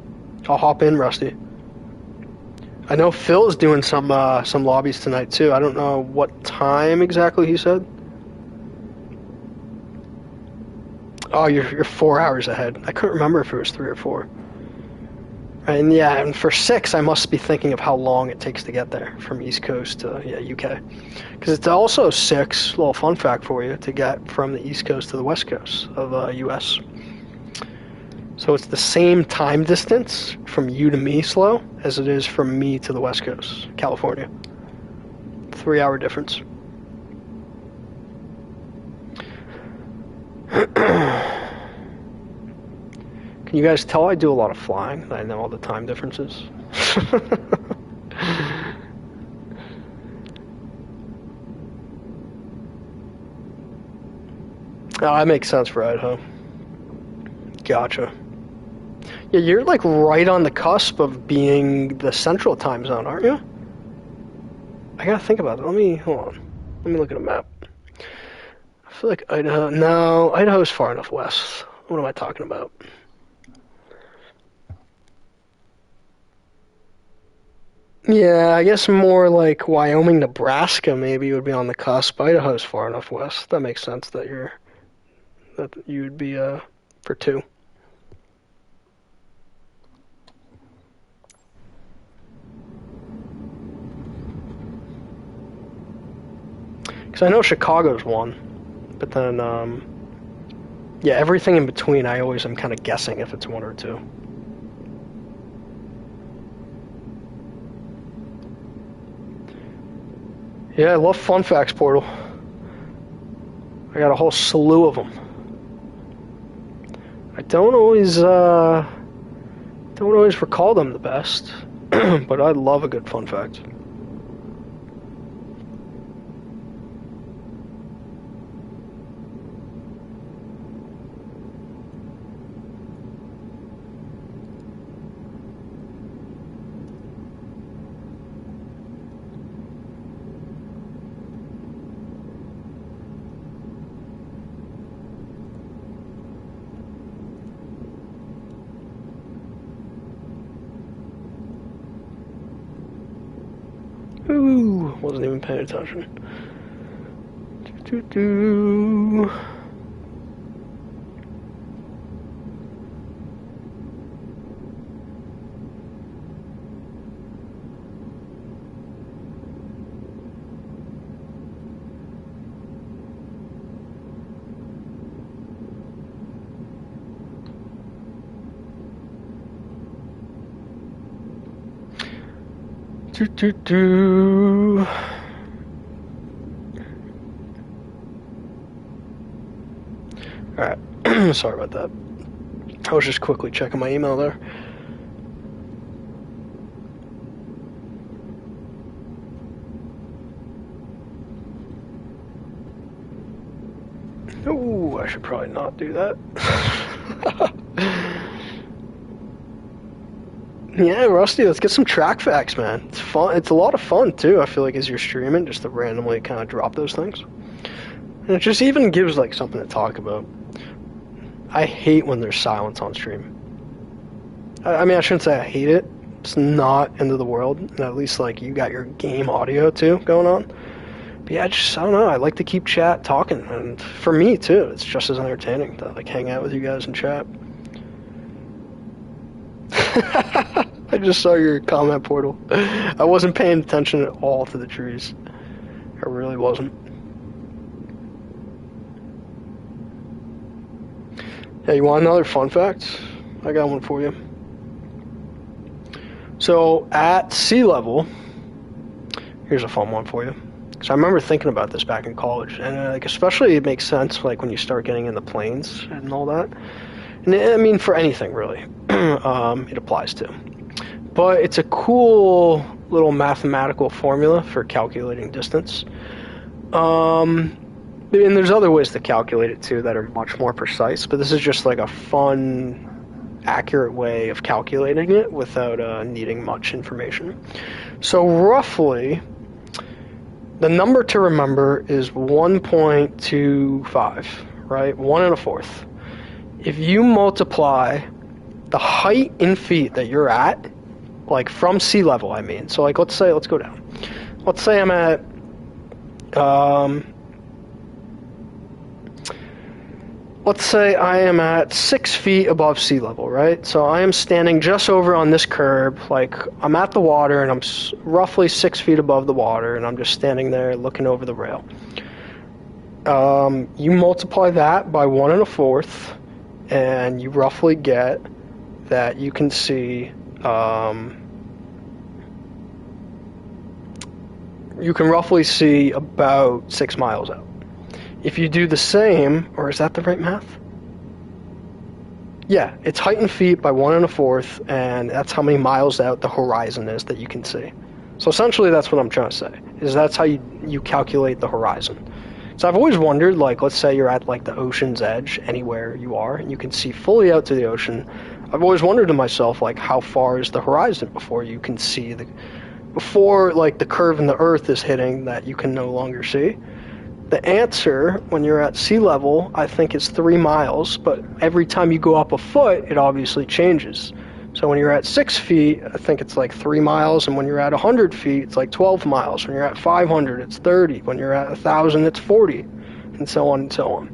I'll hop in, Rusty. I know Phil's doing some lobbies tonight too. I don't know what time exactly he said. Oh, you're 4 hours ahead. I couldn't remember if it was 3 or 4. And yeah, and for 6, I must be thinking of how long it takes to get there from East Coast to UK. Because it's also 6, little fun fact for you, to get from the East Coast to the West Coast of US. So it's the same time distance from you to me, Slow, as it is from me to the West Coast, California. 3 hour difference. Can you guys tell I do a lot of flying? I know all the time differences. Oh, that makes sense for Idaho. Gotcha. Yeah, you're like right on the cusp of being the central time zone, aren't you? I gotta think about it. Hold on. Let me look at a map. I feel like Idaho. No, Idaho's far enough west. What am I talking about? Yeah, I guess more like Wyoming, Nebraska maybe would be on the cusp. Idaho's far enough west. That makes sense that you would be for 2. Because I know Chicago's 1, but then yeah, everything in between I always am kind of guessing if it's 1 or 2. Yeah, I love Fun Facts Portal. I got a whole slew of them. I don't always recall them the best, but I love a good fun fact. Ooh, wasn't even paying attention. Do. Alright, sorry about that. I was just quickly checking my email there. Ooh, I should probably not do that. Yeah, Rusty, let's get some track facts, man. It's fun. It's a lot of fun, too, I feel like, as you're streaming, just to randomly kind of drop those things. And it just even gives, like, something to talk about. I hate when there's silence on stream. I mean, I shouldn't say I hate it. It's not end of the world. And at least, like, you got your game audio, too, going on. But yeah, I don't know. I like to keep chat talking. And for me, too, it's just as entertaining to, like, hang out with you guys in chat. I just saw your comment portal. I wasn't paying attention at all to the trees. I really wasn't. Hey, you want another fun fact? I got one for you. So, at sea level, here's a fun one for you. Because I remember thinking about this back in college. And, like, especially it makes sense, like, when you start getting in the planes and all that. And, I mean, for anything, really. It applies to. But it's a cool little mathematical formula for calculating distance. And there's other ways to calculate it too that are much more precise, but this is just like a fun, accurate way of calculating it without needing much information. So roughly, the number to remember is 1.25, right? 1 1/4. If you multiply the height in feet that you're at, like from sea level, I mean. So like, let's go down. Let's say I'm at, let's say I am at 6 feet above sea level, right? So I am standing just over on this curb, like I'm at the water and I'm roughly 6 feet above the water and I'm just standing there looking over the rail. You multiply that by 1 1/4 and you roughly get that you can see, you can roughly see about 6 miles out. If you do the same, or is that the right math? Yeah, it's height in feet by 1 1/4, and that's how many miles out the horizon is that you can see. So essentially that's what I'm trying to say, is that's how you calculate the horizon. So I've always wondered, like, let's say you're at like the ocean's edge, anywhere you are, and you can see fully out to the ocean. I've always wondered to myself, like, how far is the horizon before you can see before like the curve in the earth is hitting that you can no longer see. The answer, when you're at sea level, I think is 3 miles, but every time you go up a foot, it obviously changes. So when you're at 6 feet, I think it's like 3 miles, and when you're at 100 feet, it's like 12 miles. When you're at 500, it's 30. When you're at 1,000, it's 40, and so on and so on.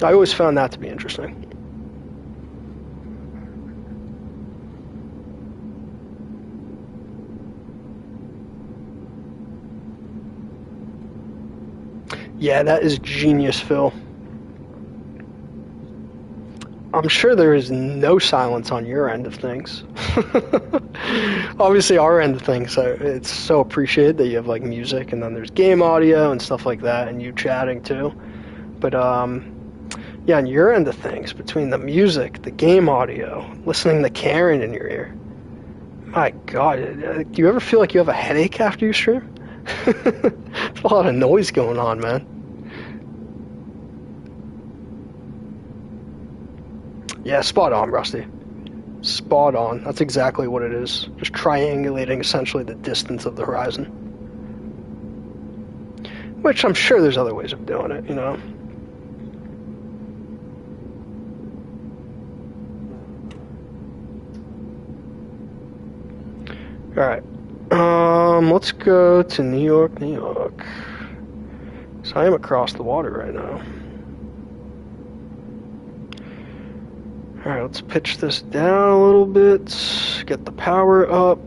I always found that to be interesting. Yeah, that is genius, Phil. I'm sure there is no silence on your end of things. Obviously, our end of things, it's so appreciated that you have like music, and then there's game audio and stuff like that, and you chatting too. But yeah, on your end of things, between the music, the game audio, listening to Karen in your ear, my God, do you ever feel like you have a headache after you stream? There's a lot of noise going on, man. Yeah, spot on, Rusty. Spot on. That's exactly what it is. Just triangulating essentially the distance of the horizon. Which I'm sure there's other ways of doing it, you know? Alright. Let's go to New York, New York. So I am across the water right now. Alright, let's pitch this down a little bit, get the power up,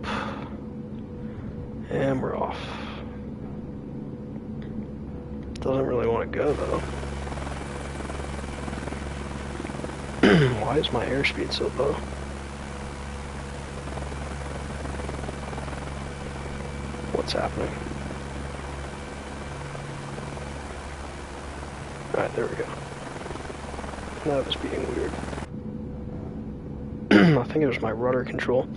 and we're off. Doesn't really want to go, though. Why is my airspeed so low? What's happening? Alright, there we go. That was being weird. I think it was my rudder control.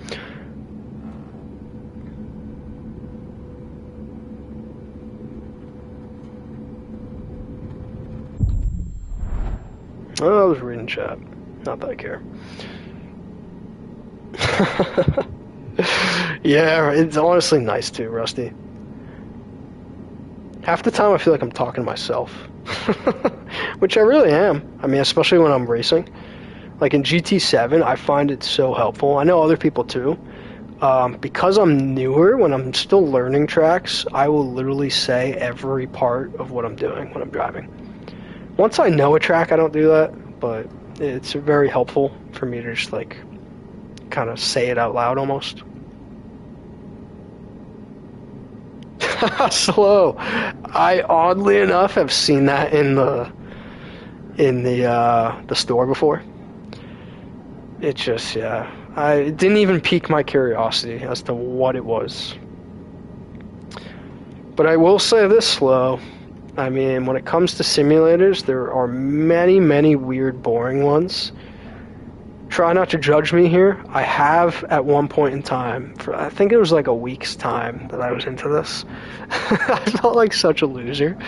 Oh, I was reading chat. Not that I care. Yeah, it's honestly nice too, Rusty. Half the time I feel like I'm talking to myself. Which I really am. I mean, especially when I'm racing. Like in GT7, I find it so helpful. I know other people too. Because I'm newer, when I'm still learning tracks, I will literally say every part of what I'm doing when I'm driving. Once I know a track, I don't do that, but it's very helpful for me to just like kind of say it out loud almost. Slow. I oddly enough have seen that in the store before. It just, yeah, it didn't even pique my curiosity as to what it was. But I will say this, Slow. I mean, when it comes to simulators, there are many, many weird, boring ones. Try not to judge me here. I have, at one point in time, for I think it was like a week's time that I was into this. I felt like such a loser.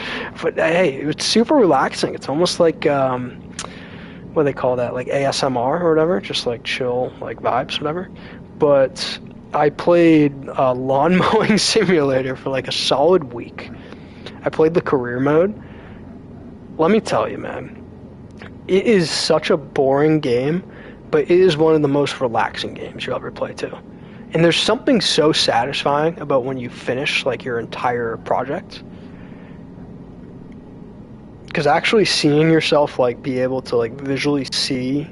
But hey, it's super relaxing. It's almost like, what do they call that, like ASMR or whatever, just like chill, like vibes, whatever. But I played a lawn mowing simulator for like a solid week. I played the career mode. Let me tell you, man, it is such a boring game, but it is one of the most relaxing games you'll ever play too. And there's something so satisfying about when you finish like your entire project. Because actually seeing yourself like be able to like visually see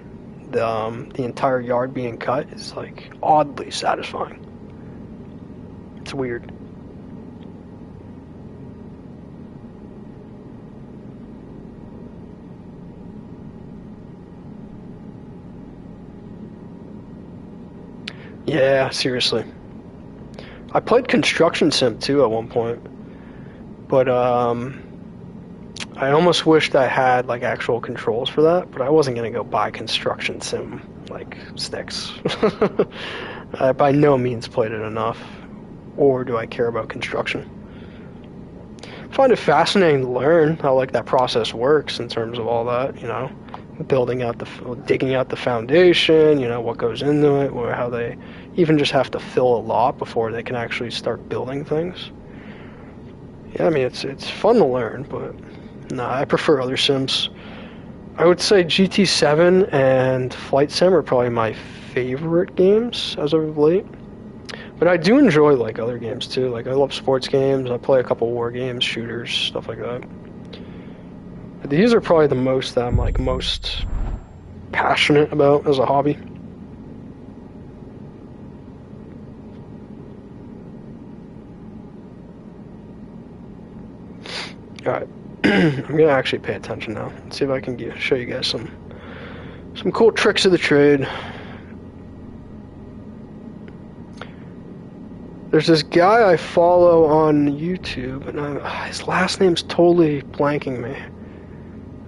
the entire yard being cut is like oddly satisfying. It's weird. Yeah, seriously. I played Construction Sim too at one point, but I almost wished I had like actual controls for that, but I wasn't gonna go buy Construction Sim like sticks. I by no means played it enough. or do I care about construction? I find it fascinating to learn how like that process works in terms of all that, you know, digging out the foundation, you know, what goes into it, or how they even just have to fill a lot before they can actually start building things. Yeah, I mean, it's fun to learn, but no, I prefer other sims. I would say GT7 and Flight Sim are probably my favorite games as of late. But I do enjoy like other games too. Like I love sports games. I play a couple war games, shooters, stuff like that. But these are probably the most that I'm like most passionate about as a hobby. Alright, I'm gonna actually pay attention now. Let's see if I can show you guys some cool tricks of the trade. There's this guy I follow on YouTube, and his last name's totally blanking me.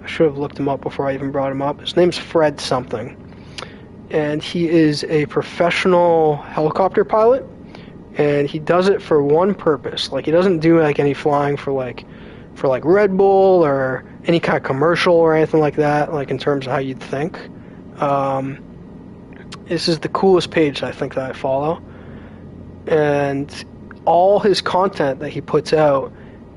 I should have looked him up before I even brought him up. His name's Fred something, and he is a professional helicopter pilot, and he does it for one purpose. Like he doesn't do like any flying for like Red Bull or any kind of commercial or anything like that, like in terms of how you'd think. This is the coolest page I think that I follow. And all his content that he puts out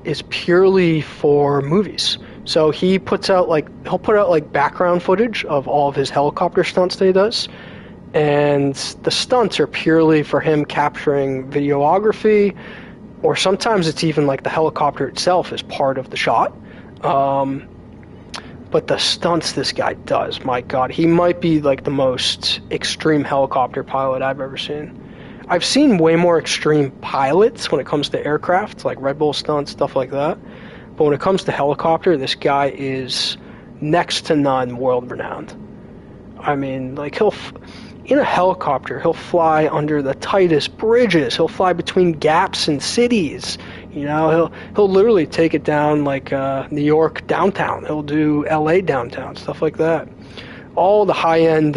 is purely for movies. So he'll put out like background footage of all of his helicopter stunts that he does. And the stunts are purely for him capturing videography, or sometimes it's even like the helicopter itself is part of the shot. But the stunts this guy does, my God, he might be like the most extreme helicopter pilot I've ever seen. I've seen way more extreme pilots when it comes to aircraft, like Red Bull stunts, stuff like that. But when it comes to helicopter, this guy is next to none world-renowned. I mean, like in a helicopter, he'll fly under the tightest bridges. He'll fly between gaps in cities. You know, he'll literally take it down like New York downtown. He'll do LA downtown, stuff like that. All the high-end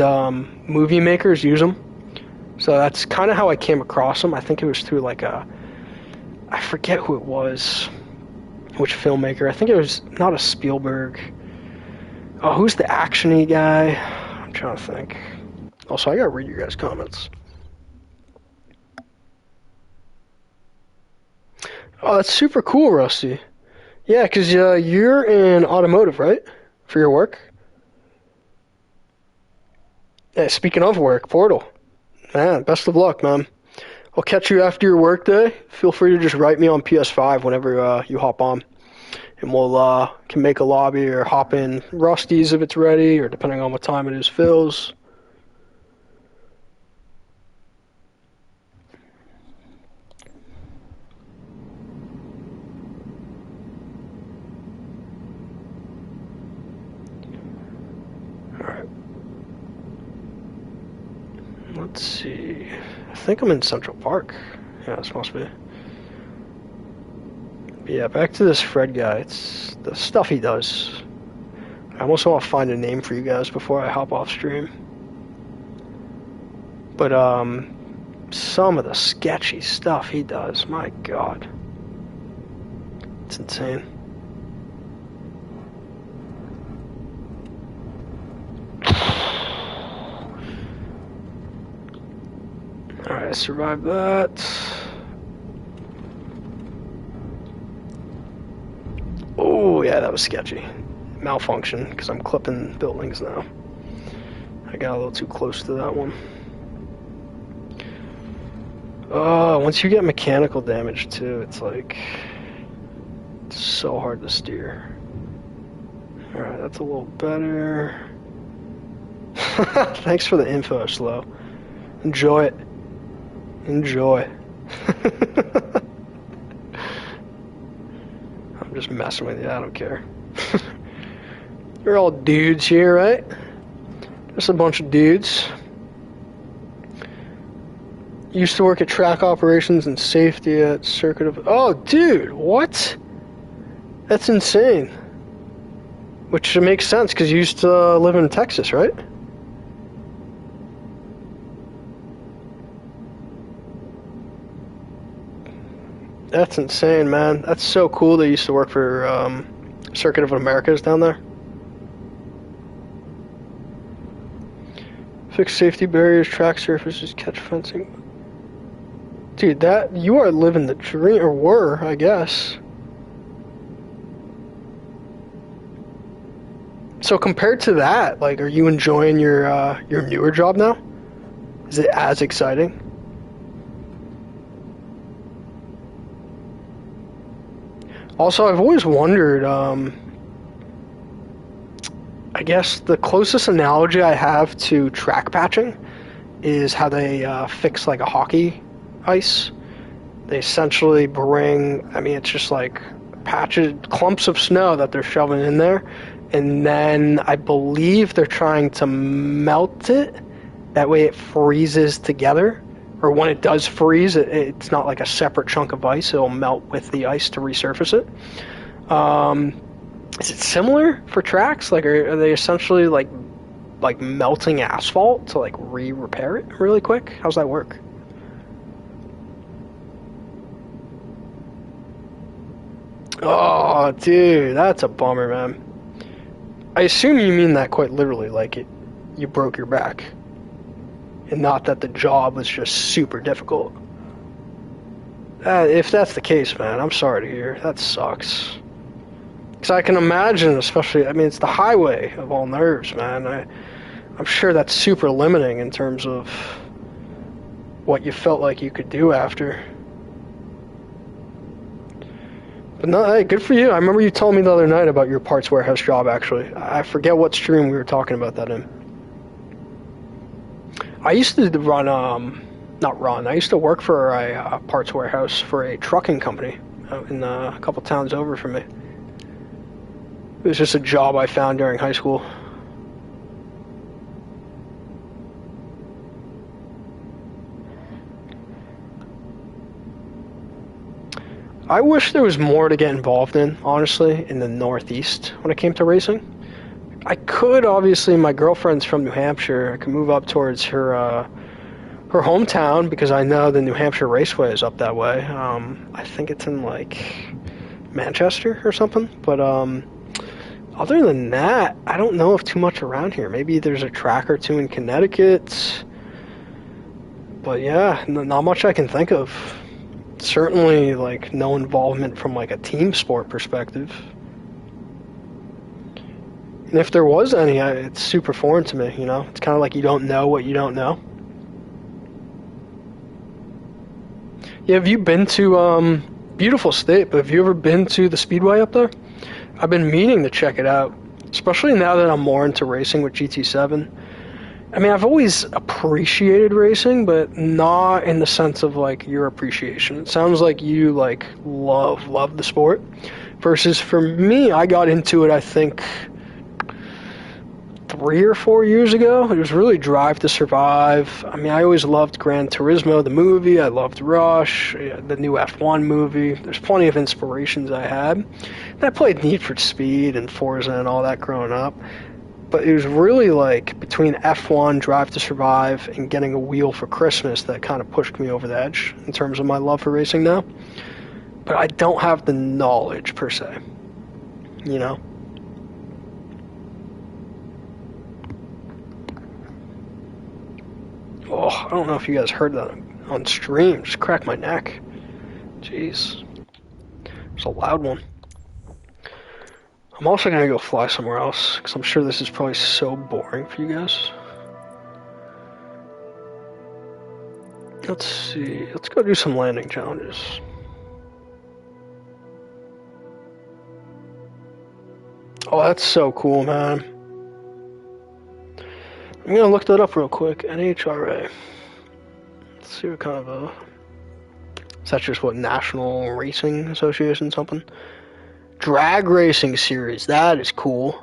movie makers use them. So that's kind of how I came across him. I think it was through like I forget who it was, which filmmaker. I think it was not a Spielberg. Oh, who's the action-y guy? I'm trying to think. Also, I gotta read your guys' comments. Oh, that's super cool, Rusty. Yeah, because you're in automotive, right? For your work? Yeah, speaking of work, Portal. Man, best of luck, man. I'll catch you after your work day. Feel free to just write me on PS5 whenever you hop on. And we'll can make a lobby or hop in Rusty's if it's ready, or depending on what time it is, Phil's. Alright. Let's see. I think I'm in Central Park. Yeah, this must be. But yeah, back to this Fred guy. It's the stuff he does. I almost want to find a name for you guys before I hop off stream. But some of the sketchy stuff he does, my God. It's insane. Alright, I survived that. Oh, yeah, that was sketchy. Malfunction, because I'm clipping buildings now. I got a little too close to that one. Oh, once you get mechanical damage, too, it's like... It's so hard to steer. Alright, that's a little better. Thanks for the info, Slow. Enjoy it. Enjoy. I'm just messing with you, I don't care. You're all dudes here, right? Just a bunch of dudes. Used to work at track operations and safety at Circuit of... Oh, dude, what? That's insane. Which makes sense, because you used to live in Texas, right? That's insane, man. That's so cool. They used to work for Circuit of Americas down there. Fix safety barriers, track surfaces, catch fencing. Dude, that you are living the dream, or were, I guess. So compared to that, like, are you enjoying your newer job now? Is it as exciting? Also, I've always wondered, I guess the closest analogy I have to track patching is how they fix like a hockey ice. They essentially bring, I mean, it's just like patches, clumps of snow that they're shoving in there, and then I believe they're trying to melt it. That way it freezes together, or when it does freeze, it's not like a separate chunk of ice. It'll melt with the ice to resurface it. Is it similar for tracks? Like, are they essentially like melting asphalt to like repair it really quick? How's that work? Oh, dude, that's a bummer, man. I assume you mean that quite literally, like you broke your back, and not that the job was just super difficult. If that's the case, man, I'm sorry to hear. That sucks. Because I can imagine, especially, I mean, it's the highway of all nerves, man. I'm sure that's super limiting in terms of what you felt like you could do after. But no, hey, good for you. I remember you telling me the other night about your parts warehouse job, actually. I forget what stream we were talking about that in. I used to run, I used to work for a parts warehouse for a trucking company out in a couple towns over from me. It was just a job I found during high school. I wish there was more to get involved in, honestly, in the Northeast when it came to racing. I could, obviously, my girlfriend's from New Hampshire. I could move up towards her hometown because I know the New Hampshire Raceway is up that way. I think it's in, like, Manchester or something. But other than that, I don't know of too much around here. Maybe there's a track or two in Connecticut. But yeah, not much I can think of. Certainly, like, no involvement from, like, a team sport perspective. And if there was any, it's super foreign to me, you know? It's kind of like you don't know what you don't know. Yeah, have you been to, beautiful state, but have you ever been to the Speedway up there? I've been meaning to check it out, especially now that I'm more into racing with GT7. I mean, I've always appreciated racing, but not in the sense of, like, your appreciation. It sounds like you, like, love the sport. Versus for me, I got into it, I think, 3 or 4 years ago. It was really Drive to Survive. I mean, I always loved Gran Turismo, the movie. I loved Rush, the new F1 movie. There's plenty of inspirations I had. And I played Need for Speed and Forza and all that growing up. But it was really like between F1, Drive to Survive, and getting a wheel for Christmas that kind of pushed me over the edge in terms of my love for racing now. But I don't have the knowledge per se, you know? Oh, I don't know if you guys heard that on stream. Just cracked my neck. Jeez. It's a loud one. I'm also going to go fly somewhere else, because I'm sure this is probably so boring for you guys. Let's see. Let's go do some landing challenges. Oh, that's so cool, man. I'm going to look that up real quick. NHRA. Let's see what kind of a... Is that just what, National Racing Association something? Drag Racing Series. That is cool.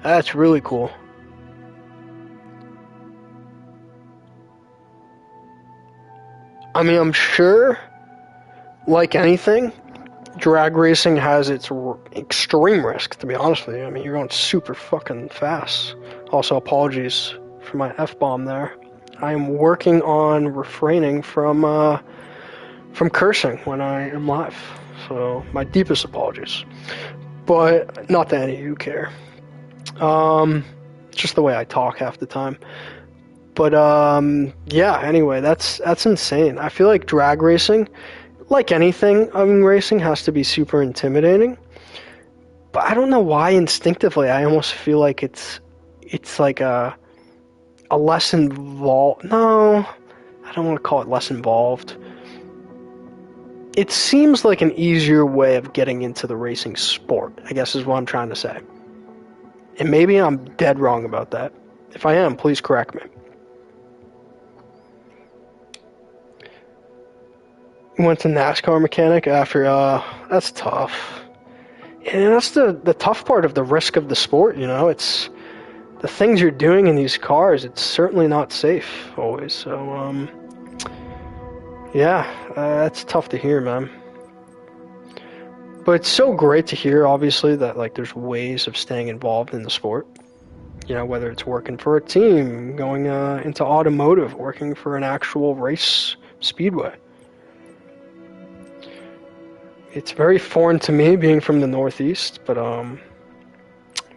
That's really cool. I mean, I'm sure, like anything, drag racing has its extreme risk, to be honest with you. I mean, you're going super fucking fast. Also, apologies for my F-bomb there. I am working on refraining from from cursing when I am live. So my deepest apologies. But not that any of you care. It's just the way I talk half the time. But yeah, anyway, that's insane. I feel like drag racing, like anything in racing, has to be super intimidating. But I don't know why instinctively I almost feel like it's like a less involved. No, I don't want to call it less involved. It seems like an easier way of getting into the racing sport, I guess is what I'm trying to say. And maybe I'm dead wrong about that. If I am, please correct me. Went to NASCAR mechanic after, that's tough. And that's the tough part of the risk of the sport, you know? It's the things you're doing in these cars, it's certainly not safe always. So, yeah, that's tough to hear, man. But it's so great to hear, obviously, that like there's ways of staying involved in the sport. You know, whether it's working for a team, going into automotive, working for an actual race speedway. It's very foreign to me, being from the Northeast, but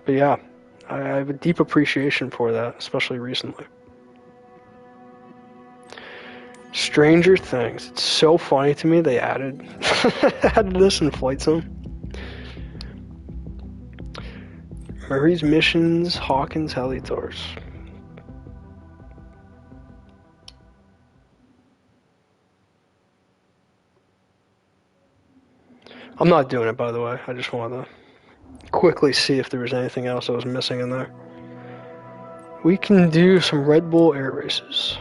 yeah, I have a deep appreciation for that, especially recently. Stranger Things. It's so funny to me they added this in Flight Sim. Murray's Missions, Hawkins Helitors. I'm not doing it, by the way. I just wanted to quickly see if there was anything else I was missing in there. We can do some Red Bull air races.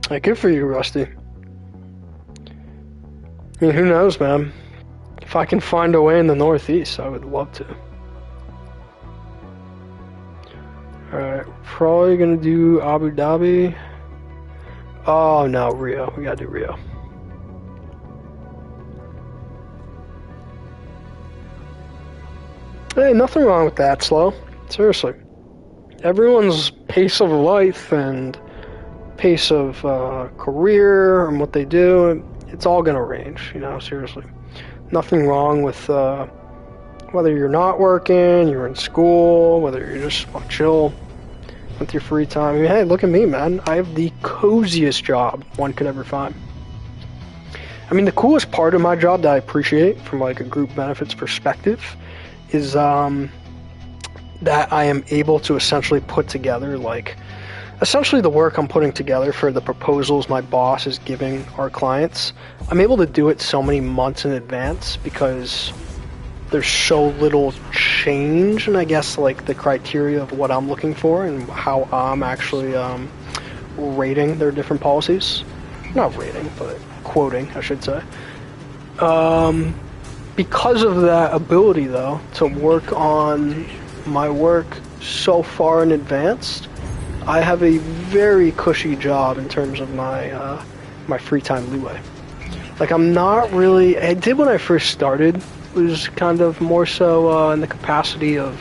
Hey, good for you, Rusty. I mean, who knows, man? If I can find a way in the Northeast, I would love to. Alright, probably gonna do Abu Dhabi. Oh no, Rio. We gotta do Rio. Hey, nothing wrong with that, Slow. Seriously. Everyone's pace of life and pace of career and what they do, it's all gonna range, you know, seriously. Nothing wrong with whether you're not working, you're in school, whether you're just chill with your free time. I mean, hey, look at me, man. I have the coziest job one could ever find. I mean, the coolest part of my job that I appreciate from like a group benefits perspective is that I am able to essentially put together essentially the work I'm putting together for the proposals my boss is giving our clients. I'm able to do it so many months in advance because there's so little change in, I guess, like the criteria of what I'm looking for and how I'm actually rating their different policies. Not rating, but quoting, I should say. Because of that ability, though, to work on my work so far in advance, I have a very cushy job in terms of my my free time leeway. Like, I'm not really... I did when I first started. Was kind of more so in the capacity of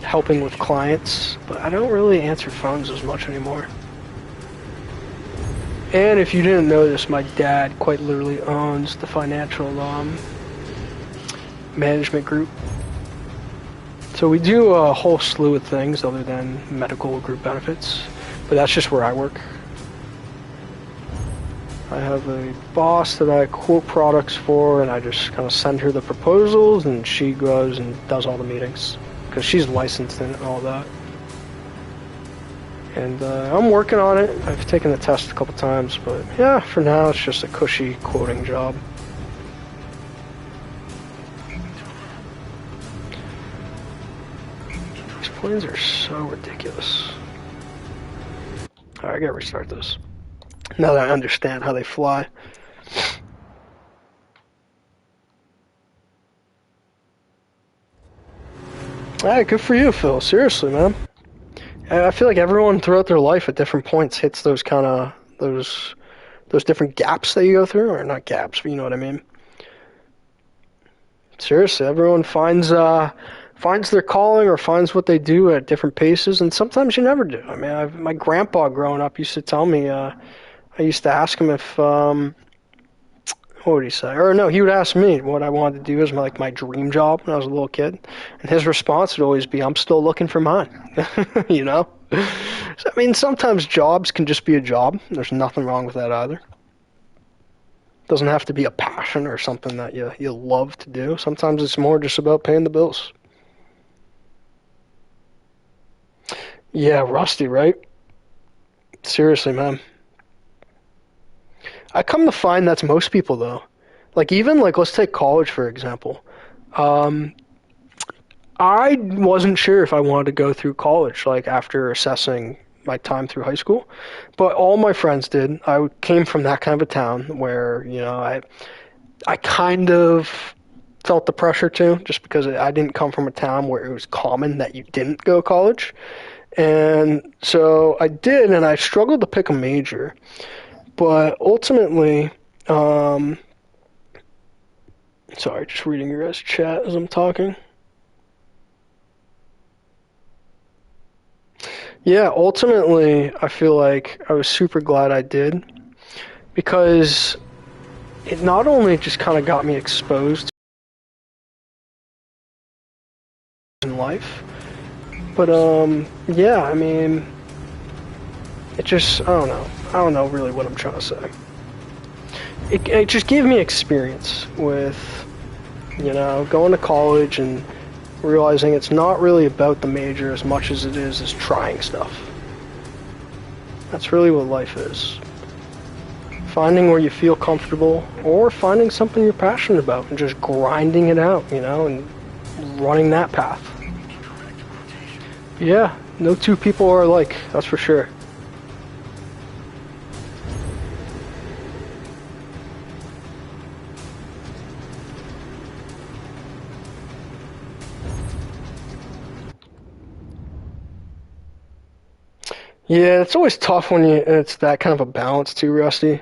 helping with clients, but I don't really answer phones as much anymore. And if you didn't notice, my dad quite literally owns the financial management group. So we do a whole slew of things other than medical group benefits, but that's just where I work. I have a boss that I quote products for, and I just kind of send her the proposals, and she goes and does all the meetings, because she's licensed in it and all that. And I'm working on it. I've taken the test a couple times, but yeah, for now it's just a cushy quoting job. These planes are so ridiculous. Alright, I gotta restart this. Now that I understand how they fly. Alright, good for you, Phil. Seriously, man. I feel like everyone throughout their life at different points hits those kind of, those different gaps that you go through. Or not gaps, but you know what I mean. Seriously, everyone finds finds their calling or finds what they do at different paces, and sometimes you never do. I mean, my grandpa growing up used to tell me, I used to ask him if, what would he say? Or no, he would ask me what I wanted to do as my dream job when I was a little kid. And his response would always be, I'm still looking for mine, you know? So, I mean, sometimes jobs can just be a job. There's nothing wrong with that either. Doesn't have to be a passion or something that you love to do. Sometimes it's more just about paying the bills. Yeah, rusty, right? Seriously, man. I come to find that's most people, though. Like, even, let's take college, for example. I wasn't sure if I wanted to go through college, after assessing my time through high school. But all my friends did. I came from that kind of a town where, I kind of felt the pressure to, just because I didn't come from a town where it was common that you didn't go to college. And so I did, and I struggled to pick a major. But ultimately, sorry, just reading your guys' chat as I'm talking. Yeah, ultimately, I feel like I was super glad I did, because it not only just kind of got me exposed in life, but yeah, I mean, it just, I don't know really what I'm trying to say. It just gave me experience with, going to college and realizing it's not really about the major as much as it is trying stuff. That's really what life is. Finding where you feel comfortable, or finding something you're passionate about and just grinding it out, and running that path. Yeah, no two people are alike, that's for sure. Yeah, it's always tough when it's that kind of a balance too, Rusty,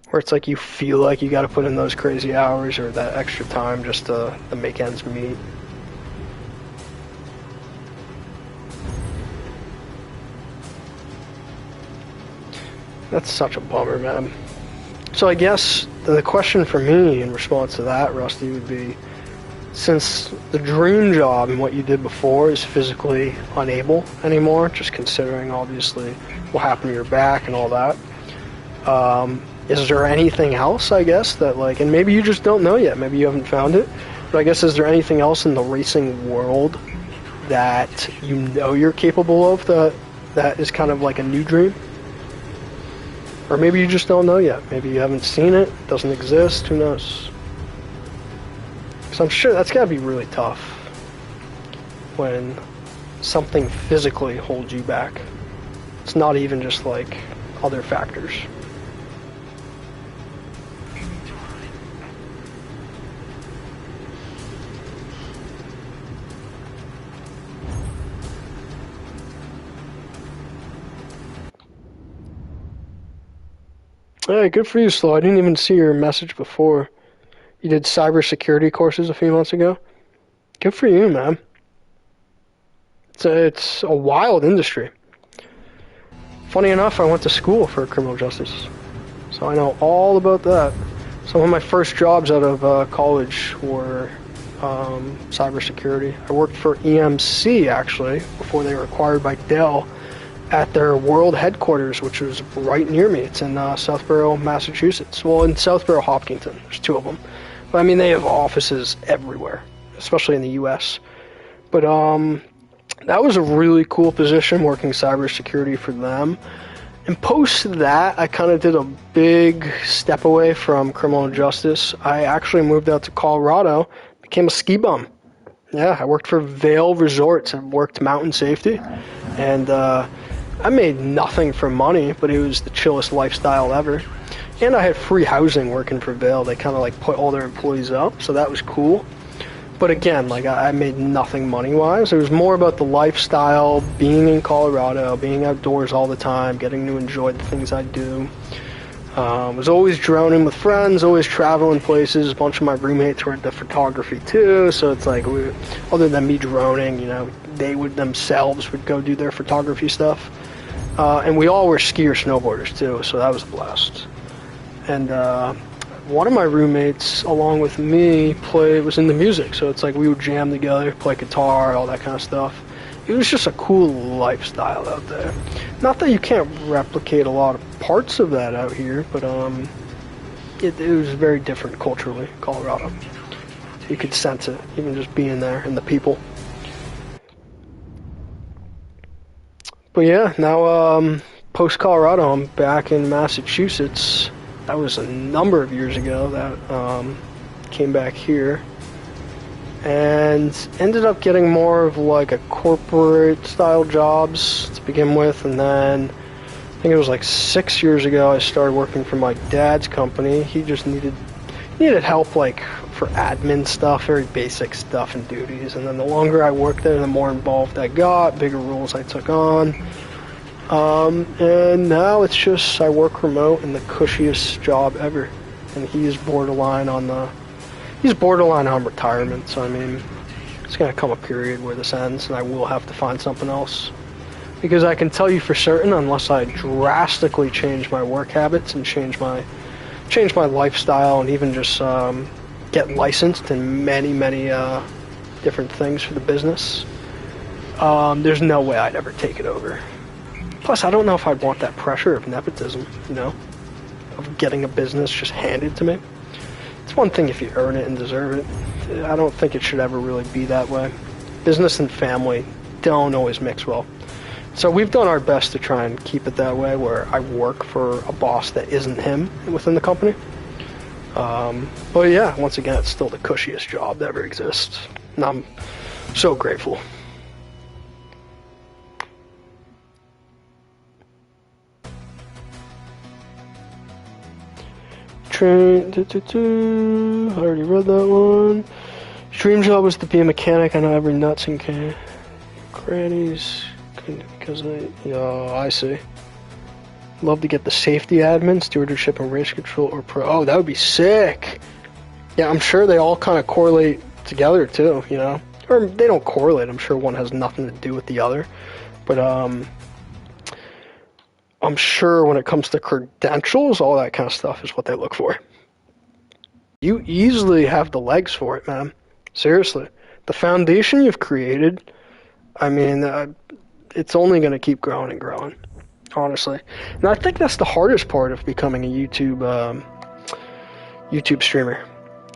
where it's like you feel like you got to put in those crazy hours or that extra time just to make ends meet. That's such a bummer, man. So I guess the question for me in response to that, Rusty, would be, since the dream job and what you did before is physically unable anymore, just considering obviously what happened to your back and all that, is there anything else, I guess, that and maybe you just don't know yet, maybe you haven't found it, but I guess is there anything else in the racing world that you're capable of that is kind of like a new dream? Or maybe you just don't know yet, maybe you haven't seen it, doesn't exist, who knows? So I'm sure that's got to be really tough when something physically holds you back. It's not even just other factors. Hey, good for you, Slow. I didn't even see your message before. You did cybersecurity courses a few months ago. Good for you, man. It's a wild industry. Funny enough, I went to school for criminal justice, so I know all about that. Some of my first jobs out of college were cybersecurity. I worked for EMC, actually, before they were acquired by Dell, at their world headquarters, which was right near me. It's in Southborough, Massachusetts. Well, in Southborough, Hopkinton. There's two of them. But I mean, they have offices everywhere, especially in the U.S. But that was a really cool position, working cybersecurity for them. And post that, I kind of did a big step away from criminal justice. I actually moved out to Colorado, became a ski bum. Yeah, I worked for Vail Resorts and worked mountain safety. And I made nothing for money, but it was the chillest lifestyle ever. And I had free housing working for Vail. They kind of put all their employees up, so that was cool. But again, I made nothing money-wise. It was more about the lifestyle, being in Colorado, being outdoors all the time, getting to enjoy the things I do. Was always droning with friends, always traveling places. A bunch of my roommates were into photography too, so it's like, other than me droning, you know, they would themselves would go do their photography stuff. And we all were skier snowboarders too, so that was a blast. And one of my roommates, along with me, was into music, so it's like we would jam together, play guitar, all that kind of stuff. It was just a cool lifestyle out there. Not that you can't replicate a lot of parts of that out here, but it was very different culturally, Colorado. You could sense it, even just being there, and the people. But yeah, now post-Colorado, I'm back in Massachusetts. That was a number of years ago that came back here. And ended up getting more of like a corporate style jobs to begin with, and then I think it was like 6 years ago I started working for my dad's company. He just needed help like for admin stuff, very basic stuff and duties, and then the longer I worked there, the more involved I got, bigger roles I took on. And now it's just I work remote in the cushiest job ever, and he's borderline on retirement, so I mean, it's going to come a period where this ends, and I will have to find something else. Because I can tell you for certain, unless I drastically change my work habits and change my lifestyle, and even just get licensed in many different things for the business, there's no way I'd ever take it over. Plus, I don't know if I'd want that pressure of nepotism, you know, of getting a business just handed to me. It's one thing if you earn it and deserve it. I don't think it should ever really be that way. Business and family don't always mix well. So we've done our best to try and keep it that way, where I work for a boss that isn't him within the company. But yeah, once again, it's still the cushiest job that ever exists. And I'm so grateful. I already read that one. Dream job was to be a mechanic. I know every nuts and crannies because I see. Love to get the safety admin, stewardship and race control, or pro. Oh, that would be sick. Yeah, I'm sure they all kind of correlate together too, you know, or they don't correlate. I'm sure one has nothing to do with the other, but I'm sure when it comes to credentials, all that kind of stuff is what they look for. You easily have the legs for it, man. Seriously. The foundation you've created, I mean, it's only going to keep growing and growing, honestly. And I think that's the hardest part of becoming a YouTube streamer.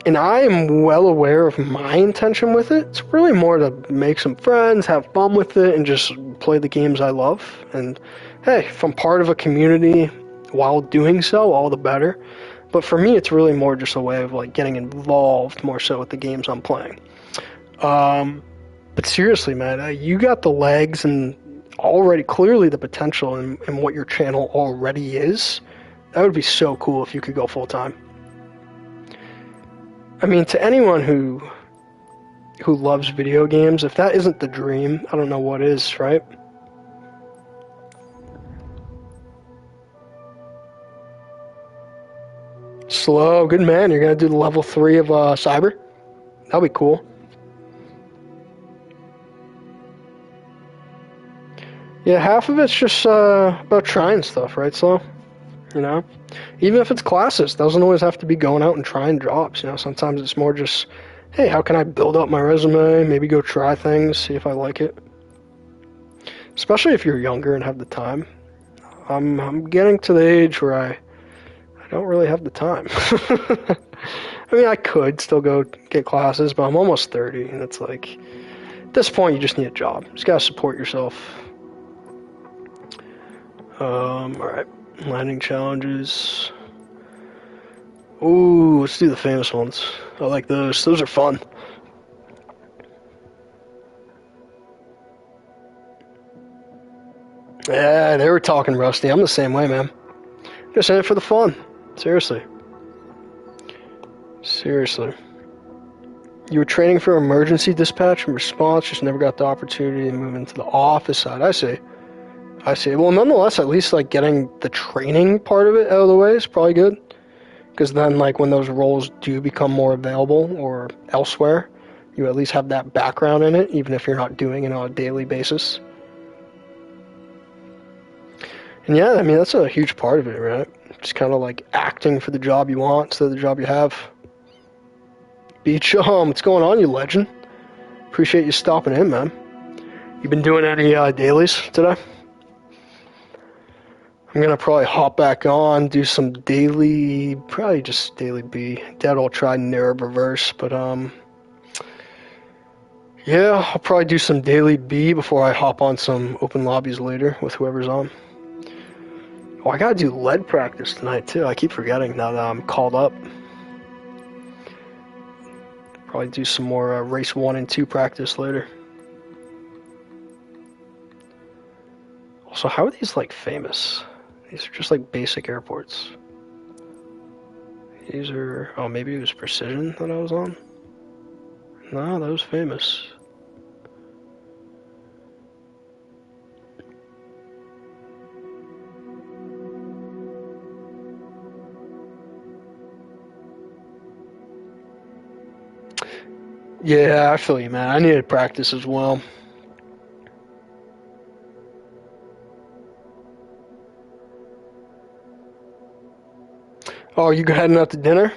And I am well aware of my intention with it. It's really more to make some friends, have fun with it, and just play the games I love. And hey, if I'm part of a community while doing so, all the better. But for me, it's really more just a way of like getting involved more so with the games I'm playing. But seriously, man, you got the legs and already clearly the potential in what your channel already is. That would be so cool if you could go full time. I mean, to anyone who loves video games, if that isn't the dream, I don't know what is, right? Slow, good man. You're gonna do the level 3 of cyber? That'll be cool. Yeah, half of it's just about trying stuff, right, Slow? You know? Even if it's classes, doesn't always have to be going out and trying jobs, you know? Sometimes it's more just, hey, how can I build up my resume, maybe go try things, see if I like it. Especially if you're younger and have the time. I'm getting to the age where I don't really have the time. I mean, I could still go get classes, but I'm almost 30, and it's like, at this point, you just need a job. You just gotta support yourself. Alright. Landing challenges. Ooh, let's do the famous ones. I like those. Those are fun. Yeah, they were talking Rusty. I'm the same way, man. Just in it for the fun. Seriously. Seriously. You were training for emergency dispatch and response, just never got the opportunity to move into the office side. I see. I see. Well, nonetheless, at least like getting the training part of it out of the way is probably good. Because then, like, when those roles do become more available or elsewhere, you at least have that background in it, even if you're not doing it on a daily basis. And yeah, I mean, that's a huge part of it, right? Just kind of like acting for the job you want instead of the job you have. Beach, what's going on, you legend? Appreciate you stopping in, man. You been doing any dailies today? I'm gonna probably hop back on, do some daily, probably just daily B. Dad will try narrow reverse, but yeah, I'll probably do some daily B before I hop on some open lobbies later with whoever's on. Oh, I gotta do lead practice tonight too. I keep forgetting now that I'm called up. Probably do some more race 1 and 2 practice later. Also, how are these like famous? These are just like basic airports. These are, oh, maybe it was Precision that I was on? No, that was famous. Yeah, I feel you, man. I need to practice as well. Oh, you heading out to dinner?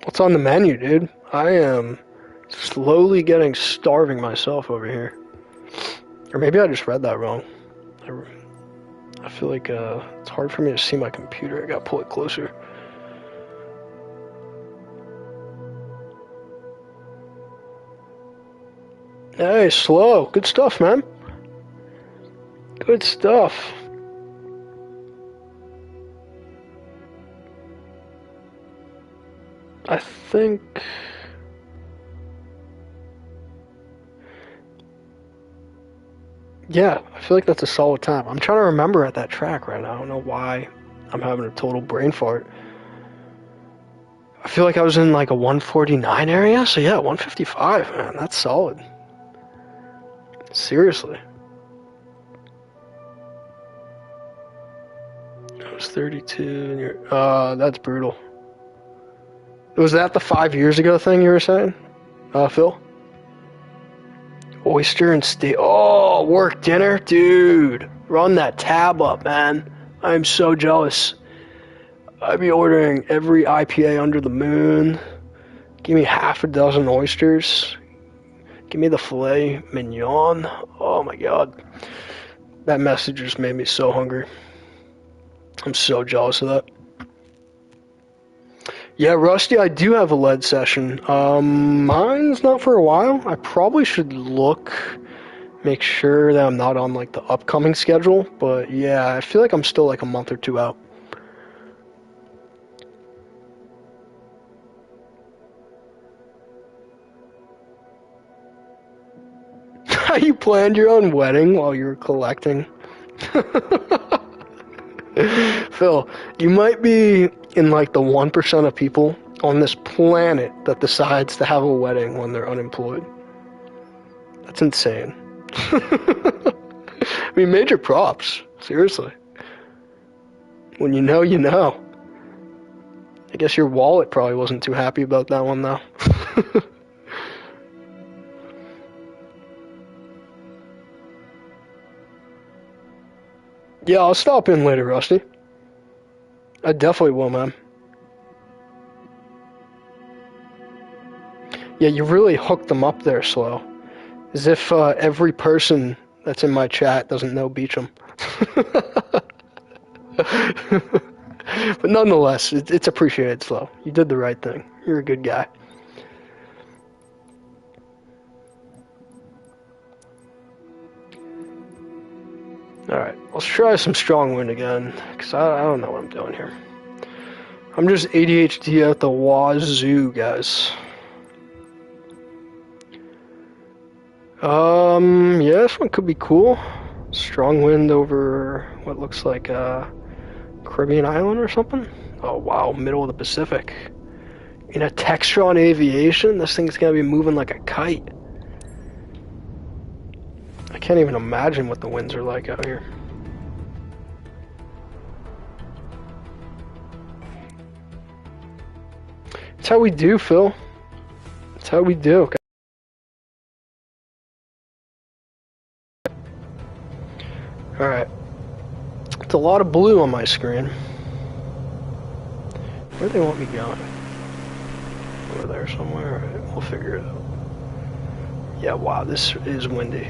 What's on the menu, dude? I am slowly getting starving myself over here. Or maybe I just read that wrong. I feel like it's hard for me to see my computer. I gotta pull it closer. Hey, slow. Good stuff, man. Good stuff. I think... yeah, I feel like that's a solid time. I'm trying to remember at that track right now. I don't know why I'm having a total brain fart. I feel like I was in like a 149 area, so yeah, 155, man. That's solid. Seriously. I was 32 and you're... that's brutal. Was that the 5 years ago thing you were saying, Phil? Oyster and steak. Oh, work dinner? Dude, run that tab up, man. I'm so jealous. I'd be ordering every IPA under the moon. Give me half a dozen oysters. Give me the filet mignon. Oh my god. That message just made me so hungry. I'm so jealous of that. Yeah, Rusty, I do have a lead session. Mine's not for a while. I probably should look, make sure that I'm not on like the upcoming schedule. But yeah, I feel like I'm still like a month or two out. You planned your own wedding while you were collecting? Phil, you might be in like the 1% of people on this planet that decides to have a wedding when they're unemployed. That's insane. I mean, major props. Seriously. When you know, you know. I guess your wallet probably wasn't too happy about that one, though. Yeah, I'll stop in later, Rusty. I definitely will, man. Yeah, you really hooked them up there, Slow. As if every person that's in my chat doesn't know Beecham. But nonetheless, it's appreciated, Slow. You did the right thing. You're a good guy. Alright, let's try some strong wind again, because I don't know what I'm doing here. I'm just ADHD at the wazoo, guys. Yeah, this one could be cool. Strong wind over what looks like a Caribbean island or something. Oh wow, middle of the Pacific. In a Textron Aviation, this thing's gonna be moving like a kite. I can't even imagine what the winds are like out here. That's how we do, Phil. That's how we do. Alright. It's a lot of blue on my screen. Where do they want me going? Over there somewhere? Alright, we'll figure it out. Yeah, wow, this is windy.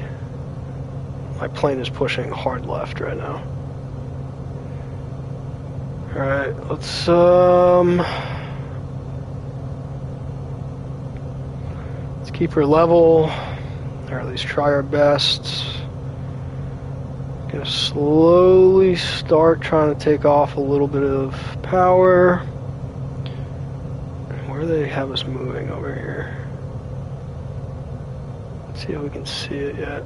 My plane is pushing hard left right now. Alright, let's keep her level, or at least try our best. Gonna slowly start trying to take off a little bit of power. Where do they have us moving over here? Let's see if we can see it yet.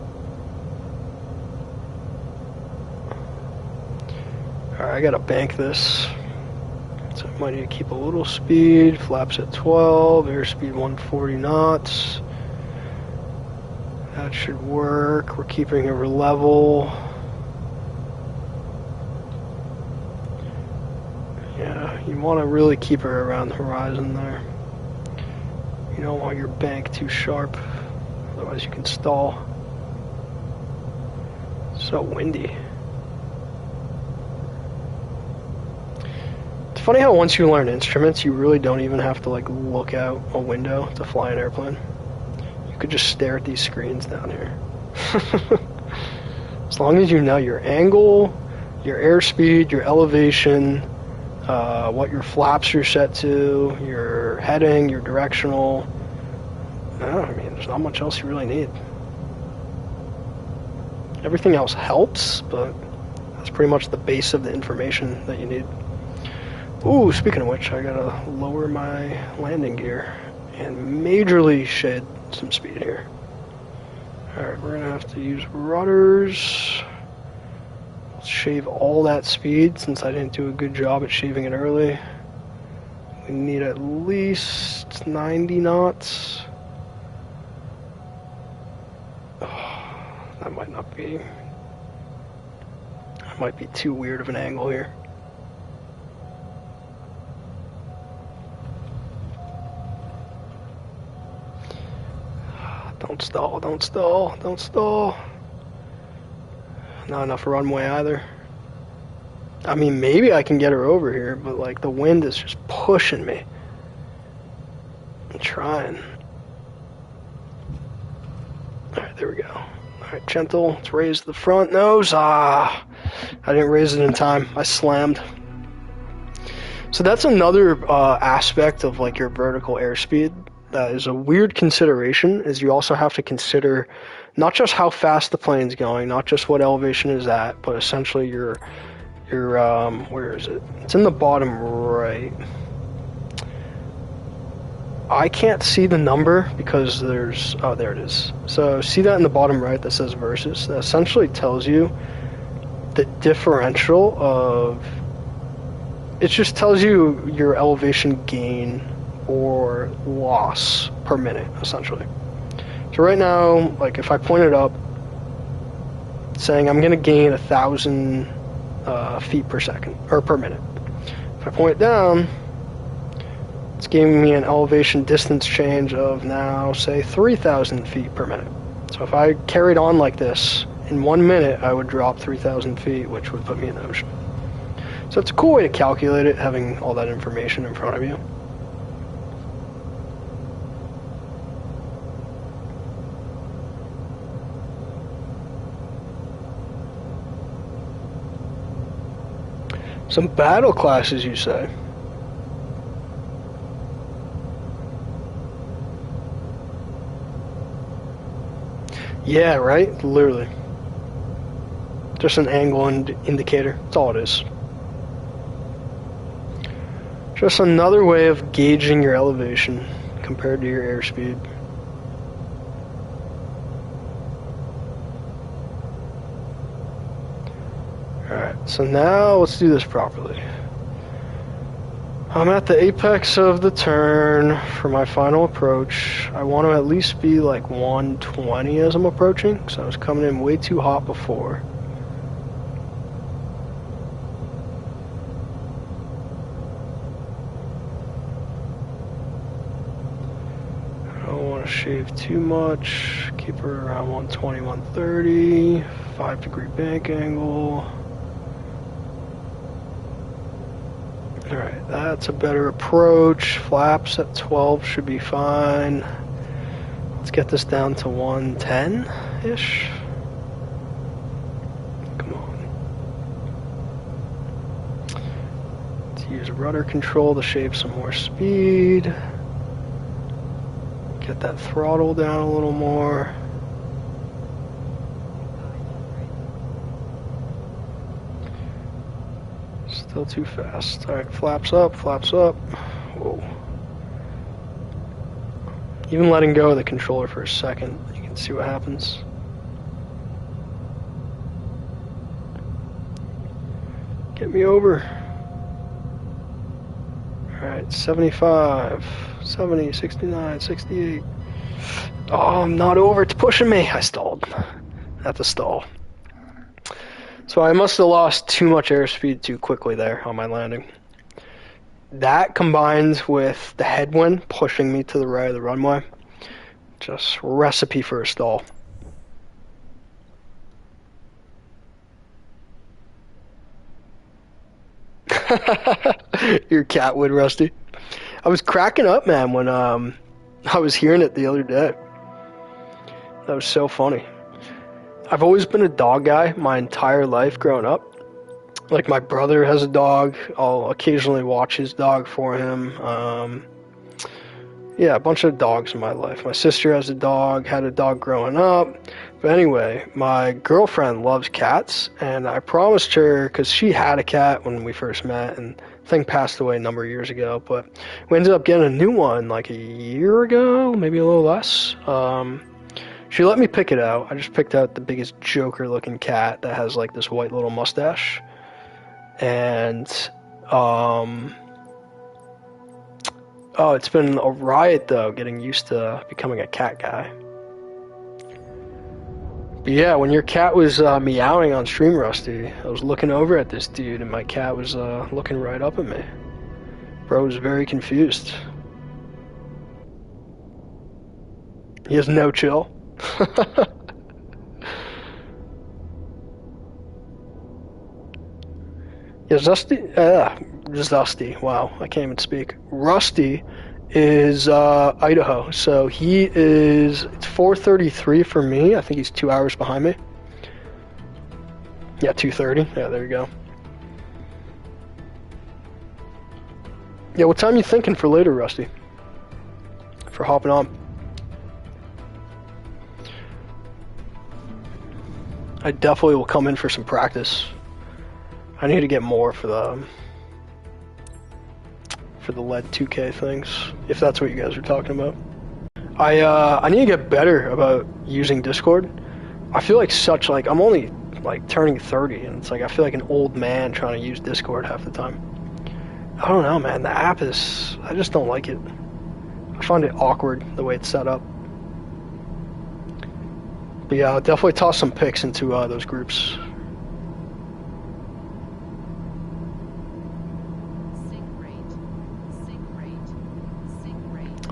Alright, I gotta bank this. So I might need to keep a little speed. Flaps at 12, airspeed 140 knots. That should work. We're keeping her level. Yeah, you want to really keep her around the horizon there. You don't want your bank too sharp, otherwise you can stall. So windy. It's funny how once you learn instruments, you really don't even have to like look out a window to fly an airplane. You could just stare at these screens down here. As long as you know your angle, your airspeed, your elevation, what your flaps are set to, your heading, your directional. I mean, there's not much else you really need. Everything else helps, but that's pretty much the base of the information that you need. Ooh, speaking of which, I gotta lower my landing gear and majorly shed some speed here. Alright, we're gonna have to use rudders. Let's shave all that speed since I didn't do a good job at shaving it early. We need at least 90 knots. Oh, that might not be. That might be too weird of an angle here. Don't stall, don't stall, don't stall. Not enough runway either. I mean, maybe I can get her over here, but like the wind is just pushing me. I'm trying. Alright, there we go. Alright, gentle. Let's raise the front nose. I didn't raise it in time. I slammed. So that's another aspect of like your vertical airspeed. That is a weird consideration, is you also have to consider not just how fast the plane's going, not just what elevation is at, but essentially your where is it? It's in the bottom right. I can't see the number because there's, oh, there it is. So see that in the bottom right that says versus? That essentially tells you the differential of, it just tells you your elevation gain or loss per minute, essentially. So right now, like if I point it up, saying I'm going to gain 1,000 feet per second, or per minute. If I point it down, it's giving me an elevation distance change of now, say, 3,000 feet per minute. So if I carried on like this, in 1 minute I would drop 3,000 feet, which would put me in the ocean. So it's a cool way to calculate it, having all that information in front of you. Some battle classes, you say? Yeah, right? Literally. Just an angle indicator. That's all it is. Just another way of gauging your elevation compared to your airspeed. Alright, so now let's do this properly. I'm at the apex of the turn for my final approach. I want to at least be like 120 as I'm approaching, because I was coming in way too hot before. want to shave too much. Keep her around 120, 130. 5-degree bank angle. Alright, that's a better approach. Flaps at 12 should be fine. Let's get this down to 110-ish. Come on. Let's use rudder control to shave some more speed. Get that throttle down a little more. Still too fast. Alright, flaps up, flaps up. Whoa. Even letting go of the controller for a second, you can see what happens. Get me over. Alright, 75, 70, 69, 68. Oh, I'm not over, it's pushing me. I stalled. I have to stall. So I must have lost too much airspeed too quickly there on my landing. That combined with the headwind pushing me to the right of the runway, just recipe for a stall. Your cat would, Rusty. I was cracking up, man, when I was hearing it the other day. That was so funny. I've always been a dog guy my entire life growing up. Like, my brother has a dog. I'll occasionally watch his dog for him. Yeah, a bunch of dogs in my life. My sister has a dog, had a dog growing up. But anyway, my girlfriend loves cats, and I promised her, because she had a cat when we first met, and the thing passed away a number of years ago, but we ended up getting a new one like a year ago, maybe a little less. She let me pick it out. I just picked out the biggest Joker-looking cat that has like this white little mustache. And, oh, it's been a riot, though, getting used to becoming a cat guy. But yeah, when your cat was meowing on stream, Rusty, I was looking over at this dude, and my cat was looking right up at me. Bro was very confused. He has no chill. Yeah, Zusty, wow, I can't even speak. Rusty is Idaho, so he is, it's 4:33 for me. I think he's 2 hours behind me. Yeah, 2:30, yeah, there you go. Yeah, what time you thinking for later, Rusty? For hopping on? I definitely will come in for some practice. I need to get more for the lead 2K things, if that's what you guys are talking about. I need to get better about using Discord. I feel like I'm only like turning 30, and it's like I feel like an old man trying to use Discord half the time. I don't know, man. The app is, I just don't like it. I find it awkward the way it's set up. But yeah, I'll definitely toss some pics into those groups.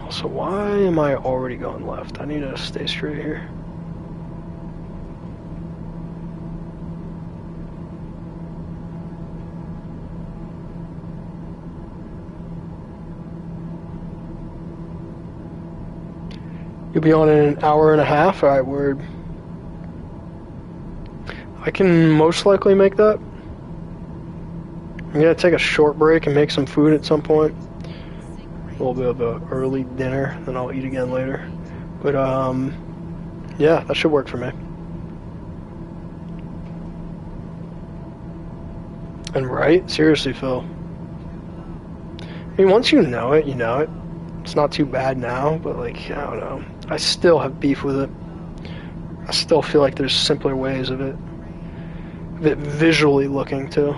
So why am I already going left? I need to stay straight here. You'll be on in an hour and a half? Alright, word. I can most likely make that. I'm gonna take a short break and make some food at some point. A little bit of an early dinner, then I'll eat again later. But yeah, that should work for me. And right? Seriously, Phil. I mean, once you know it, you know it. It's not too bad now, but like, I don't know. I still have beef with it. I still feel like there's simpler ways of it visually looking too.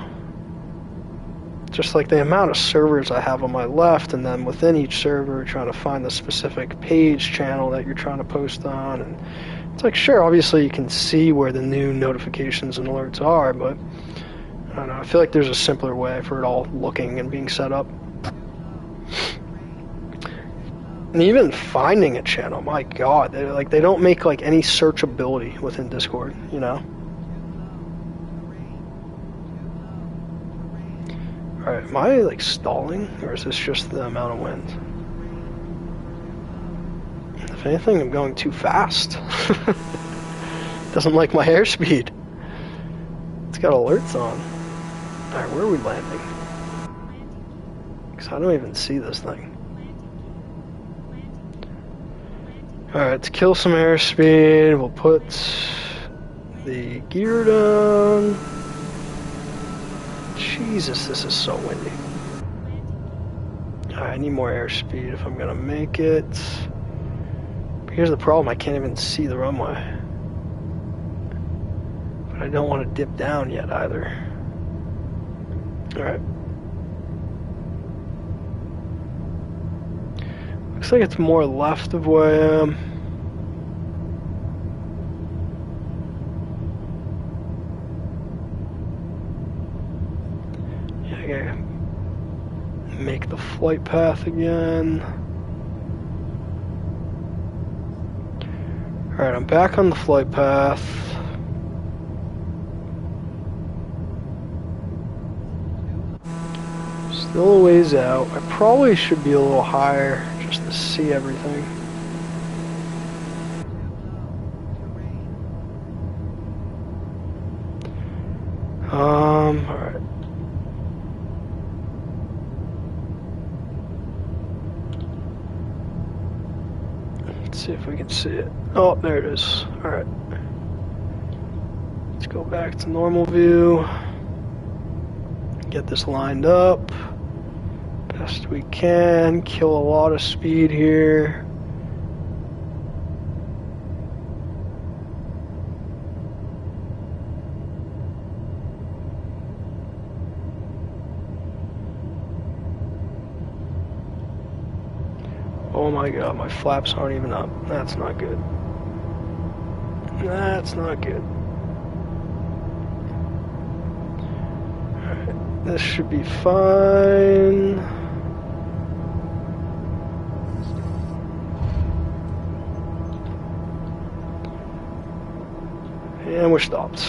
Just like the amount of servers I have on my left, and then within each server trying to find the specific page channel that you're trying to post on. And it's like, sure, obviously you can see where the new notifications and alerts are, but I don't know, I feel like there's a simpler way for it all looking and being set up. And even finding a channel, my god, they don't make like any searchability within Discord, you know? Alright, am I like stalling, or is this just the amount of wind? If anything, I'm going too fast. Doesn't like my airspeed. It's got alerts on. Alright, where are we landing? Because I don't even see this thing. Alright, to kill some airspeed, we'll put the gear down. Jesus, this is so windy. Alright, I need more airspeed if I'm gonna make it. But here's the problem, I can't even see the runway. But I don't want to dip down yet either. Alright. Looks like it's more left of where I am. Yeah, I gotta make the flight path again. Alright, I'm back on the flight path. Still a ways out. I probably should be a little higher just to see everything. Alright. Let's see if we can see it. Oh, there it is. Alright. Let's go back to normal view. Get this lined up. Best we can. Kill a lot of speed here. Oh my god, my flaps aren't even up. That's not good. That's not good. Alright, this should be fine. And we're stopped.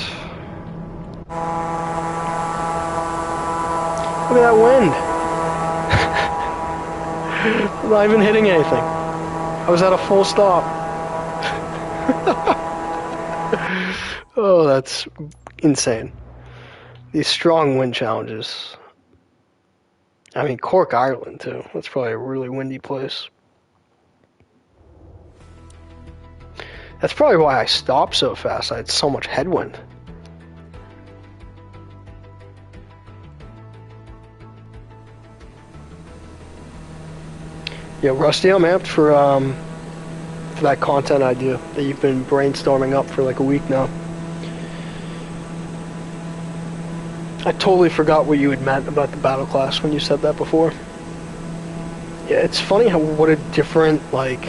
Look at that wind. I'm not even hitting anything. I was at a full stop. Oh, that's insane. These strong wind challenges. I mean, Cork, Ireland, too. That's probably a really windy place. That's probably why I stopped so fast. I had so much headwind. Yeah, Rusty, I'm amped for that content idea that you've been brainstorming up for like a week now. I totally forgot what you had meant about the battle class when you said that before. Yeah, it's funny how what a different, like,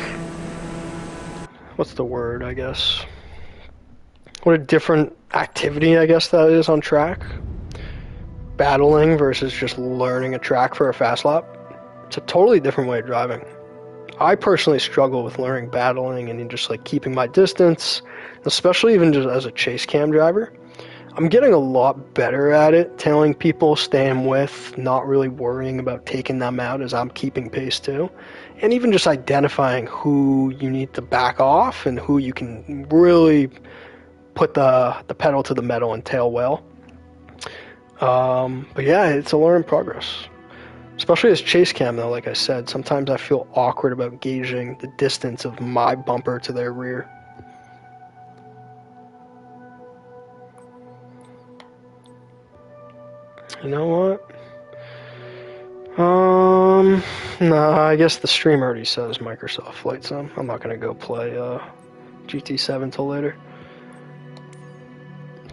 what's the word, I guess? What a different activity, I guess, that is on track. Battling versus just learning a track for a fast lap. It's a totally different way of driving. I personally struggle with learning battling and just like keeping my distance, especially even just as a chase cam driver. I'm getting a lot better at it, telling people, staying with, not really worrying about taking them out as I'm keeping pace too. And even just identifying who you need to back off and who you can really put the pedal to the metal and tail well. But yeah, it's a learning progress. Especially as chase cam though, like I said, sometimes I feel awkward about gauging the distance of my bumper to their rear. You know what? No, I guess the stream already says Microsoft Flight Sim. I'm not gonna go play GT7 till later.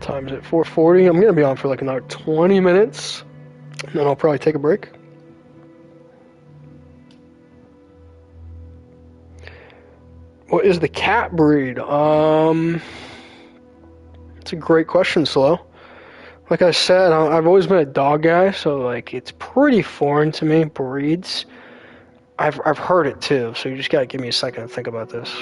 Time's at 4:40. I'm gonna be on for like another 20 minutes, and then I'll probably take a break. What is the cat breed? It's a great question, Slow. Like I said, I've always been a dog guy, so like it's pretty foreign to me, breeds. I've heard it too, so you just gotta give me a second to think about this.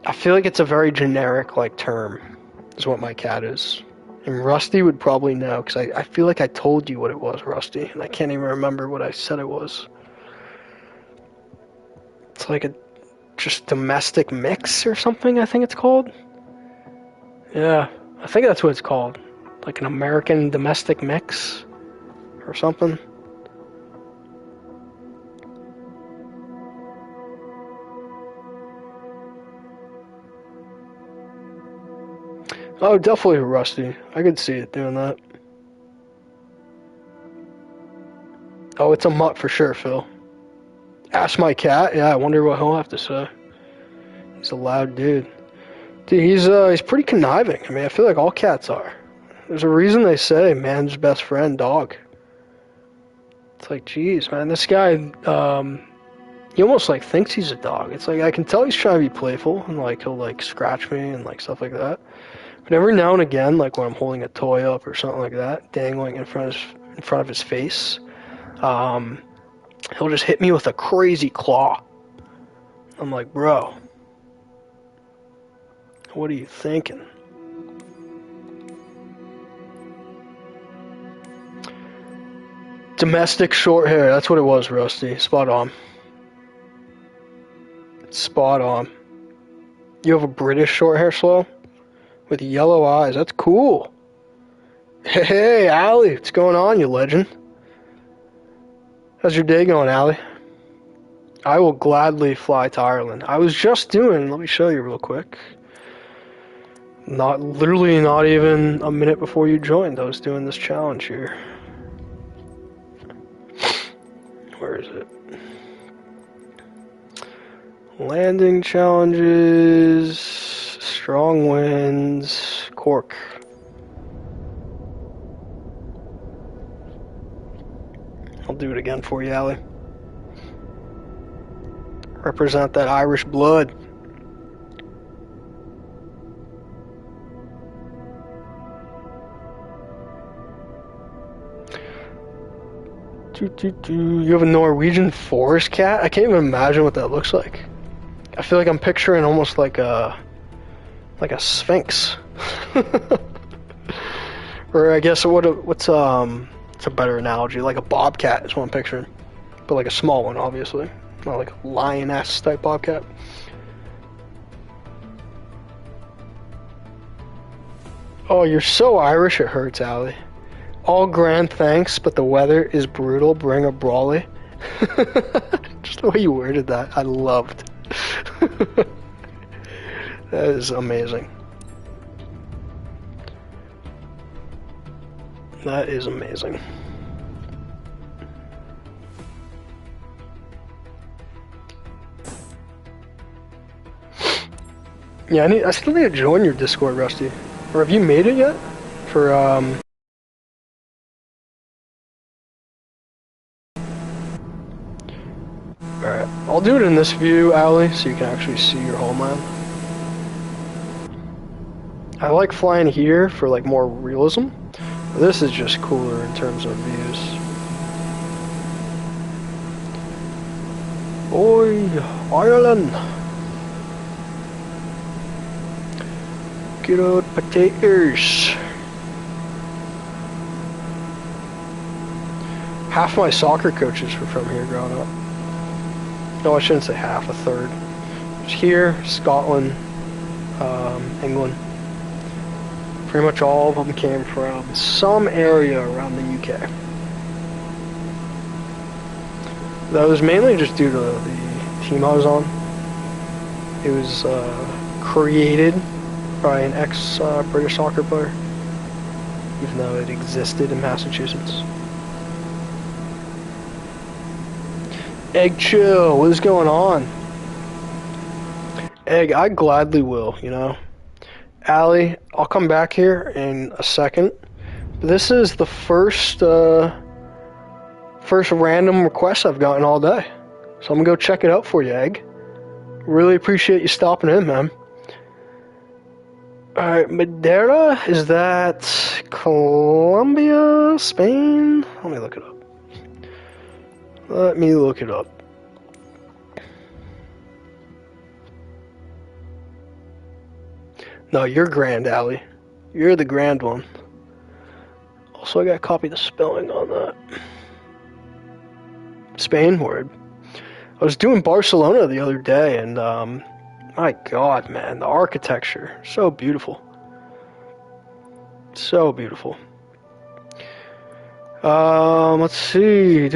I feel like it's a very generic like term, is what my cat is. And Rusty would probably know, because I feel like I told you what it was, Rusty, and I can't even remember what I said it was. It's like a just domestic mix or something, I think it's called. Yeah, I think that's what it's called. Like an American domestic mix or something. Oh, definitely Rusty. I could see it doing that. Oh, it's a mutt for sure, Phil. Ask my cat. Yeah, I wonder what he'll have to say. He's a loud dude. Dude, he's pretty conniving. I mean, I feel like all cats are. There's a reason they say man's best friend, dog. It's like, geez, man, this guy, he almost like thinks he's a dog. It's like I can tell he's trying to be playful and like he'll like scratch me and like stuff like that. But every now and again, like when I'm holding a toy up or something like that, dangling in front of his face, he'll just hit me with a crazy claw. I'm like, bro, what are you thinking? Domestic short hair, that's what it was, Rusty. Spot on. Spot on. You have a British short hair, Slow? With yellow eyes. That's cool. Hey, Allie, what's going on, you legend? How's your day going, Allie? I will gladly fly to Ireland. I was just doing, let me show you real quick. Literally not even a minute before you joined, I was doing this challenge here. Where is it? Landing challenges, strong winds, Cork. I'll do it again for you, Allie. Represent that Irish blood. You have a Norwegian forest cat? I can't even imagine what that looks like. I feel like I'm picturing almost like a sphinx. Or I guess what's it's a better analogy, like a bobcat is what I'm picturing. But like a small one, obviously. Not like a lioness type bobcat. Oh, you're so Irish it hurts, Allie. All grand thanks, but the weather is brutal. Bring a brawly. Just the way you worded that, I loved. That is amazing. That is amazing. Yeah, I still need to join your Discord, Rusty. Or have you made it yet? For Alright, I'll do it in this view, Allie, so you can actually see your homeland. I like flying here for like more realism. This is just cooler in terms of views. Oi, Ireland! Good old potatoes. Half my soccer coaches were from here growing up. No, I shouldn't say half, a third. It's here, Scotland, England. Pretty much all of them came from some area around the UK. That was mainly just due to the team I was on. It was created by an ex-British soccer player, even though it existed in Massachusetts. Egg chill, what is going on? Egg, I gladly will, you know. Allie, I'll come back here in a second. This is the first random request I've gotten all day. So I'm gonna go check it out for you, Egg. Really appreciate you stopping in, man. Alright, Madeira, is that Colombia, Spain? Let me look it up. Let me look it up. No, you're grand, Allie. You're the grand one. Also, I gotta copy the spelling on that. Spain word. I was doing Barcelona the other day, and my God, man, the architecture, so beautiful. So beautiful. Let's see.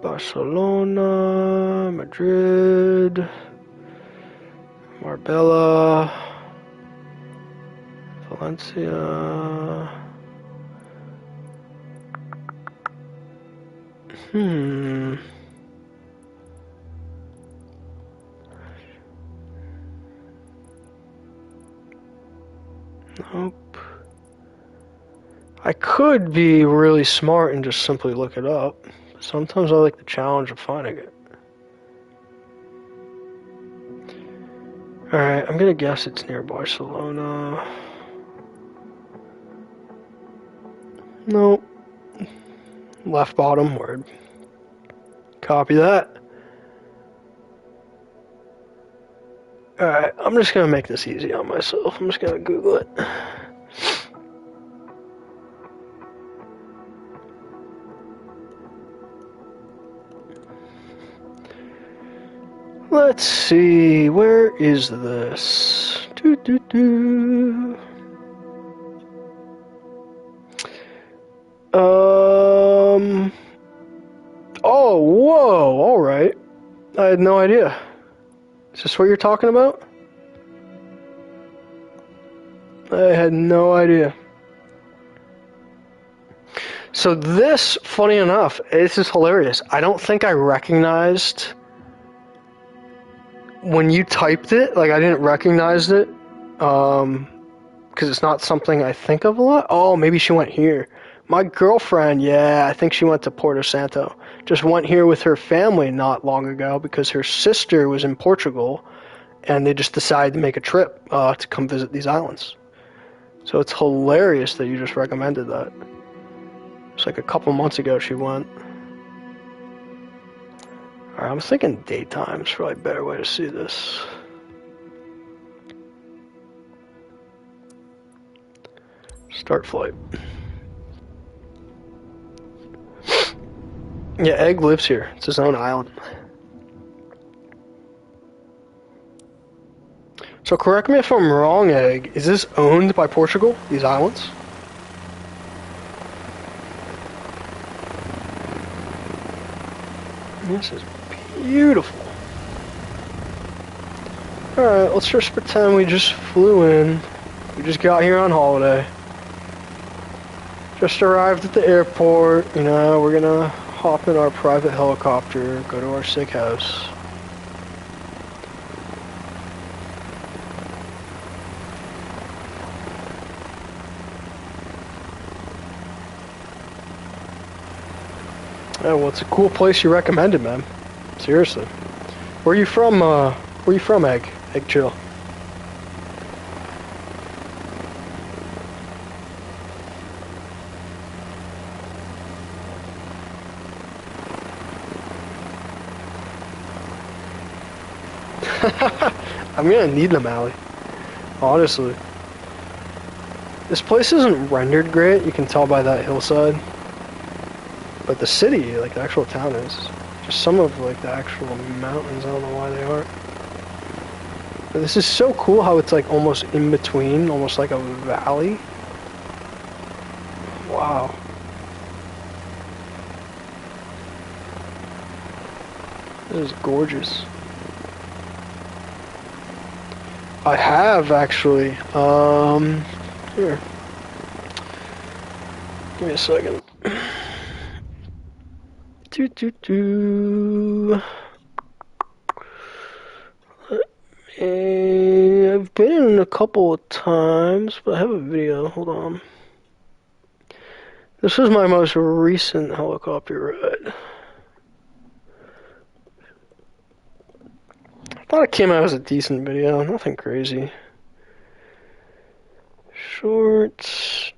Barcelona, Madrid, Marbella, Valencia. Nope. I could be really smart and just simply look it up. Sometimes I like the challenge of finding it. Alright, I'm gonna guess it's near Barcelona. Nope. Left bottom word. Copy that. Alright, I'm just gonna make this easy on myself. I'm just gonna Google it. Let's see, where is this? Oh, whoa, alright. I had no idea. Is this what you're talking about? I had no idea. So this, funny enough, this is hilarious. I don't think I recognized when you typed it, like I didn't recognize it, because it's not something I think of a lot. Oh, maybe she went here. My girlfriend, yeah, I think she went to Porto Santo. Just went here with her family not long ago because her sister was in Portugal, and they just decided to make a trip to come visit these islands. So it's hilarious that you just recommended that. It's like a couple months ago she went. Alright, I'm thinking daytime is probably a better way to see this. Start flight. Yeah, Egg lives here. It's his own island. So correct me if I'm wrong, Egg. Is this owned by Portugal, these islands? This is beautiful. Alright, let's just pretend we just flew in. We just got here on holiday. Just arrived at the airport. You know, we're gonna hop in our private helicopter, go to our sick house. Oh, well, it's a cool place you recommended, man. Seriously. Where you from, Egg? Egg Chill. I'm gonna need them, Allie. Honestly. This place isn't rendered great, you can tell by that hillside. But the city, like the actual town is. Just some of like the actual mountains, I don't know why they aren't. But this is so cool how it's like almost in between, almost like a valley. Wow. This is gorgeous. I have actually. Here. Give me a second. I've been in a couple of times, but I have a video. Hold on. This is my most recent helicopter ride. I thought it came out as a decent video, nothing crazy. Shorts.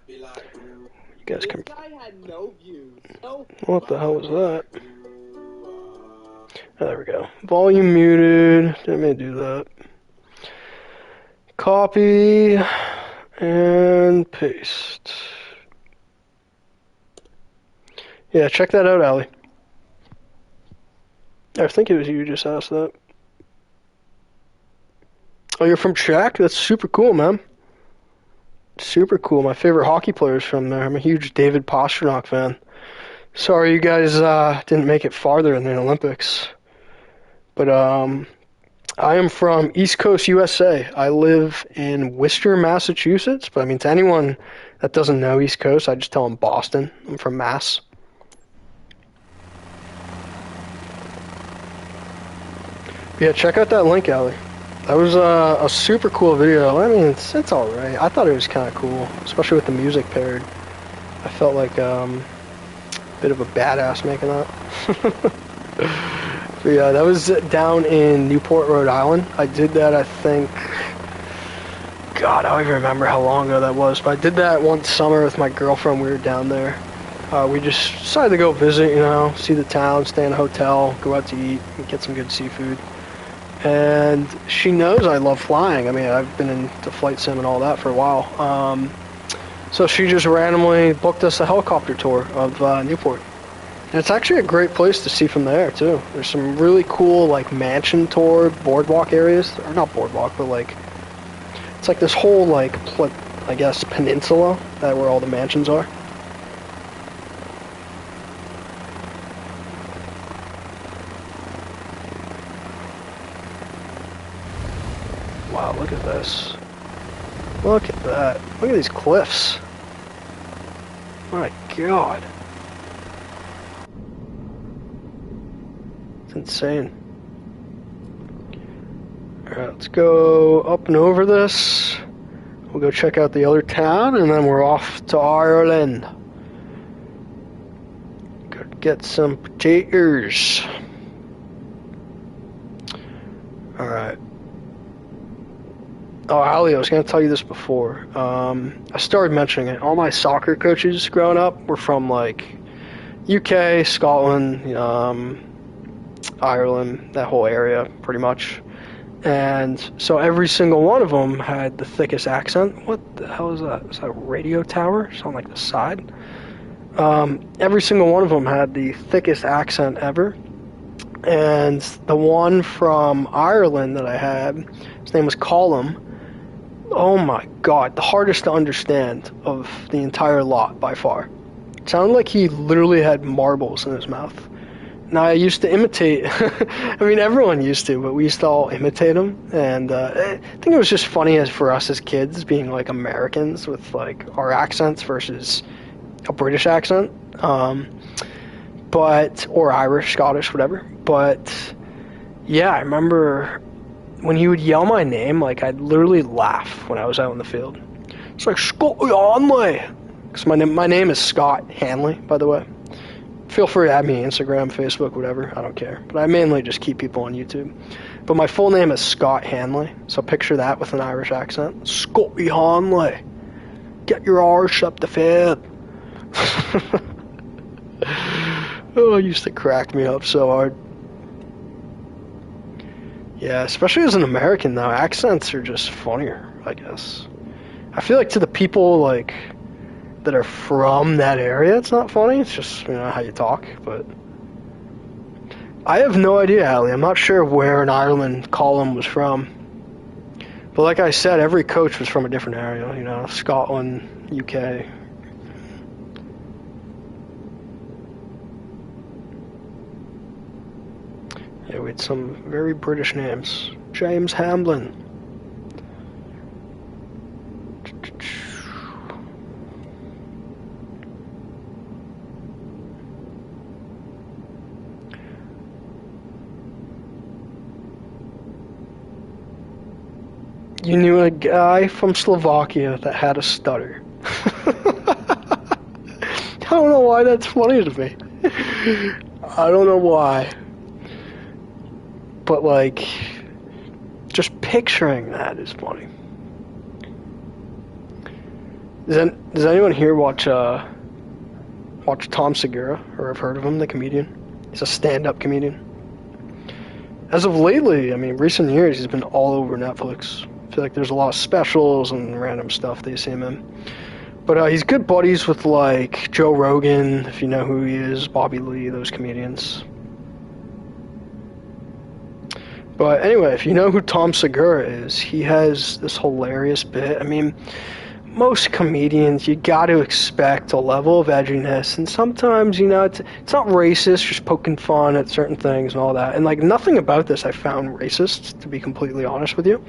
You guys can... What the hell was that? Oh, there we go. Volume muted. Didn't mean to do that. Copy and paste. Yeah, check that out, Allie. I think it was you who just asked that. Oh, you're from Czech? That's super cool, man. Super cool. My favorite hockey player is from there. I'm a huge David Pastrnak fan. Sorry you guys didn't make it farther in the Olympics. But I am from East Coast, USA. I live in Worcester, Massachusetts. But I mean, to anyone that doesn't know East Coast, I just tell them Boston. I'm from Mass. Yeah, check out that link, Allie. That was a super cool video. I mean, it's alright. I thought it was kind of cool, especially with the music paired. I felt like a bit of a badass making that. But yeah, that was down in Newport, Rhode Island. I did that, I think... God, I don't even remember how long ago that was. But I did that one summer with my girlfriend. We were down there. We just decided to go visit, you know, see the town, stay in a hotel, go out to eat, and get some good seafood. And she knows I love flying. I mean, I've been into flight sim and all that for a while. So she just randomly booked us a helicopter tour of Newport. And it's actually a great place to see from there, too. There's some really cool, like, mansion tour boardwalk areas. Or not boardwalk, but, like, it's like this whole, like, I guess, peninsula where all the mansions are. Wow, look at this. Look at that. Look at these cliffs. My God. It's insane. Alright, let's go up and over this. We'll go check out the other town, and then we're off to Ireland. Go get some potatoes. Alright. Oh, Ali, I was going to tell you this before. I started mentioning it. All my soccer coaches growing up were from, like, UK, Scotland, Ireland, that whole area, pretty much. And so every single one of them had the thickest accent. What the hell is that? Is that a radio tower? Something like the side? Every single one of them had the thickest accent ever. And the one from Ireland that I had, his name was Colum. Oh my God, the hardest to understand of the entire lot by far. It sounded like he literally had marbles in his mouth. Now, I used to imitate, I mean, everyone used to, but we used to all imitate him. And I think it was just funny for us as kids, being like Americans with like our accents versus a British accent. Or Irish, Scottish, whatever. But yeah, I remember when he would yell my name, like, I'd literally laugh when I was out in the field. It's like, Scott Hanley! Because my name is Scott Hanley, by the way. Feel free to add me on Instagram, Facebook, whatever. I don't care. But I mainly just keep people on YouTube. But my full name is Scott Hanley. So picture that with an Irish accent. Scotty Hanley! Get your arse up the field! Oh, it used to crack me up so hard. Yeah, especially as an American now, accents are just funnier, I guess. I feel like to the people, like, that are from that area, it's not funny. It's just, you know, how you talk, but... I have no idea, Ali. I'm not sure where in Ireland Colum was from. But like I said, every coach was from a different area, you know, Scotland, UK. Yeah, we had some very British names. James Hamblin. You knew a guy from Slovakia that had a stutter. I don't know why that's funny to me. I don't know why. But, like, just picturing that is funny. Does anyone here watch Tom Segura, or have heard of him, the comedian? He's a stand-up comedian. As of lately, I mean, recent years, he's been all over Netflix. I feel like there's a lot of specials and random stuff that you see him in. But he's good buddies with, like, Joe Rogan, if you know who he is, Bobby Lee, those comedians. But anyway, if you know who Tom Segura is, he has this hilarious bit. I mean, most comedians, you got to expect a level of edginess, and sometimes, you know, it's not racist, just poking fun at certain things and all that. And, like, nothing about this I found racist, to be completely honest with you.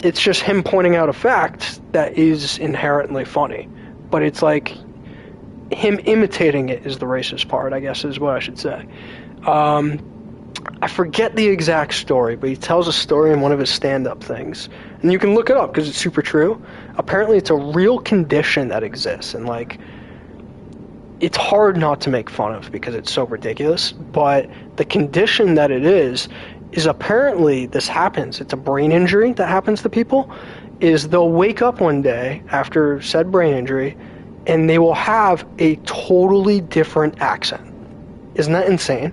It's just him pointing out a fact that is inherently funny. But it's like, him imitating it is the racist part, I guess is what I should say. I forget the exact story, but he tells a story in one of his stand-up things. And you can look it up because it's super true. Apparently it's a real condition that exists, and like, it's hard not to make fun of because it's so ridiculous, but the condition that it is apparently this happens. It's a brain injury that happens to people, is they'll wake up one day after said brain injury and they will have a totally different accent. Isn't that insane?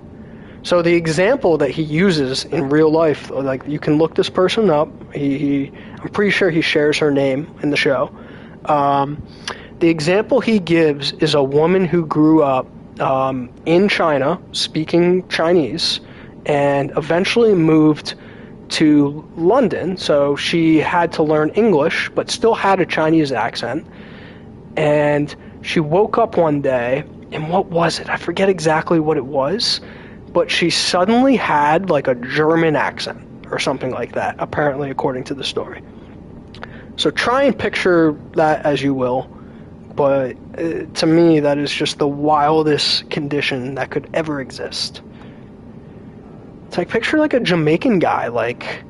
So the example that he uses in real life, like, you can look this person up. I'm pretty sure he shares her name in the show. The example he gives is a woman who grew up in China, speaking Chinese, and eventually moved to London. So she had to learn English, but still had a Chinese accent. And she woke up one day, and what was it? I forget exactly what it was. But she suddenly had, like, a German accent or something like that, apparently, according to the story. So try and picture that as you will, but to me, that is just the wildest condition that could ever exist. It's like, picture, like, a Jamaican guy, like...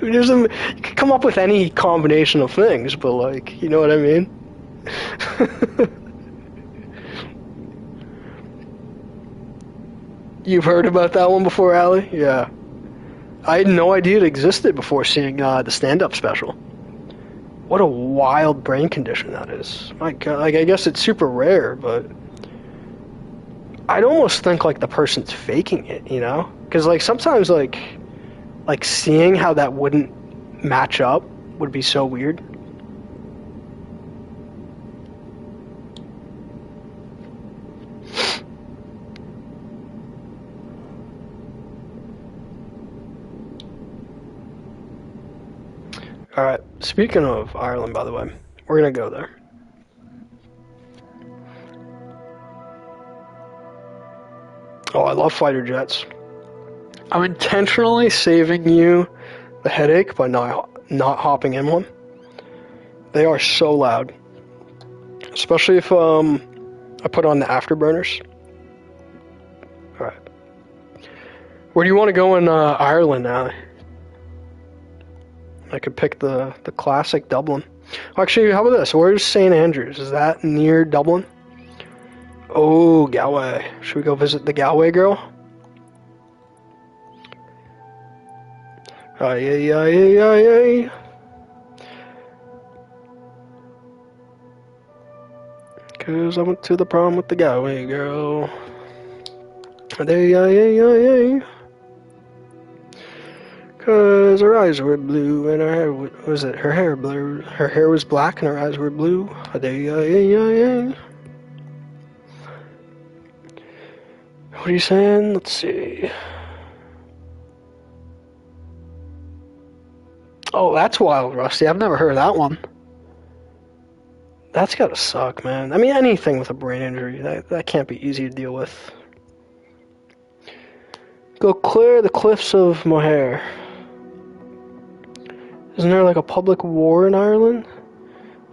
you could come up with any combination of things, but, like, you know what I mean? You've heard about that one before, Allie? Yeah. I had no idea it existed before seeing the stand-up special. What a wild brain condition that is. My God, like, I guess it's super rare, but I'd almost think, like, the person's faking it, you know? Because, like, sometimes, like seeing how that wouldn't match up would be so weird. Alright, speaking of Ireland, by the way, we're gonna go there. Oh, I love fighter jets. I'm intentionally saving you the headache by not hopping in one. They are so loud. Especially if I put on the afterburners. Alright. Where do you want to go in Ireland now? I could pick the classic Dublin. Actually, how about this? Where's St. Andrews? Is that near Dublin? Oh, Galway. Should we go visit the Galway girl? Aye, aye, aye, aye, aye. Cause I went to the prom with the Galway girl. Aye, aye, aye, aye, aye. Cause her eyes were blue and her hair was it? Her hair blue. Her hair was black and her eyes were blue. What are you saying? Let's see. Oh, that's Wild Rusty. I've never heard of that one. That's gotta suck, man. I mean, anything with a brain injury, that can't be easy to deal with. Go clear the cliffs of Moher. Isn't there like a public war in Ireland?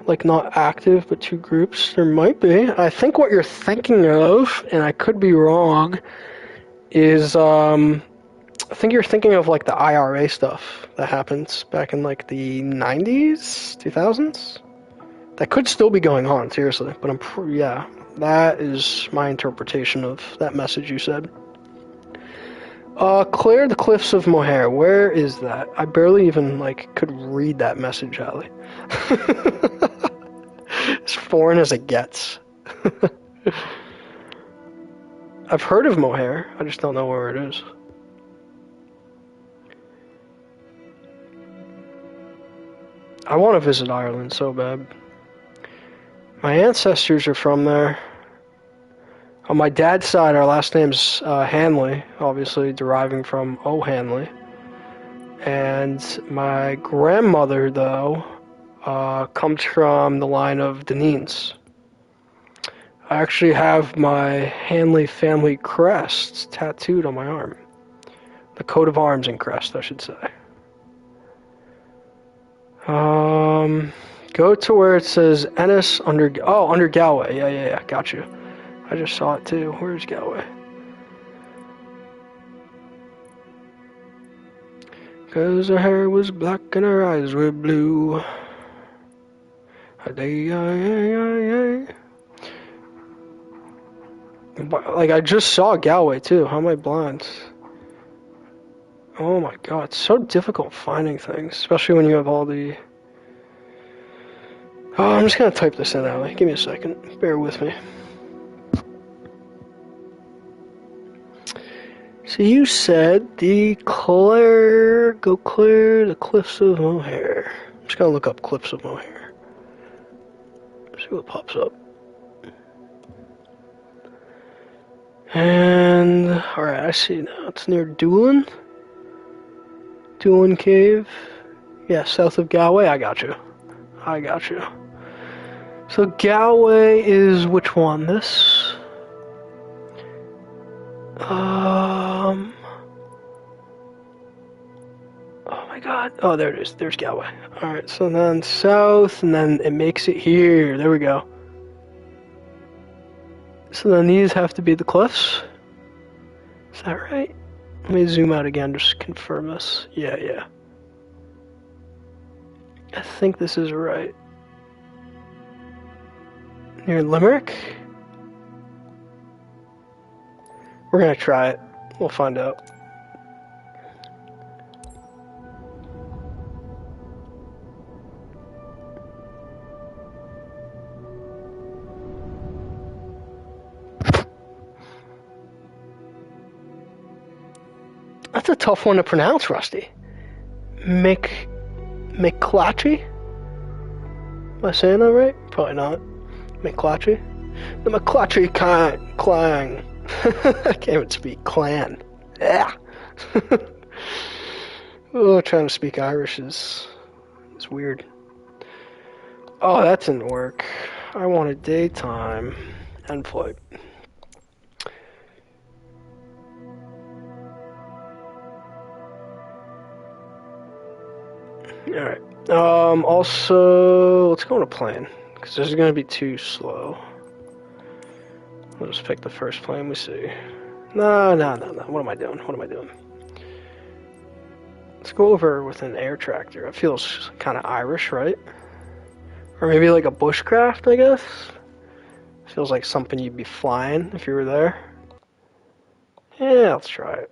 Like, not active, but two groups? There might be. I think what you're thinking of, and I could be wrong, is, I think you're thinking of like the IRA stuff that happens back in like the 90s, 2000s? That could still be going on, seriously. But yeah, that is my interpretation of that message you said. Clear the cliffs of Mohair. Where is that? I barely even, like, could read that message, Ali. As foreign as it gets. I've heard of Mohair. I just don't know where it is. I want to visit Ireland so bad. My ancestors are from there. On my dad's side, our last name's Hanley, obviously deriving from O'Hanley. And my grandmother, though, comes from the line of Deneen's. I actually have my Hanley family crest tattooed on my arm. The coat of arms and crest, I should say. Go to where it says Ennis under Galway. Yeah, got you. I just saw it too. Where's Galway? Cause her hair was black and her eyes were blue. Like, I just saw Galway too. How am I blind? Oh my god, it's so difficult finding things, especially when you have all the... Oh, I'm just gonna type this in, Ali. Give me a second. Bear with me. So you said go clear the cliffs of Mohair. I'm just gonna look up cliffs of Mohair. See what pops up. And, alright, I see now. It's near Doolin. Doolin Cave. Yeah, south of Galway. I got you. So Galway is which one? This? Oh my god. Oh, there it is. There's Galway. Alright, so then south, and then it makes it here. There we go. So then these have to be the cliffs. Is that right? Let me zoom out again, just confirm this. Yeah. I think this is right. Near Limerick? We're gonna try it. We'll find out. That's a tough one to pronounce, Rusty. McClatchy? Am I saying that right? Probably not. McClatchy? The McClatchy clan. I can't even speak. Clan. Yeah. Oh, trying to speak Irish is weird. Oh, that didn't work. I wanted daytime and flight. Alright. Also, let's go on a plane, because this is going to be too slow. We'll just pick the first plane we see. No. What am I doing? Let's go over with an air tractor. It feels kind of Irish, right? Or maybe like a bushcraft, I guess? Feels like something you'd be flying if you were there. Yeah, let's try it.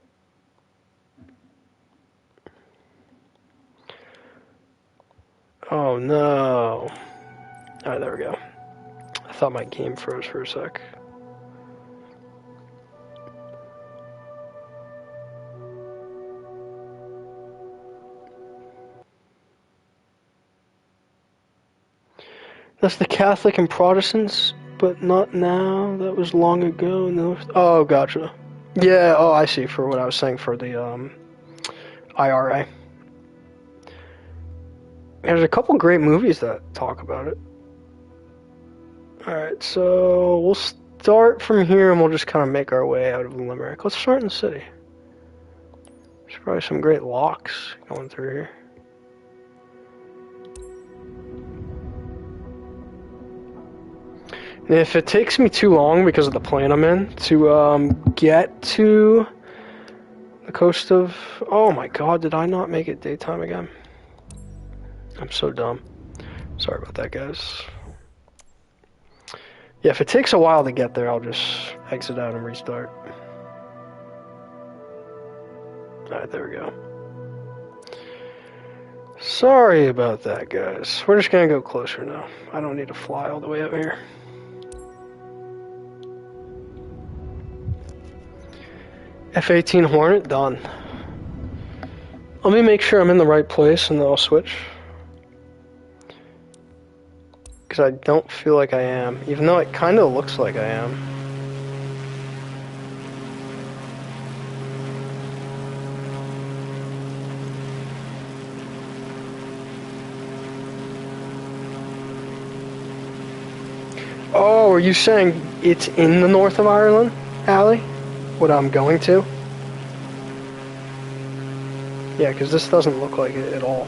Oh no. Alright, there we go. I thought my game froze for a sec. That's the Catholic and Protestants, but not now. That was long ago. No. Oh, gotcha. Yeah, oh, I see, for what I was saying for the IRA. There's a couple great movies that talk about it. Alright, so we'll start from here and we'll just kind of make our way out of Limerick. Let's start in the city. There's probably some great locks going through here. And if it takes me too long because of the plane I'm in to get to the coast of... Oh my god, did I not make it daytime again? I'm so dumb. Sorry about that, guys. Yeah, if it takes a while to get there, I'll just exit out and restart. Alright, there we go. Sorry about that, guys. We're just gonna go closer now. I don't need to fly all the way out here. F-18 Hornet, done. Let me make sure I'm in the right place and then I'll switch. Because I don't feel like I am, even though it kind of looks like I am. Oh, are you saying it's in the north of Ireland, Allie? What I'm going to? Yeah, because this doesn't look like it at all.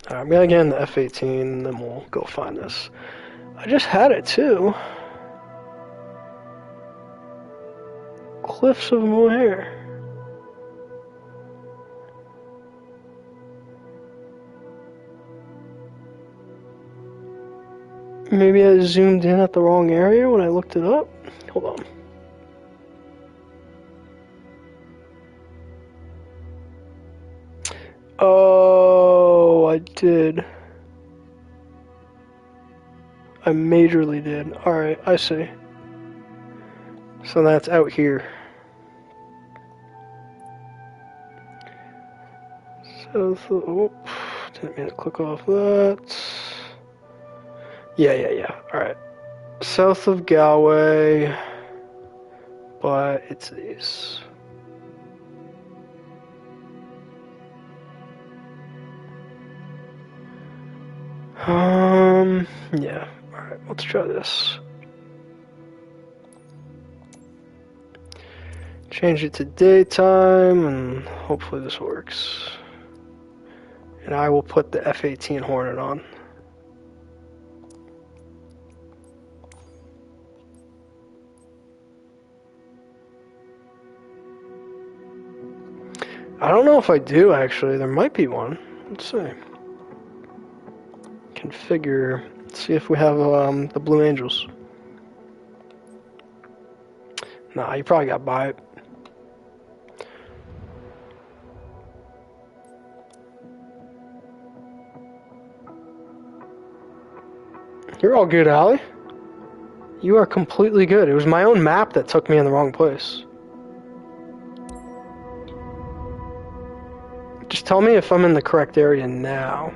Alright, I'm gonna get in the F-18 and then we'll go find this. I just had it too. Cliffs of Moher. Maybe I zoomed in at the wrong area when I looked it up. Hold on. Oh, I did. I majorly did. Alright, I see. So that's out here. So, oh, didn't mean to click off that. Yeah. Alright. South of Galway. But it's these. Yeah. Alright, let's try this. Change it to daytime, and hopefully this works. And I will put the F-18 Hornet on. I don't know if I do, actually. There might be one. Let's see. Configure. Let's see if we have the Blue Angels. Nah, you probably got by it. You're all good, Allie. You are completely good. It was my own map that took me in the wrong place. Just tell me if I'm in the correct area now.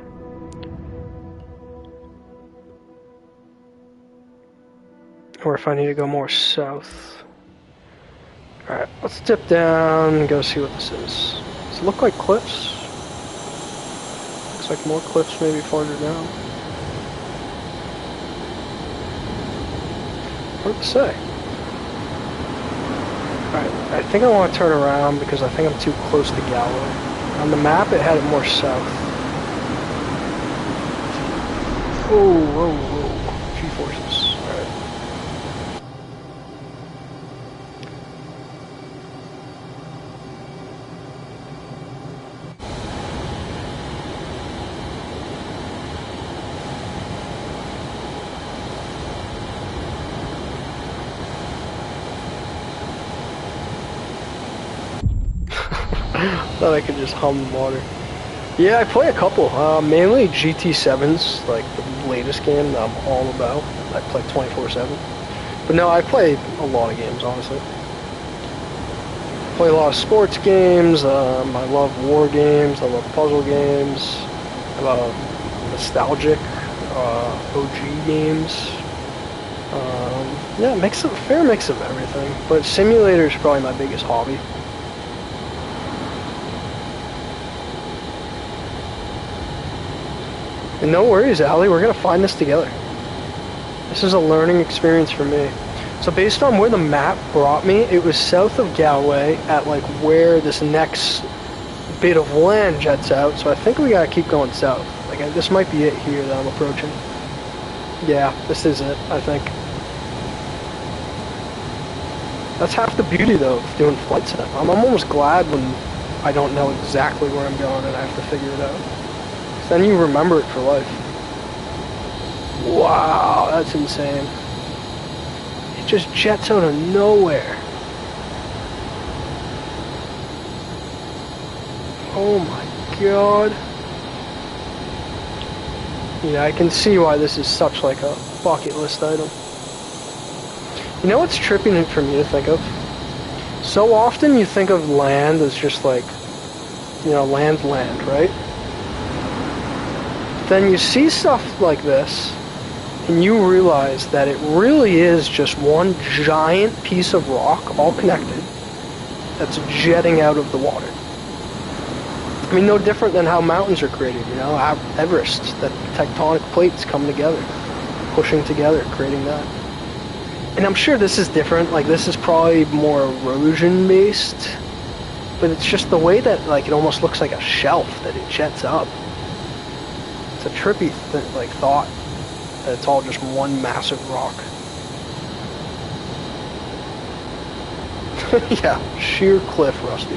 Or if I need to go more south. Alright, let's dip down and go see what this is. Does it look like cliffs? Looks like more cliffs maybe farther down. Hard to say. Alright, I think I want to turn around because I think I'm too close to Galway. On the map, it had it more south. Oh, whoa. G-forces. Alright. Thought I could just hum the water. Yeah, I play a couple. Mainly GT7s, like the latest game that I'm all about. I play 24/7. But no, I play a lot of games, honestly. Play a lot of sports games. I love war games. I love puzzle games. I love nostalgic OG games. Yeah, fair mix of everything. But simulators is probably my biggest hobby. And no worries, Allie, we're going to find this together. This is a learning experience for me. So based on where the map brought me, it was south of Galway at like where this next bit of land jets out. So I think we got to keep going south. Like this might be it here that I'm approaching. Yeah, this is it, I think. That's half the beauty though of doing flight sim. I'm almost glad when I don't know exactly where I'm going and I have to figure it out. Then you remember it for life. Wow, that's insane. It just jets out of nowhere. Oh my god. Yeah, I can see why this is such like a bucket list item. You know what's tripping for me to think of? So often you think of land as just like, you know, land, right? Then you see stuff like this, and you realize that it really is just one giant piece of rock, all connected, that's jetting out of the water. I mean, no different than how mountains are created, you know, Everest, that tectonic plates come together, pushing together, creating that. And I'm sure this is different, like this is probably more erosion-based, but it's just the way that, like, it almost looks like a shelf that it jets up. It's a trippy, like, thought that it's all just one massive rock. Yeah, sheer cliff, Rusty.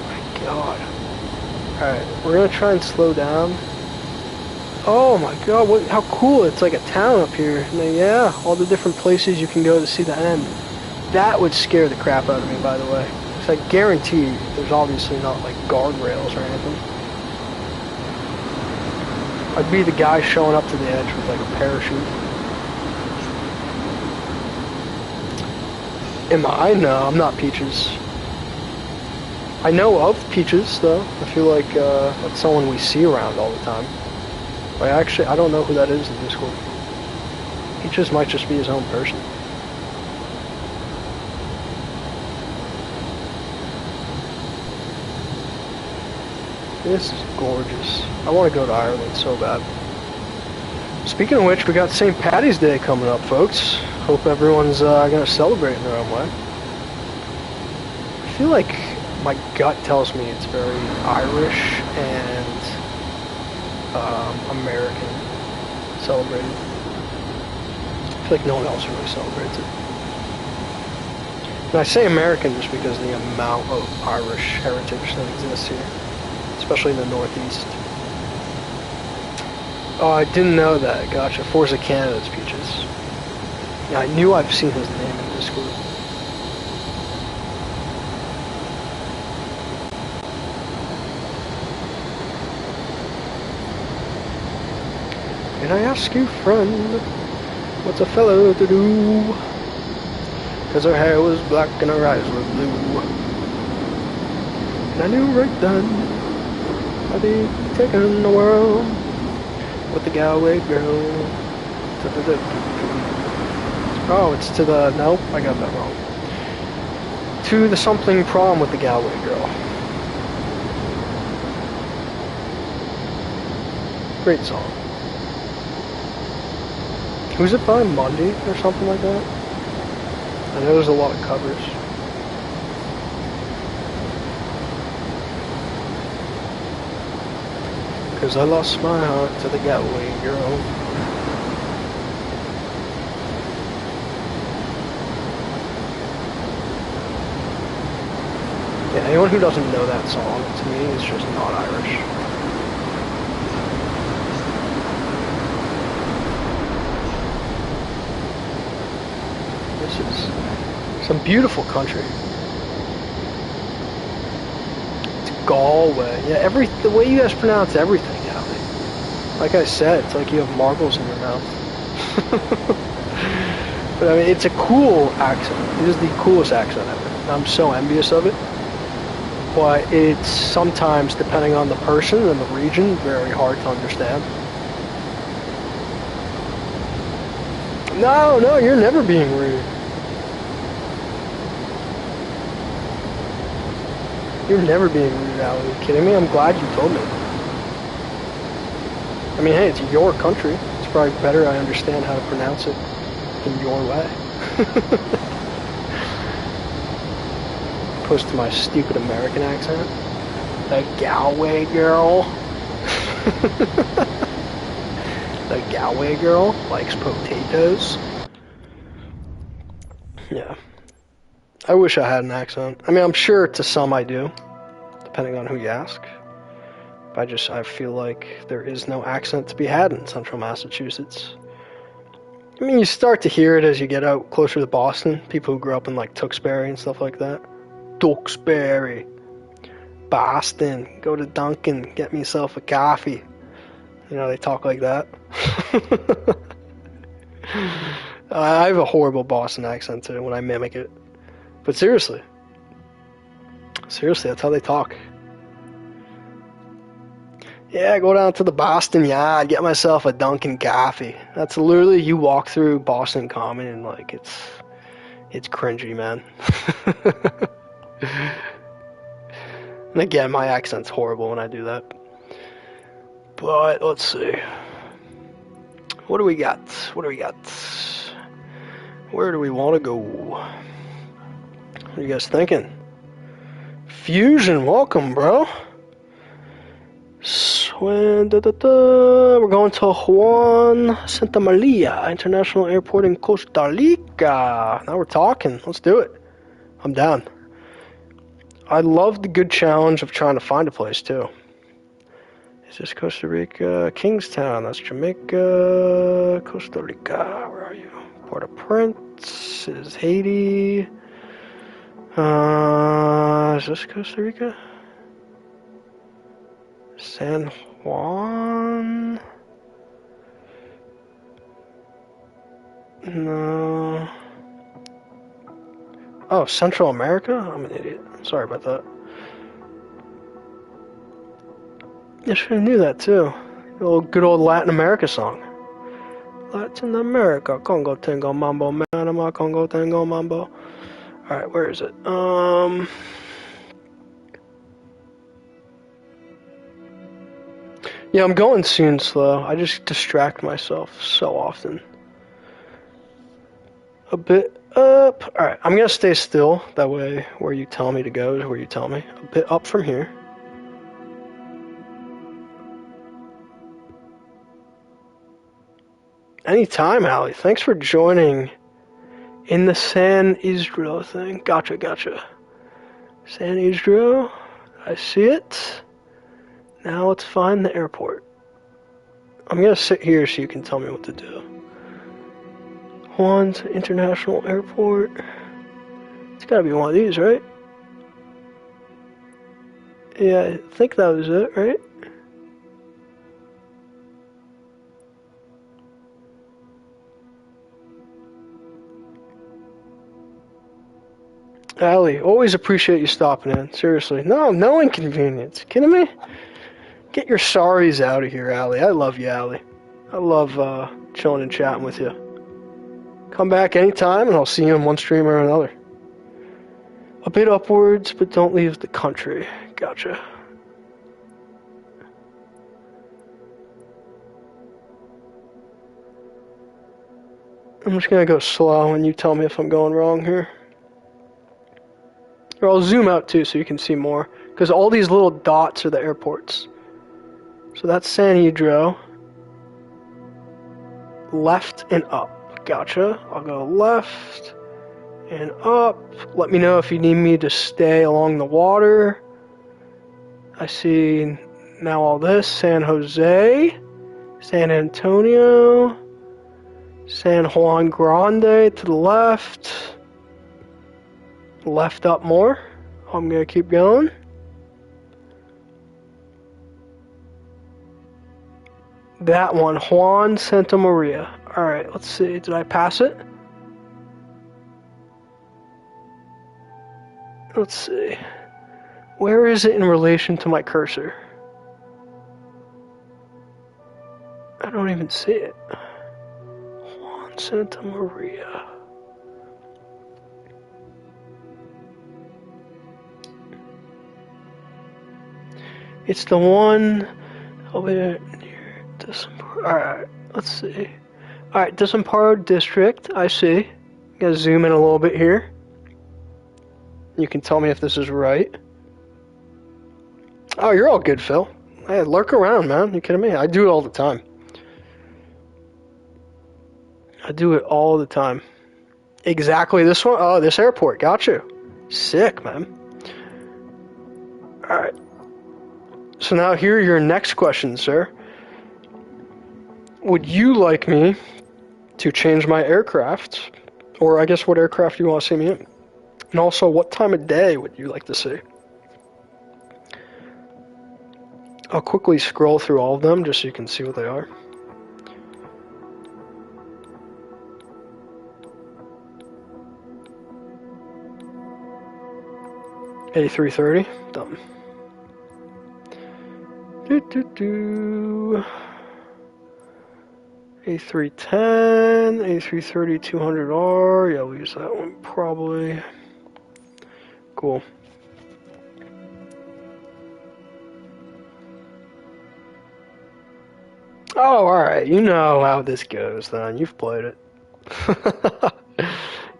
My god. Alright, we're gonna try and slow down. Oh my god, what, how cool, it's like a town up here. And yeah, all the different places you can go to see the end. That would scare the crap out of me, by the way. Because I guarantee there's obviously not like guardrails or anything. I'd be the guy showing up to the edge with like a parachute. Am I? No, I'm not Peaches. I know of Peaches, though. I feel like that's someone we see around all the time. But I don't know who that is in Discord. Peaches might just be his own person. This is gorgeous. I want to go to Ireland so bad. Speaking of which, we got St. Paddy's Day coming up, folks. Hope everyone's going to celebrate in their own way. I feel like my gut tells me it's very Irish and American celebrated. I feel like no one else really celebrates it. And I say American just because of the amount of Irish heritage that exists here, especially in the Northeast. Oh, I didn't know that. Gotcha. Forza Canada's Peaches. Yeah, I knew I've seen his name in Discord. And I ask you, friend, what's a fellow to do? Cause her hair was black and her eyes were blue. And I knew right then I'd be taking the world with the Galway girl. Oh, it's to the... Nope, I got that wrong. To the something prom with the Galway girl. Great song. Who's it by? Monday or something like that? I know there's a lot of covers. Cause I lost my heart to the Galway girl. Yeah, anyone who doesn't know that song, to me, is just not Irish. This is some beautiful country. It's Galway. Yeah, the way you guys pronounce everything now. Like I said, it's like you have marbles in your mouth. But I mean, it's a cool accent. It is the coolest accent ever. I'm so envious of it. But it's sometimes, depending on the person and the region, very hard to understand. No, you're never being rude. You're never being rude, Al. Are you kidding me? I'm glad you told me. I mean, hey, it's your country. It's probably better I understand how to pronounce it in your way. Opposed to my stupid American accent. The Galway girl. The Galway girl likes potatoes. Yeah. I wish I had an accent. I mean, I'm sure to some I do, depending on who you ask. But I feel like there is no accent to be had in central Massachusetts. I mean, you start to hear it as you get out closer to Boston. People who grew up in like Tewksbury and stuff like that. Tewksbury. Boston. Go to Dunkin'. Get myself a coffee. You know, they talk like that. I have a horrible Boston accent too when I mimic it. But seriously. Seriously, that's how they talk. Yeah, go down to the Boston Yard, get myself a Dunkin' coffee. That's literally, you walk through Boston Common and like it's cringy, man. And again, my accent's horrible when I do that. But let's see. What do we got? What do we got? Where do we want to go? What are you guys thinking? Fusion, welcome, bro. We're going to Juan Santa Maria International Airport in Costa Rica. Now we're talking. Let's do it. I'm down. I love the good challenge of trying to find a place, too. Is this Costa Rica? Kingstown. That's Jamaica. Costa Rica. Where are you? Port-au-Prince. Is Haiti. Is this Costa Rica? San Juan? No. Oh, Central America? I'm an idiot. Sorry about that. I should have knew that too. Good old Latin America song. Latin America, Congo Tango Mambo, Manama, Congo Tango Mambo. Alright, where is it? Yeah, I'm going soon slow. I just distract myself so often. A bit up. Alright, I'm gonna stay still. That way, where you tell me to go is where you tell me. A bit up from here. Anytime, Allie. Thanks for joining in the San Isidro thing. Gotcha. San Isidro. I see it. Now let's find the airport. I'm going to sit here so you can tell me what to do. Juan's International Airport. It's got to be one of these, right? Yeah, I think that was it, right? Allie, always appreciate you stopping in. Seriously. No inconvenience. Kidding me? Get your sorries out of here, Allie. I love you, Allie. I love chilling and chatting with you. Come back anytime, and I'll see you in one stream or another. A bit upwards, but don't leave the country. Gotcha. I'm just going to go slow, and you tell me if I'm going wrong here. Or I'll zoom out, too, so you can see more. Because all these little dots are the airports. So that's San Isidro. Left and up. Gotcha. I'll go left and up. Let me know if you need me to stay along the water. I see now all this. San Jose. San Antonio. San Juan Grande to the left. Left up more. I'm going to keep going. That one, Juan Santa Maria. Alright, let's see. Did I pass it? Let's see. Where is it in relation to my cursor? I don't even see it. Juan Santa Maria. It's the one over there near Desamparo. Alright, let's see. Alright, Desamparo District, I see. I'm gonna zoom in a little bit here. You can tell me if this is right. Oh, you're all good, Phil. Hey, lurk around, man. You kidding me? I do it all the time. I do it all the time. Exactly this one? Oh, this airport. Got you. Sick, man. Alright. So now here are your next questions, sir. Would you like me to change my aircraft, or I guess what aircraft you want to see me in. And also, what time of day would you like to see? I'll quickly scroll through all of them just so you can see what they are. A330, done. A310, A330 200R, yeah, we'll use that one probably. Cool. Oh, alright, you know how this goes then, you've played it.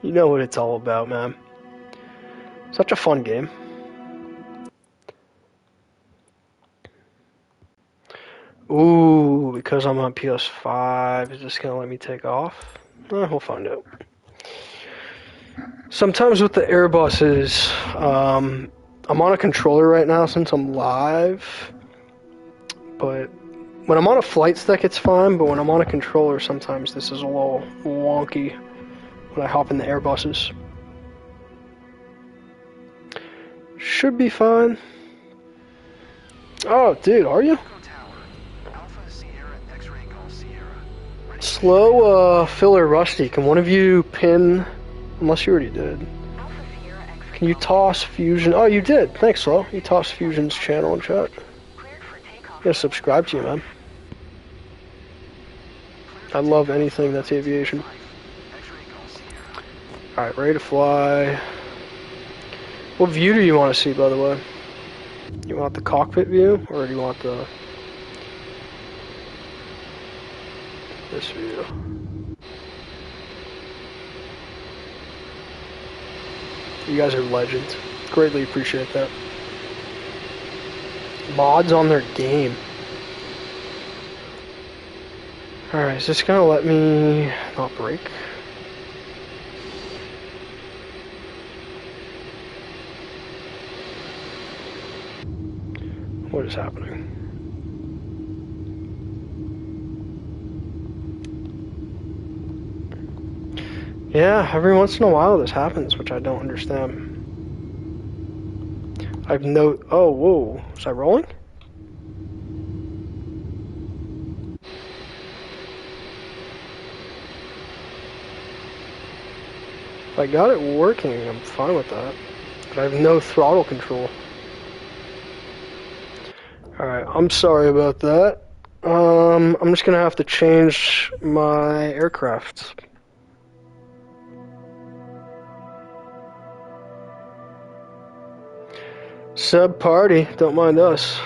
You know what it's all about, man. Such a fun game. Ooh, because I'm on PS5, is this gonna let me take off? We'll find out. Sometimes with the Airbuses, I'm on a controller right now since I'm live, but when I'm on a flight stick it's fine, but when I'm on a controller sometimes this is a little wonky when I hop in the Airbuses. Should be fine. Oh, dude, are you? Slow, Filler Rusty, can one of you pin, unless you already did, can you toss Fusion, oh you did, thanks Slow, you tossed Fusion's channel in chat. I gotta subscribe to you, man. I love anything that's aviation. Alright, ready to fly. What view do you want to see, by the way? You want the cockpit view, or do you want the... this view? You guys are legends. Greatly appreciate that. Mods on their game. Alright, is this gonna let me not break? What is happening? Yeah, every once in a while this happens, which I don't understand. I've no... oh, whoa. Was I rolling? If I got it working, I'm fine with that. But I have no throttle control. Alright, I'm sorry about that. I'm just gonna have to change my aircraft. Sub party, don't mind us.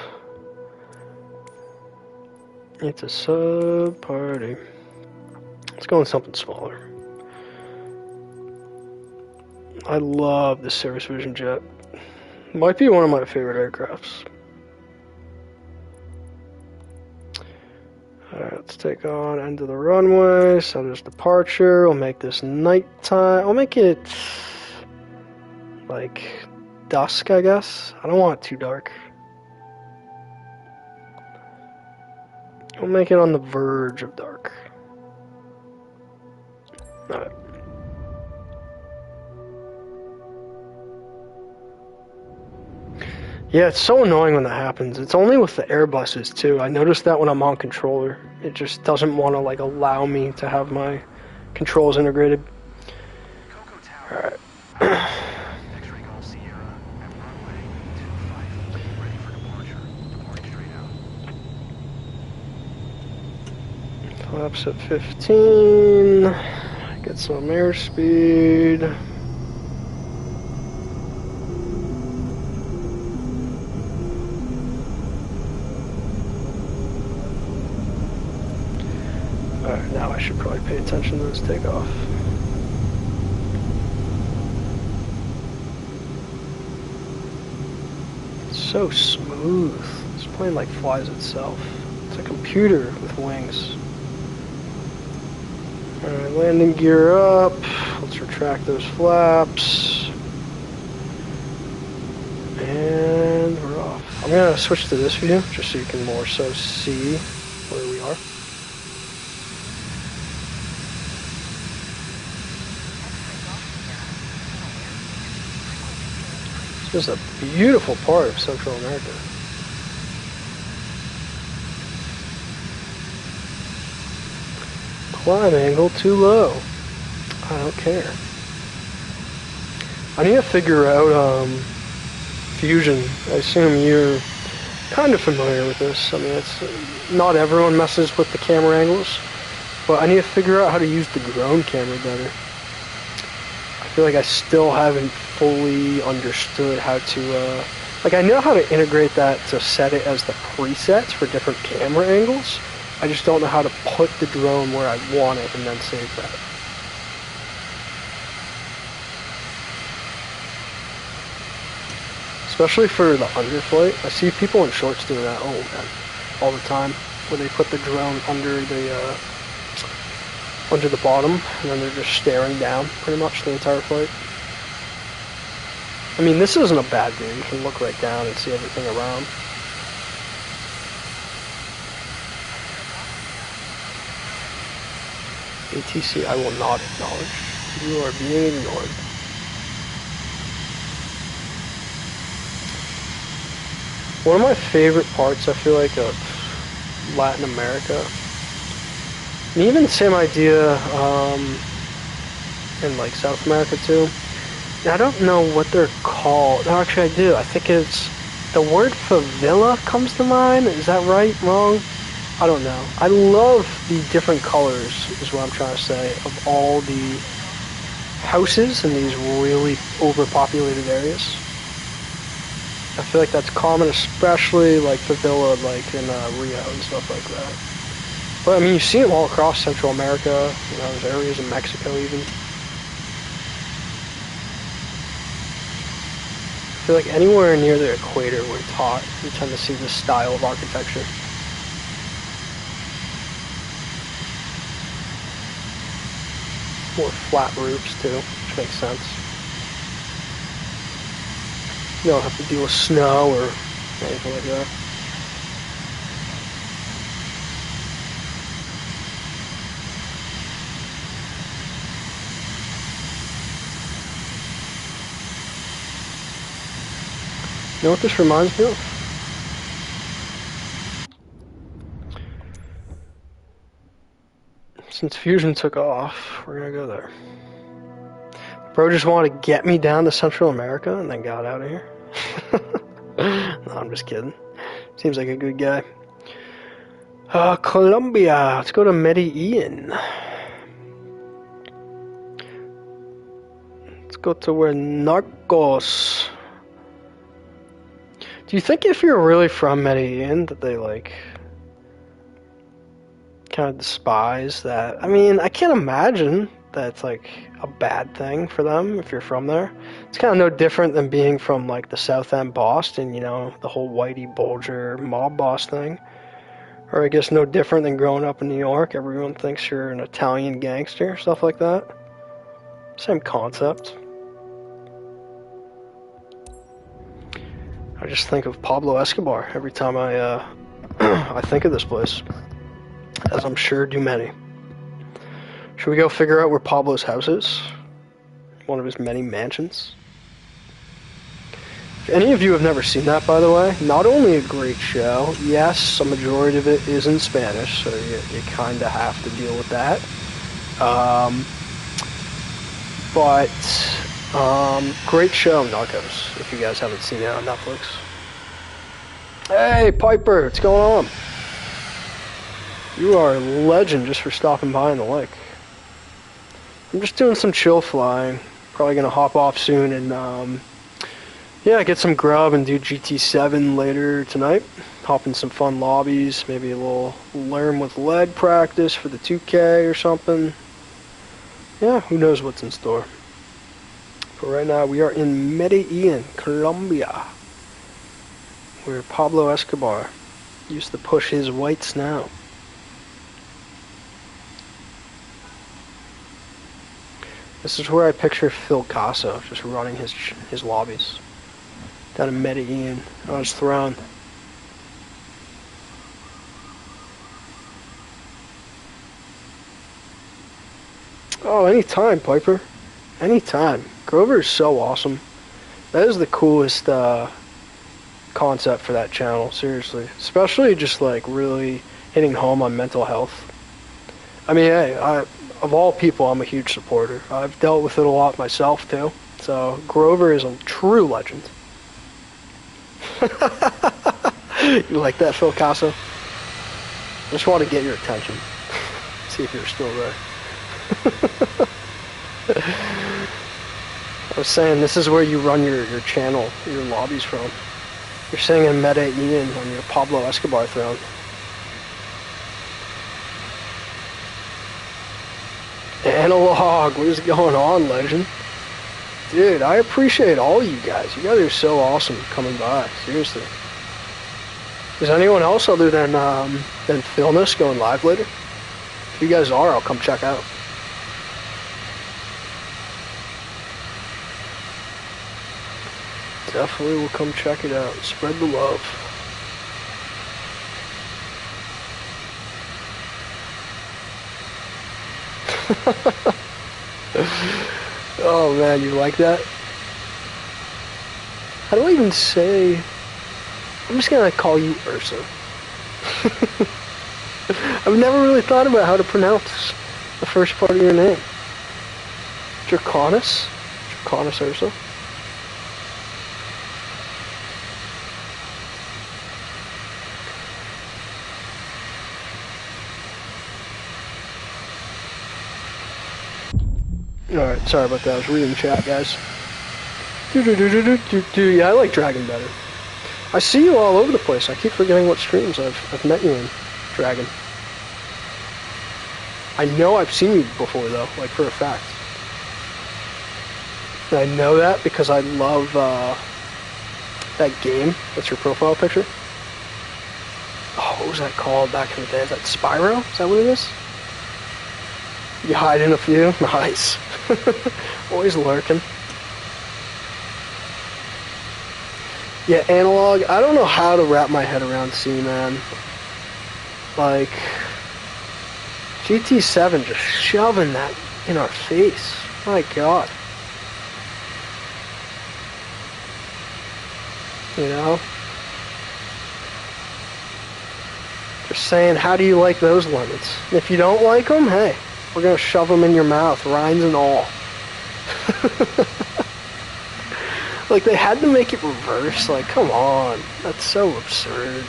It's a sub party. Let's go with something smaller. I love the Cirrus Vision jet. Might be one of my favorite aircrafts. Alright, let's take on end of the runway, so there's departure, we'll make this nighttime, I'll make it like dusk, I guess. I don't want it too dark. We'll make it on the verge of dark. Alright. Yeah, it's so annoying when that happens. It's only with the Airbuses too. I noticed that when I'm on controller. It just doesn't want to like allow me to have my controls integrated. Alright. Flaps at 15. Get some airspeed. Alright, now I should probably pay attention to this takeoff. It's so smooth. This plane like flies itself. It's a computer with wings. Alright, landing gear up. Let's retract those flaps. And we're off. I'm gonna switch to this view just so you can more so see where we are. This is a beautiful part of Central America. Climb angle too low. I don't care. I need to figure out fusion. I assume you're kind of familiar with this. I mean, it's not everyone messes with the camera angles, but I need to figure out how to use the drone camera better. I feel like I still haven't fully understood how to, like I know how to integrate that to set it as the presets for different camera angles. I just don't know how to put the drone where I want it and then save that. Especially for the underflight. I see people in shorts doing that, oh man, all the time, where they put the drone under the bottom, and then they're just staring down pretty much the entire flight. I mean, this isn't a bad view. You can look right down and see everything around. ATC, I will not acknowledge. You are being ignored. One of my favorite parts, I feel like, of Latin America, and even the same idea in like South America too. Now, I don't know what they're called. No, actually I do. I think it's, the word favela comes to mind. Is that right? Wrong? I don't know. I love the different colors, is what I'm trying to say, of all the houses in these really overpopulated areas. I feel like that's common, especially like favela, like in Rio and stuff like that. But I mean, you see them all across Central America. You know, there's areas in Mexico even. I feel like anywhere near the equator where it's hot, you tend to see this style of architecture. More flat roofs too, which makes sense. You don't have to deal with snow or anything like that. You know what this reminds me of? Since Fusion took off, we're gonna go there. Bro just wanted to get me down to Central America and then got out of here. No, I'm just kidding. Seems like a good guy. Colombia. Let's go to Medellin. Let's go to where Narcos. Do you think if you're really from Medellin that they like kind of despise that? I mean, I can't imagine that it's like a bad thing for them if you're from there. It's kind of no different than being from like the South End Boston, you know, the whole Whitey Bulger mob boss thing. Or I guess no different than growing up in New York. Everyone thinks you're an Italian gangster, stuff like that. Same concept. I just think of Pablo Escobar every time I I think of this place, as I'm sure do many. Should we go figure out where Pablo's house is? One of his many mansions. If any of you have never seen that, by the way, not only a great show, yes, a majority of it is in Spanish, so you kind of have to deal with that. Great show, Narcos, if you guys haven't seen it on Netflix. Hey, Piper, what's going on? You are a legend just for stopping by in the lake. I'm just doing some chill flying. Probably going to hop off soon and, yeah, get some grub and do GT7 later tonight. Hop in some fun lobbies, maybe a little learn with lead practice for the 2K or something. Yeah, who knows what's in store. But right now we are in Medellin, Colombia, where Pablo Escobar used to push his white snow. This is where I picture Phil Casso just running his lobbies down in Medellin on his throne. Oh, anytime, Piper. Anytime. Grover is so awesome. That is the coolest concept for that channel, seriously. Especially just like really hitting home on mental health. I mean, hey, of all people, I'm a huge supporter. I've dealt with it a lot myself too. So Grover is a true legend. You like that, Phil Casso? I just want to get your attention. See if you're still there. I was saying, this is where you run your channel, your lobbies from. You're sitting in Medellin on your Pablo Escobar throne. Analog, what is going on, legend? Dude, I appreciate all you guys. You guys are so awesome coming by, seriously. Is anyone else other than Philness going live later? If you guys are, I'll come check out. Definitely will come check it out. Spread the love. Oh man, you like that? How do I even say? I'm just gonna call you Ursa. I've never really thought about how to pronounce the first part of your name. Draconis? Draconis Ursa? Alright, sorry about that. I was reading chat, guys. Yeah, I like Dragon better. I see you all over the place. I keep forgetting what streams I've met you in, Dragon. I know I've seen you before, though, like for a fact. And I know that because I love that game. That's your profile picture. Oh, what was that called back in the day? Is that Spyro? Is that what it is? You hide in a few? Nice. Always lurking. Yeah, Analog, I don't know how to wrap my head around C, man. Like, GT7 just shoving that in our face. My god. You know? Just saying, how do you like those lemons? And if you don't like them, hey, we're gonna shove them in your mouth, rinds and all. Like, they had to make it reverse. Like, come on. That's so absurd.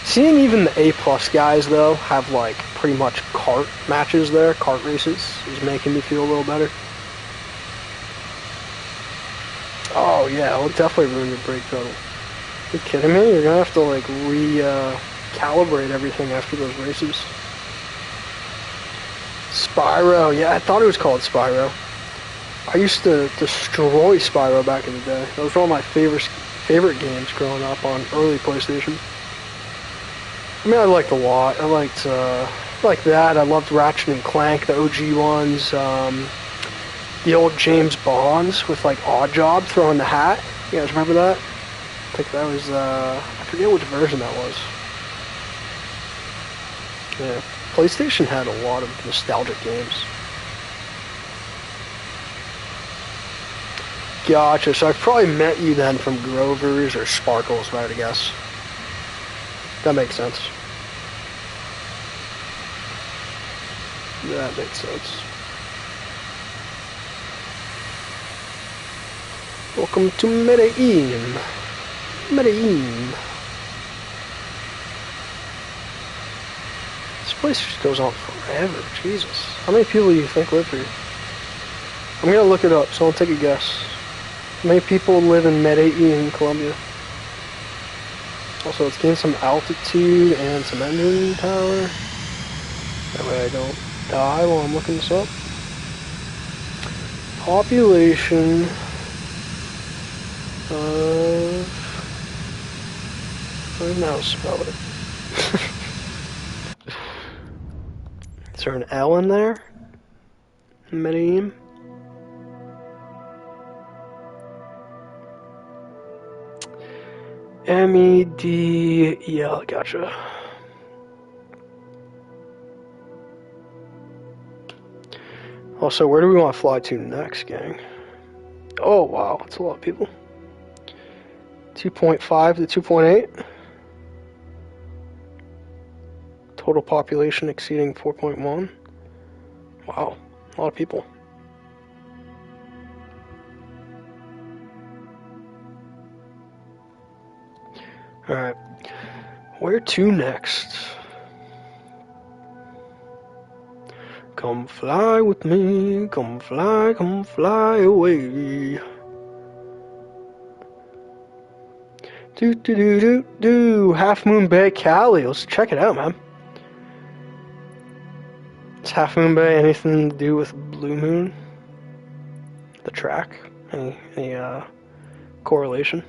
Seeing even the A+ guys, though, have, like, pretty much kart matches there, kart races, is making me feel a little better. Oh, yeah, it'll definitely ruin your brake pedal. Are you kidding me? You're gonna have to, like, calibrate everything after those races. Spyro. Yeah, I thought it was called Spyro. I used to destroy Spyro back in the day. That was one of my favorite games growing up on early PlayStation. I mean, I liked a lot. I liked that. I loved Ratchet and Clank, the OG ones. The old James Bonds with like Oddjob throwing the hat. You guys remember that? I think that was I forget which version that was. Yeah, PlayStation had a lot of nostalgic games. Gotcha, so I've probably met you then from Grover's or Sparkles, if I had to guess. That makes sense. That makes sense. Welcome to Medellin. Medellin. This place just goes on forever, Jesus. How many people do you think live here? I'm gonna look it up, so I'll take a guess. How many people live in Medellin, Colombia? Also, let's gain some altitude and some engine power. That way I don't die while I'm looking this up. Population of... I don't know how to spell it. Is there an L in there? Medellin? M-E-D-E-L, gotcha. Also, where do we want to fly to next, gang? Oh, wow, that's a lot of people. 2.5 to 2.8. Total population exceeding 4.1. Wow, a lot of people. Alright, where to next? Come fly with me, come fly away. Half Moon Bay, Cali. Let's check it out, man. Is Half Moon Bay anything to do with Blue Moon? The track? Any correlation?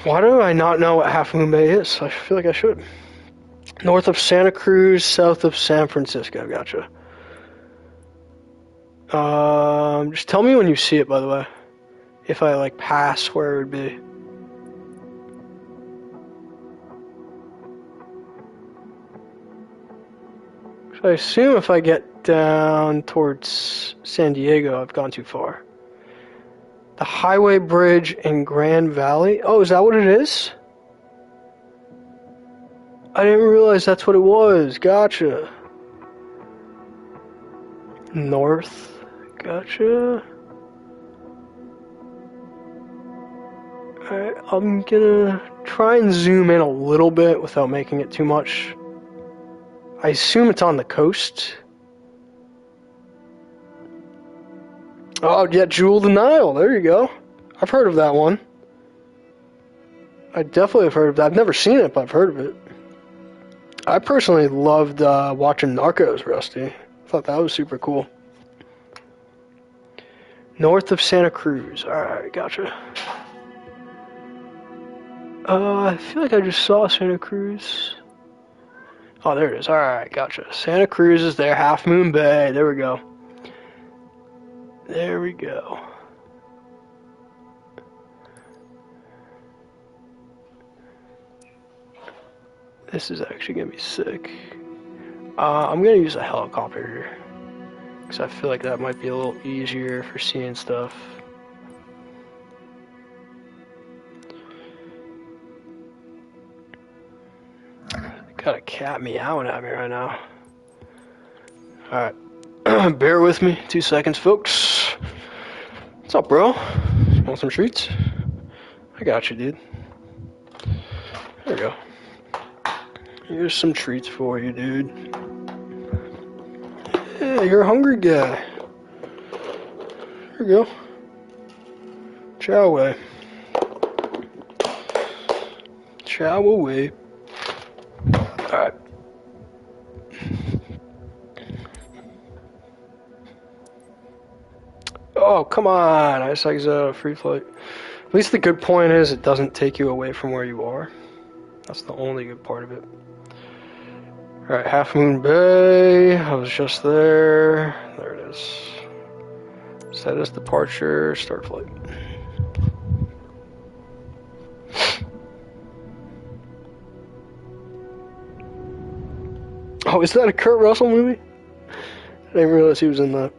Why do I not know what Half Moon Bay is? I feel like I should. North of Santa Cruz, south of San Francisco. Gotcha. Just tell me when you see it, by the way. If I, like, pass where it would be. So I assume if I get down towards San Diego, I've gone too far. The Highway Bridge in Grand Valley? Oh, is that what it is? I didn't realize that's what it was. Gotcha. North. Gotcha. Alright, I'm gonna try and zoom in a little bit without making it too much. I assume it's on the coast. Oh, yeah, Jewel of the Nile. There you go. I've heard of that one. I definitely have heard of that. I've never seen it, but I've heard of it. I personally loved watching Narcos, Rusty. I thought that was super cool. North of Santa Cruz. Alright, gotcha. I feel like I just saw Santa Cruz. Oh, there it is. Alright, gotcha. Santa Cruz is there. Half Moon Bay. There we go. There we go. This is actually going to be sick. I'm going to use a helicopter here. Because I feel like that might be a little easier for seeing stuff. Got a cat meowing at me right now. Alright. Bear with me 2 seconds, folks. What's up, bro? Want some treats? I got you, dude. There we go. Here's some treats for you, dude. Yeah, you're a hungry guy. Here we go. Chow away. Chow away. Alright. Oh, come on. ISX free flight. At least the good point is it doesn't take you away from where you are. That's the only good part of it. Alright, Half Moon Bay. I was just there. There it is. Set as departure. Start flight. Oh, is that a Kurt Russell movie? I didn't realize he was in that.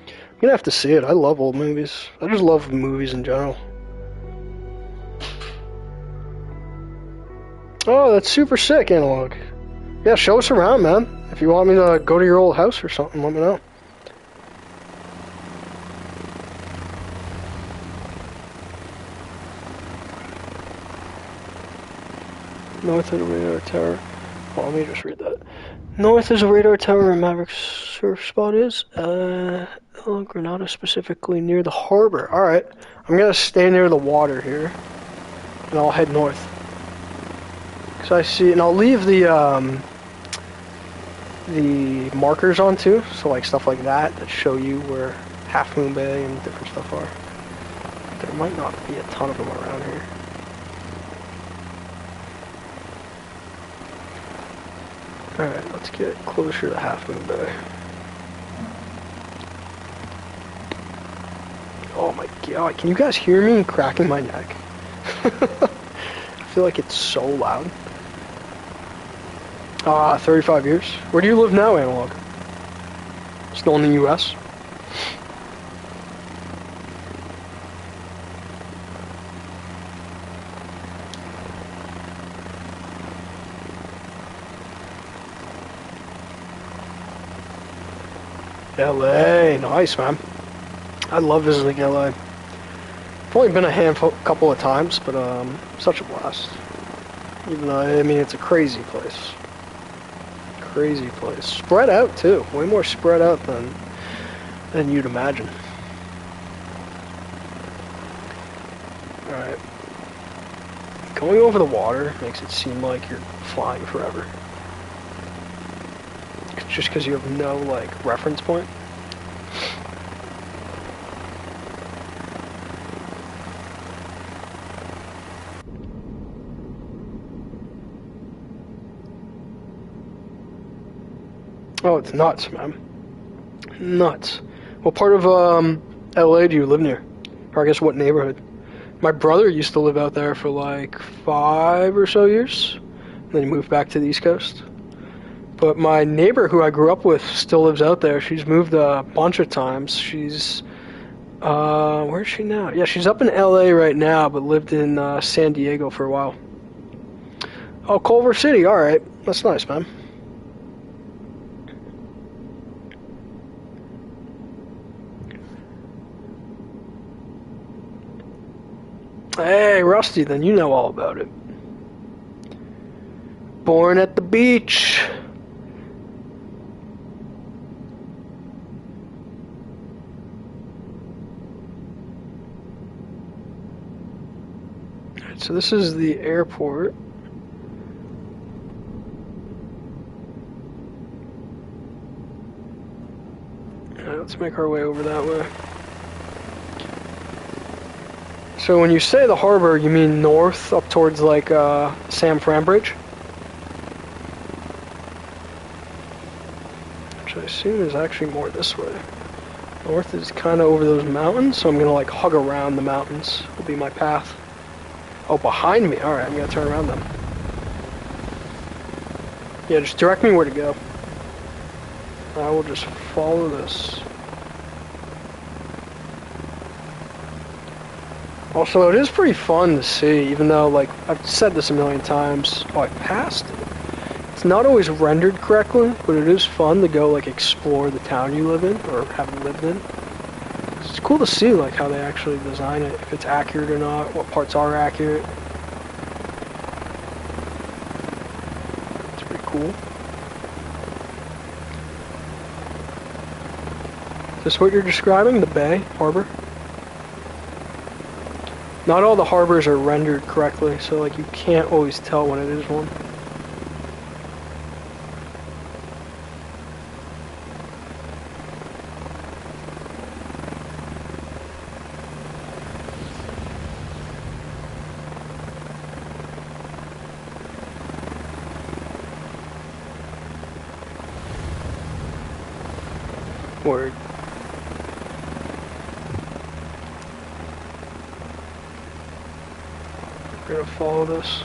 I'm gonna have to see it. I love old movies. I just love movies in general. Oh, that's super sick, Analog. Yeah, show us around, man. If you want me to go to your old house or something, let me know. North of the radar tower. Well, let me just read that. North is a radar tower and Maverick's surf spot is. Granada specifically near the harbor. Alright. I'm gonna stay near the water here. And I'll head north. Because I see, and I'll leave the markers on too. So like stuff like that show you where Half Moon Bay and different stuff are. There might not be a ton of them around here. Alright, let's get closer to Half Moon Bay. Oh my god, can you guys hear me cracking my neck? I feel like it's so loud. 35 years. Where do you live now, Analog? Still in the US? LA, nice, man. I love visiting LA. I've only been couple of times, but such a blast. Even though, I mean, it's a crazy place. Crazy place. Spread out too. Way more spread out than you'd imagine. Alright. Going over the water makes it seem like you're flying forever. Just because you have no, like, reference point. Oh, it's nuts, man. Nuts. What part of LA do you live near? Or I guess what neighborhood? My brother used to live out there for like 5 or so years. Then he moved back to the East Coast. But my neighbor who I grew up with still lives out there. She's moved a bunch of times. She's, where's she now? Yeah, she's up in LA right now, but lived in San Diego for a while. Oh, Culver City, alright. That's nice, man. Hey, Rusty, then you know all about it. Born at the beach. Alright, so this is the airport. Alright, let's make our way over that way. So when you say the harbor, you mean north, up towards like San Fran Bridge? Which I assume is actually more this way. North is kind of over those mountains, so I'm going to like hug around the mountains, will be my path. Oh, behind me, alright, I'm going to turn around then. Yeah, just direct me where to go. I will just follow this. Also, it is pretty fun to see, even though, like, I've said this a million times. Oh, I passed it. It's not always rendered correctly, but it is fun to go, like, explore the town you live in, or have lived in. It's cool to see, like, how they actually design it, if it's accurate or not, what parts are accurate. It's pretty cool. Is this what you're describing? The bay? Harbor? Not all the harbors are rendered correctly, so like you can't always tell when it is one. Word. We're gonna follow this.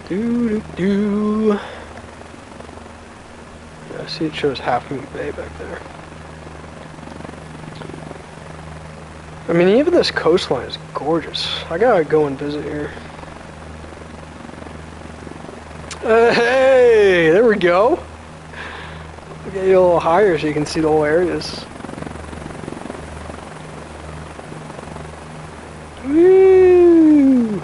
Yeah, I see it shows Half Moon Bay back there. I mean, even this coastline is gorgeous. I gotta go and visit here. Hey, there we go. Get you a little higher so you can see the whole areas. Woo!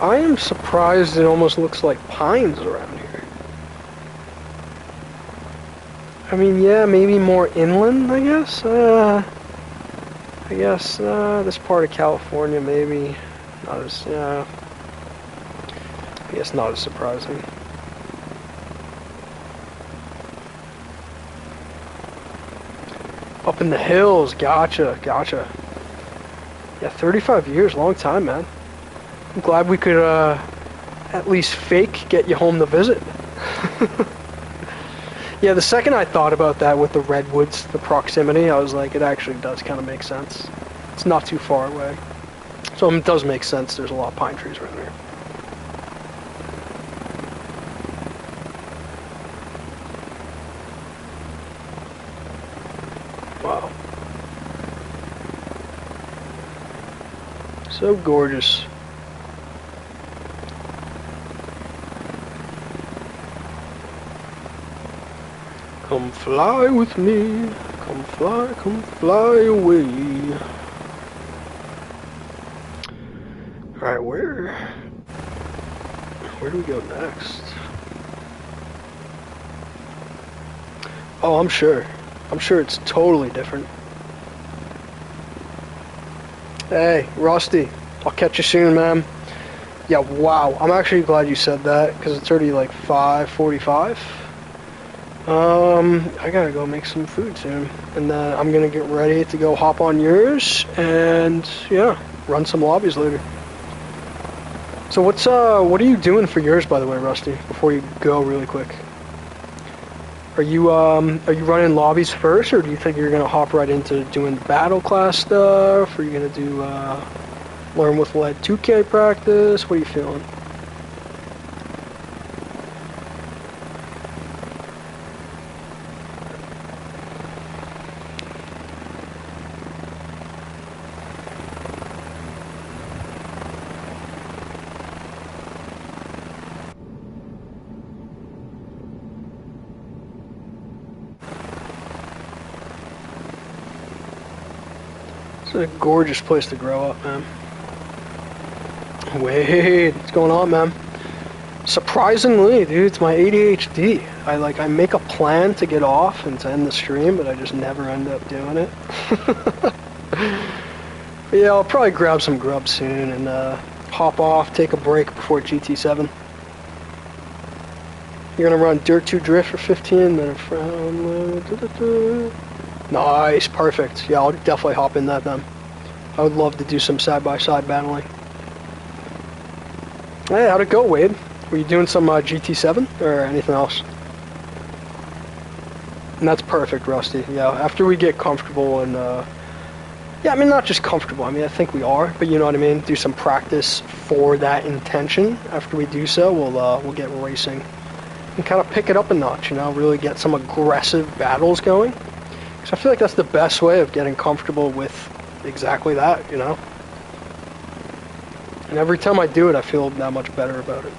I am surprised it almost looks like pines around here. I mean, yeah, maybe more inland, I guess. This part of California, maybe not as, I guess not as surprising. Up in the hills, gotcha. Yeah, 35 years, long time, man. I'm glad we could, at least fake get you home to visit. Yeah, the second I thought about that with the redwoods, the proximity, I was like, it actually does kind of make sense. It's not too far away. So it does make sense there's a lot of pine trees around here. Wow. So gorgeous. Come fly with me. Come fly away. Alright, where do we go next? Oh, I'm sure it's totally different. Hey, Rusty, I'll catch you soon, man. Yeah, wow, I'm actually glad you said that, because it's already like 5:45. I gotta go make some food soon, and then I'm gonna get ready to go hop on yours, and yeah, run some lobbies later. So what are you doing for yours, by the way, Rusty, before you go really quick? Are you running lobbies first, or do you think you're gonna hop right into doing battle class stuff? Or are you gonna do learn with lead 2K practice? What are you feeling? It's a gorgeous place to grow up, man. Wait, what's going on, man? Surprisingly, dude, it's my ADHD. I make a plan to get off and to end the stream, but I just never end up doing it. But yeah, I'll probably grab some grub soon and hop off, take a break before GT7. You're gonna run Dirt 2 Drift for 15 minutes. Nice, perfect. Yeah, I'll definitely hop in that then. I would love to do some side-by-side battling. Hey, how'd it go, Wade? Were you doing some GT7 or anything else? And that's perfect, Rusty. Yeah, after we get comfortable and, yeah, I mean, not just comfortable. I mean, I think we are, but you know what I mean? Do some practice for that intention. After we do so, we'll get racing. And kind of pick it up a notch, you know, really get some aggressive battles going. Because I feel like that's the best way of getting comfortable with exactly that, you know? And every time I do it, I feel that much better about it.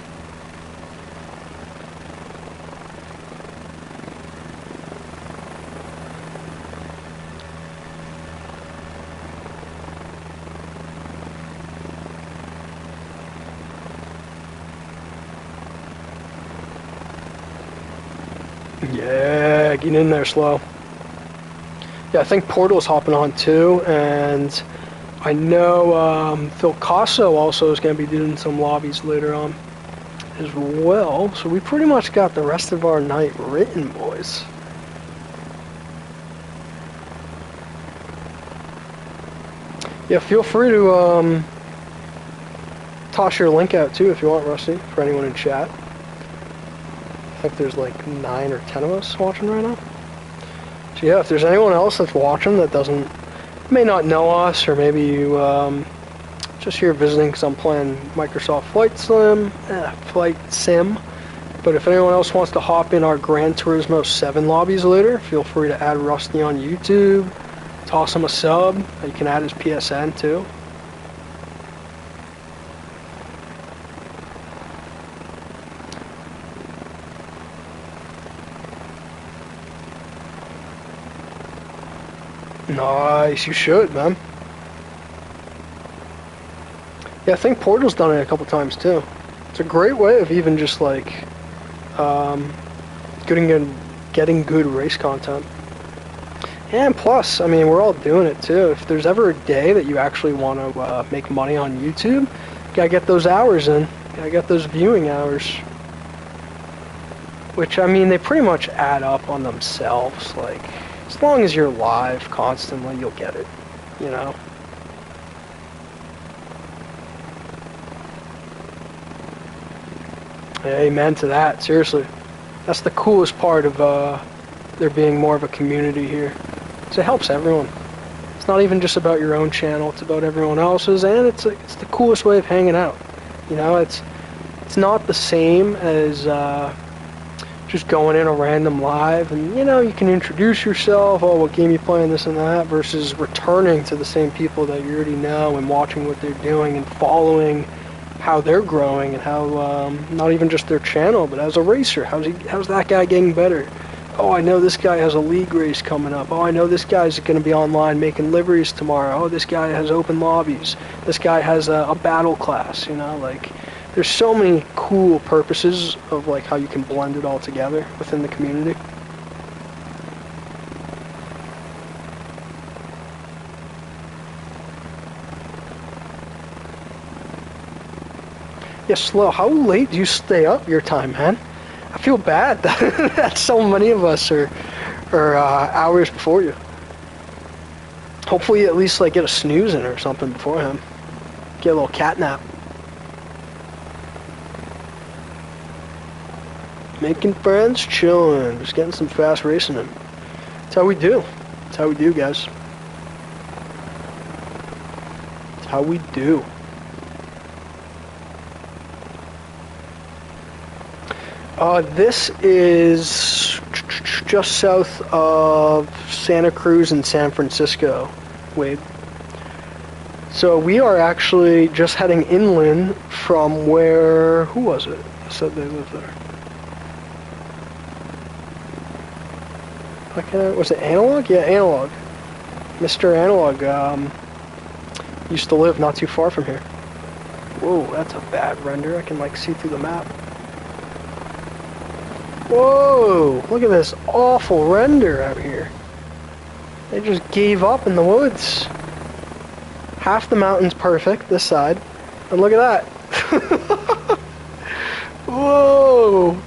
Yeah, get in there slow. Yeah, I think Portal's hopping on too, and I know Phil Casso also is going to be doing some lobbies later on as well. So we pretty much got the rest of our night written, boys. Yeah, feel free to toss your link out too if you want, Rusty, for anyone in chat. I think there's like 9 or 10 of us watching right now. So yeah, if there's anyone else that's watching that may not know us, or maybe you just here visiting because I'm playing Microsoft Flight Sim. But if anyone else wants to hop in our Gran Turismo 7 lobbies later, feel free to add Rusty on YouTube, toss him a sub. You can add his PSN too. Nice, you should, man. Yeah, I think Portal's done it a couple times too. It's a great way of even just like getting good race content. And plus, I mean, we're all doing it too. If there's ever a day that you actually want to make money on YouTube, you gotta get those hours in. You gotta get those viewing hours. Which, I mean, they pretty much add up on themselves. Like, as long as you're live constantly, you'll get it, you know? Amen to that, seriously. That's the coolest part of there being more of a community here. So it helps everyone. It's not even just about your own channel, it's about everyone else's, and it's the coolest way of hanging out. You know, it's not the same as just going in a random live, and you know, you can introduce yourself, oh, what game you playing, this and that, versus returning to the same people that you already know and watching what they're doing and following how they're growing and how not even just their channel, but as a racer, how's that guy getting better? Oh, I know this guy has a league race coming up. Oh, I know this guy's going to be online making liveries tomorrow. Oh, this guy has open lobbies. This guy has a battle class, you know, like there's so many cool purposes of like how you can blend it all together within the community. Yeah, Slow, how late do you stay up your time, man? I feel bad that so many of us are hours before you. Hopefully you at least like get a snooze in or something before him. Get a little cat nap. Making friends, chilling, just getting some fast racing in. That's how we do. That's how we do, guys. That's how we do. This is just south of Santa Cruz and San Francisco, Wade. So we are actually just heading inland from where, who was it? I said they lived there. Was it Analog? Yeah, Analog. Mr. Analog used to live not too far from here. Whoa, that's a bad render. I can like see through the map. Whoa, look at this awful render out here. They just gave up in the woods. Half the mountain's perfect, this side. And look at that. Whoa.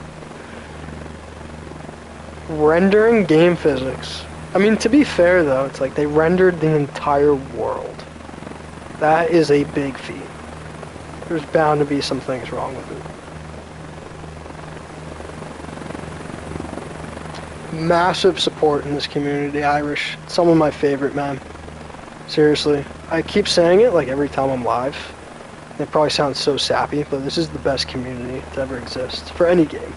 Rendering game physics. I mean, to be fair though, it's like they rendered the entire world. That is a big feat. There's bound to be some things wrong with it. Massive support in this community, Irish. Some of my favorite, man. Seriously. I keep saying it like every time I'm live. It probably sounds so sappy, but this is the best community to ever exist for any game.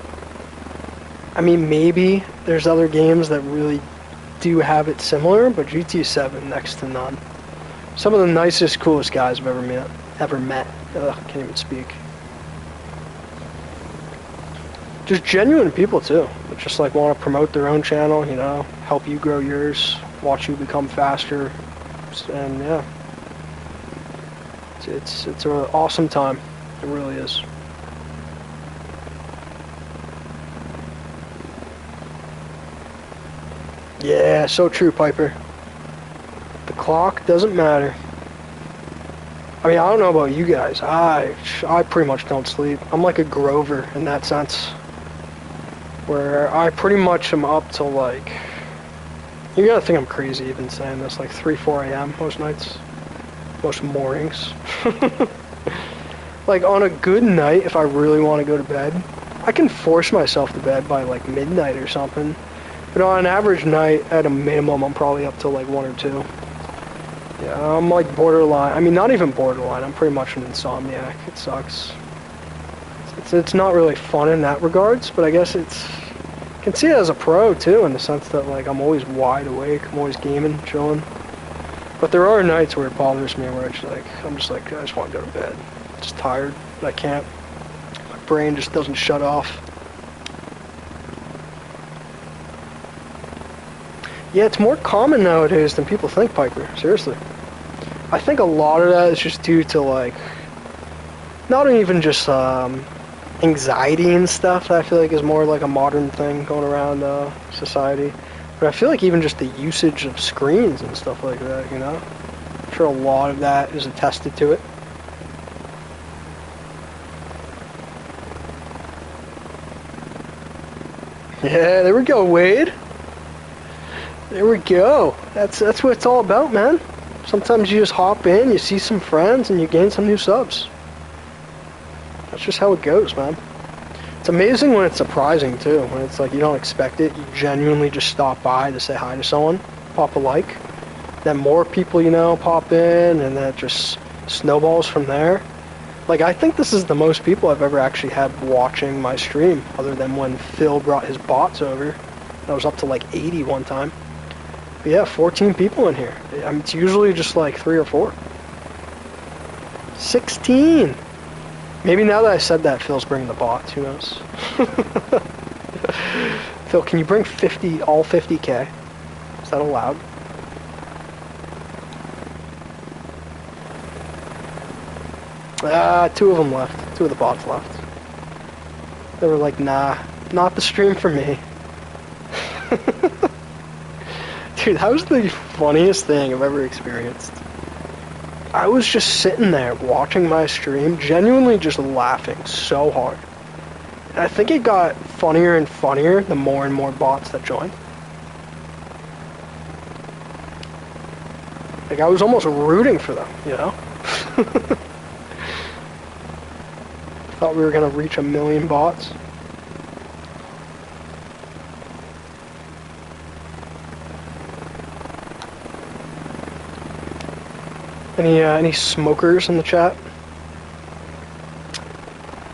I mean, maybe there's other games that really do have it similar, but GTA 7 next to none. Some of the nicest, coolest guys I've ever met. Ugh, can't even speak. Just genuine people too, that just like want to promote their own channel, you know, help you grow yours, watch you become faster, and yeah, it's an awesome time. It really is. Yeah, so true, Piper. The clock doesn't matter. I mean, I don't know about you guys. I pretty much don't sleep. I'm like a Grover in that sense, where I pretty much am up till like, you gotta think I'm crazy even saying this, like 3, 4 a.m. most nights, most mornings. Like on a good night, if I really want to go to bed, I can force myself to bed by like midnight or something. But on an average night, at a minimum, I'm probably up till like 1 or 2. Yeah, I'm like borderline. I mean, not even borderline. I'm pretty much an insomniac. It sucks. It's not really fun in that regards, but I guess I can see it as a pro too, in the sense that like I'm always wide awake. I'm always gaming, chilling. But there are nights where it bothers me, where I'm just like I just want to go to bed. I'm just tired, but I can't. My brain just doesn't shut off. Yeah, it's more common nowadays than people think, Piper. Seriously. I think a lot of that is just due to, like, not even just anxiety and stuff that I feel like is more like a modern thing going around society. But I feel like even just the usage of screens and stuff like that, you know? I'm sure a lot of that is attested to it. Yeah, there we go, Wade. There we go. That's what it's all about, man. Sometimes you just hop in, you see some friends, and you gain some new subs. That's just how it goes, man. It's amazing when it's surprising, too. When it's like you don't expect it, you genuinely just stop by to say hi to someone, pop a like. Then more people, you know, pop in, and then it just snowballs from there. Like, I think this is the most people I've ever actually had watching my stream, other than when Phil brought his bots over. I was up to like 80 one time. But yeah, 14 people in here. I mean, it's usually just like 3 or 4. 16! Maybe now that I said that, Phil's bringing the bots, who knows? Phil, can you bring 50, all 50k? Is that allowed? Two of them left. 2 of the bots left. They were like, nah, not the stream for me. Dude, that was the funniest thing I've ever experienced. I was just sitting there watching my stream, genuinely just laughing so hard. And I think it got funnier and funnier the more and more bots that joined. Like, I was almost rooting for them, you know? Thought we were gonna reach 1 million bots. Any smokers in the chat?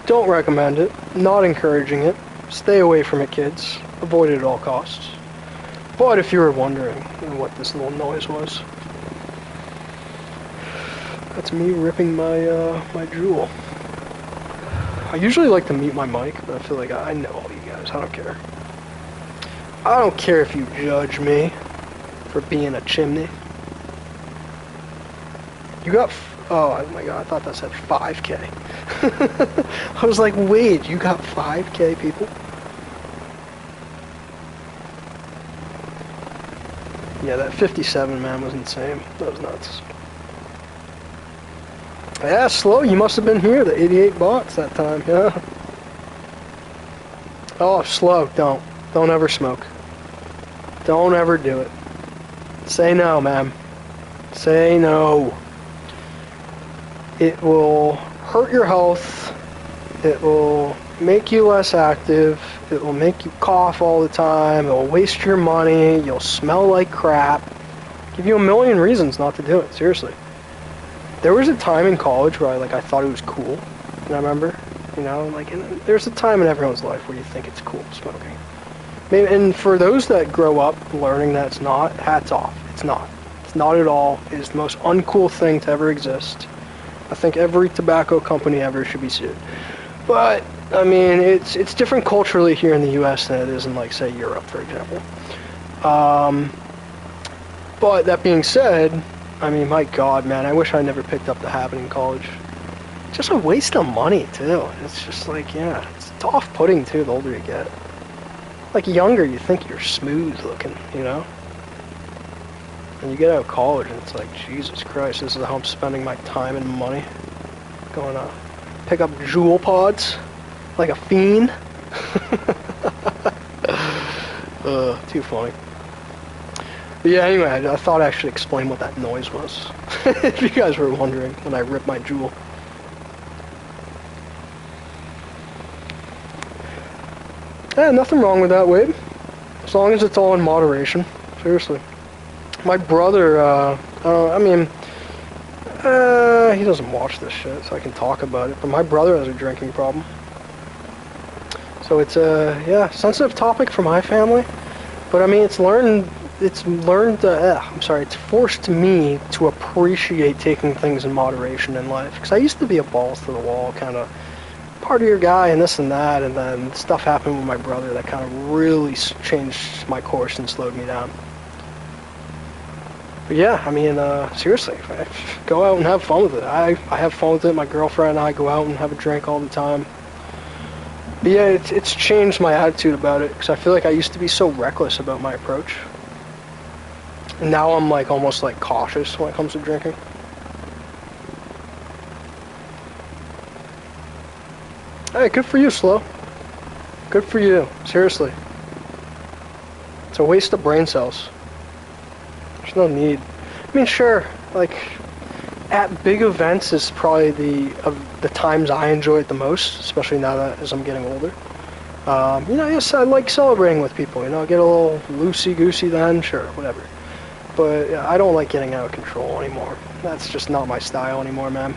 Don't recommend it. Not encouraging it. Stay away from it, kids. Avoid it at all costs. But if you were wondering what this little noise was, that's me ripping my my jewel. I usually like to mute my mic, but I feel like I know all you guys. I don't care. I don't care if you judge me for being a chimney. You got, oh my god, I thought that said 5k. I was like, wait, you got 5k people? Yeah, that 57 man was insane. That was nuts. Yeah, Slow, you must have been here, the 88 bots that time, yeah. Oh, Slow, don't ever smoke. Don't ever do it. Say no, ma'am. Say no. It will hurt your health. It will make you less active. It will make you cough all the time. It will waste your money. You'll smell like crap. Give you 1 million reasons not to do it, seriously. There was a time in college where I thought it was cool. And I remember, you know, like, and there's a time in everyone's life where you think it's cool smoking. Maybe, and for those that grow up learning that it's not, hats off. It's not. It's not at all. It is the most uncool thing to ever exist. I think every tobacco company ever should be sued. But, I mean, it's different culturally here in the US than it is in, like, say, Europe, for example. But that being said, I mean, my god, man, I wish I never picked up the habit in college. It's just a waste of money, too. It's just like, yeah, it's off-putting, too, the older you get. Like, younger, you think you're smooth looking, you know? And you get out of college and it's like, Jesus Christ, this is how I'm spending my time and money. Going to pick up jewel pods like a fiend. Too funny. But yeah, anyway, I thought I should explain what that noise was. If you guys were wondering when I ripped my jewel. Yeah, nothing wrong with that, Wade. As long as it's all in moderation. Seriously. My brother, I mean, he doesn't watch this shit, so I can talk about it, but my brother has a drinking problem. So it's a, yeah, sensitive topic for my family, but I mean, it's forced me to appreciate taking things in moderation in life, because I used to be a balls to the wall, kind of partier guy and this and that, and then stuff happened with my brother that kind of really changed my course and slowed me down. But yeah, I mean, seriously, go out and have fun with it. I have fun with it. My girlfriend and I go out and have a drink all the time. But yeah, it's changed my attitude about it, because I feel like I used to be so reckless about my approach. And now I'm like almost like cautious when it comes to drinking. Hey, good for you, Slow. Good for you, seriously. It's a waste of brain cells. There's no need. I mean, sure, like, at big events is probably the times I enjoy it the most, especially now that as I'm getting older. You know, yes, I like celebrating with people, you know, get a little loosey-goosey then, sure, whatever. But I don't like getting out of control anymore. That's just not my style anymore, man.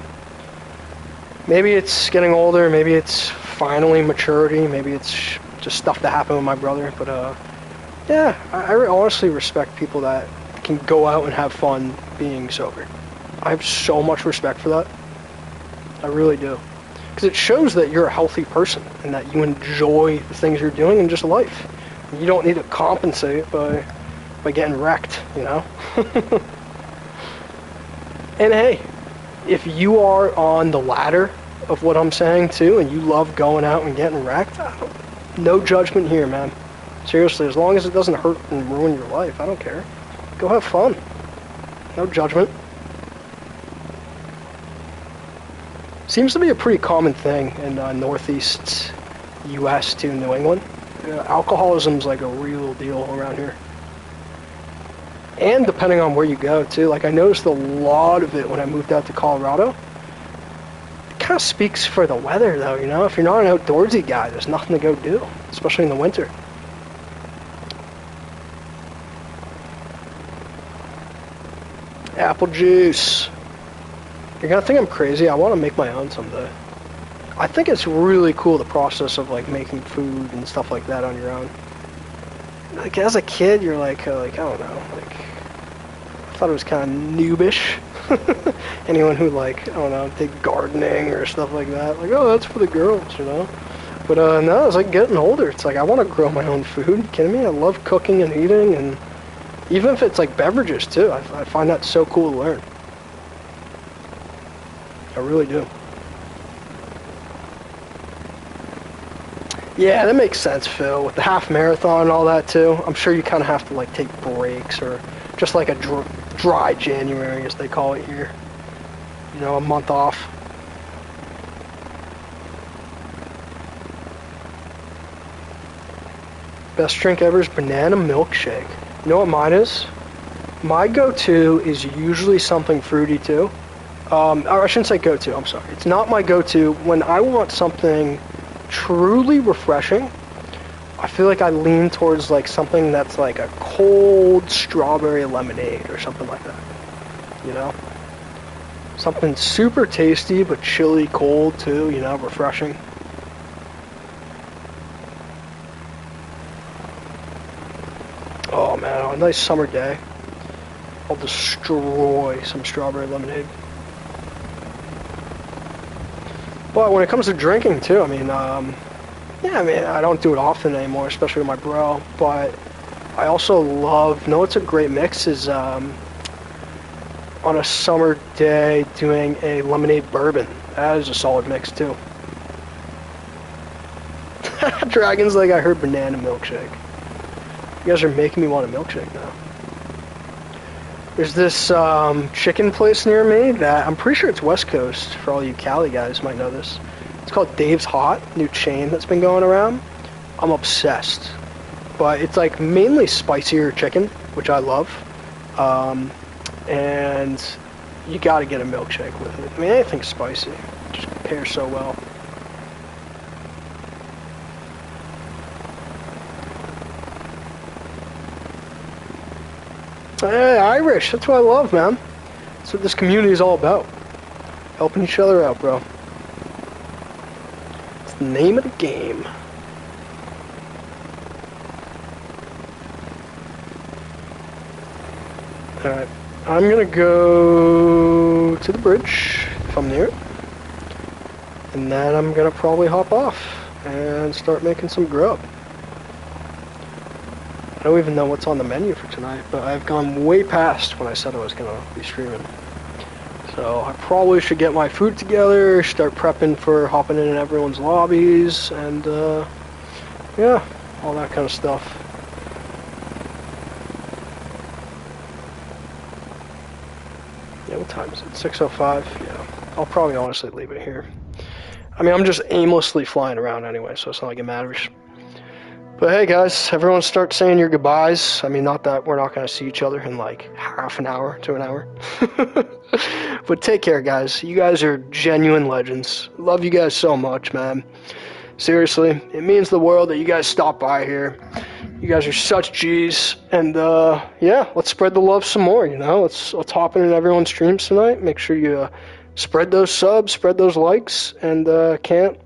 Maybe it's getting older, maybe it's finally maturity, maybe it's just stuff that happened with my brother, but yeah, I honestly respect people that can go out and have fun being sober. I have so much respect for that. I really do. Because it shows that you're a healthy person and that you enjoy the things you're doing in just life. You don't need to compensate by getting wrecked, you know? And hey, if you are on the ladder of what I'm saying too, and you love going out and getting wrecked, no judgment here, man. Seriously, as long as it doesn't hurt and ruin your life, I don't care. Go have fun. No judgment. Seems to be a pretty common thing in northeast U.S. to New England. Alcoholism's like a real deal around here. And depending on where you go too, like I noticed a lot of it when I moved out to Colorado. It kind of speaks for the weather though, you know? If you're not an outdoorsy guy, there's nothing to go do, especially in the winter. Apple juice. You're gonna think I'm crazy. I want to make my own someday. I think it's really cool, the process of like making food and stuff like that on your own. Like as a kid, you're like I don't know, like I thought it was kind of noobish. Anyone who like, I don't know, did gardening or stuff like that, like, oh, that's for the girls, you know. But no, it's like getting older. It's like I want to grow my own food. You kidding me? I love cooking and eating, and even if it's like beverages too, I find that so cool to learn. I really do. Yeah, that makes sense, Phil. With the half marathon and all that too, I'm sure you kind of have to like take breaks, or just like a dry January, as they call it here. You know, a month off. Best drink ever is banana milkshake. You know what mine is? My go-to is usually something fruity too. Or I shouldn't say go-to, I'm sorry. It's not my go-to. When I want something truly refreshing, I feel like I lean towards like something that's like a cold strawberry lemonade or something like that. You know? Something super tasty but chilly cold too, you know, refreshing. Oh man, on a nice summer day, I'll destroy some strawberry lemonade. But when it comes to drinking too, I mean, yeah, I mean, I don't do it often anymore, especially with my bro, but I also love, you know what's a great mix is, on a summer day, doing a lemonade bourbon. That is a solid mix too. Dragon's like, I heard banana milkshake. You guys are making me want a milkshake now. There's this chicken place near me that I'm pretty sure it's West Coast. For all you Cali guys might know this. It's called Dave's Hot, new chain that's been going around. I'm obsessed. But it's like mainly spicier chicken, which I love. And you gotta get a milkshake with it. I mean, anything spicy just pairs so well. Hey, Irish, that's what I love, man. That's what this community is all about. Helping each other out, bro. It's the name of the game. Alright, I'm gonna go to the bridge, if I'm near it. And then I'm gonna probably hop off and start making some grub. I don't even know what's on the menu for tonight, but I've gone way past when I said I was going to be streaming. So I probably should get my food together, start prepping for hopping in everyone's lobbies, and yeah, all that kind of stuff. Yeah, what time is it? 6:05? Yeah, I'll probably honestly leave it here. I mean, I'm just aimlessly flying around anyway, so it's not like it matters. But hey guys, everyone start saying your goodbyes. I mean, not that we're not going to see each other in like half an hour to an hour. But take care, guys. You guys are genuine legends. Love you guys so much, man. Seriously, it means the world that you guys stopped by here. You guys are such G's. And yeah, let's spread the love some more, you know? Let's hop in everyone's streams tonight. Make sure you spread those subs, spread those likes, and can't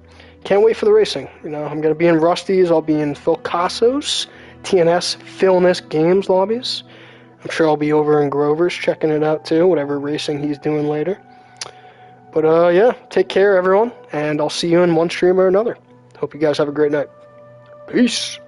wait for the racing. You know, I'm gonna be in Rusty's, I'll be in Phil Casso's, TNS, Philness Games lobbies. I'm sure I'll be over in Grover's checking it out too, whatever racing he's doing later. But yeah, take care everyone, and I'll see you in one stream or another. Hope you guys have a great night. Peace.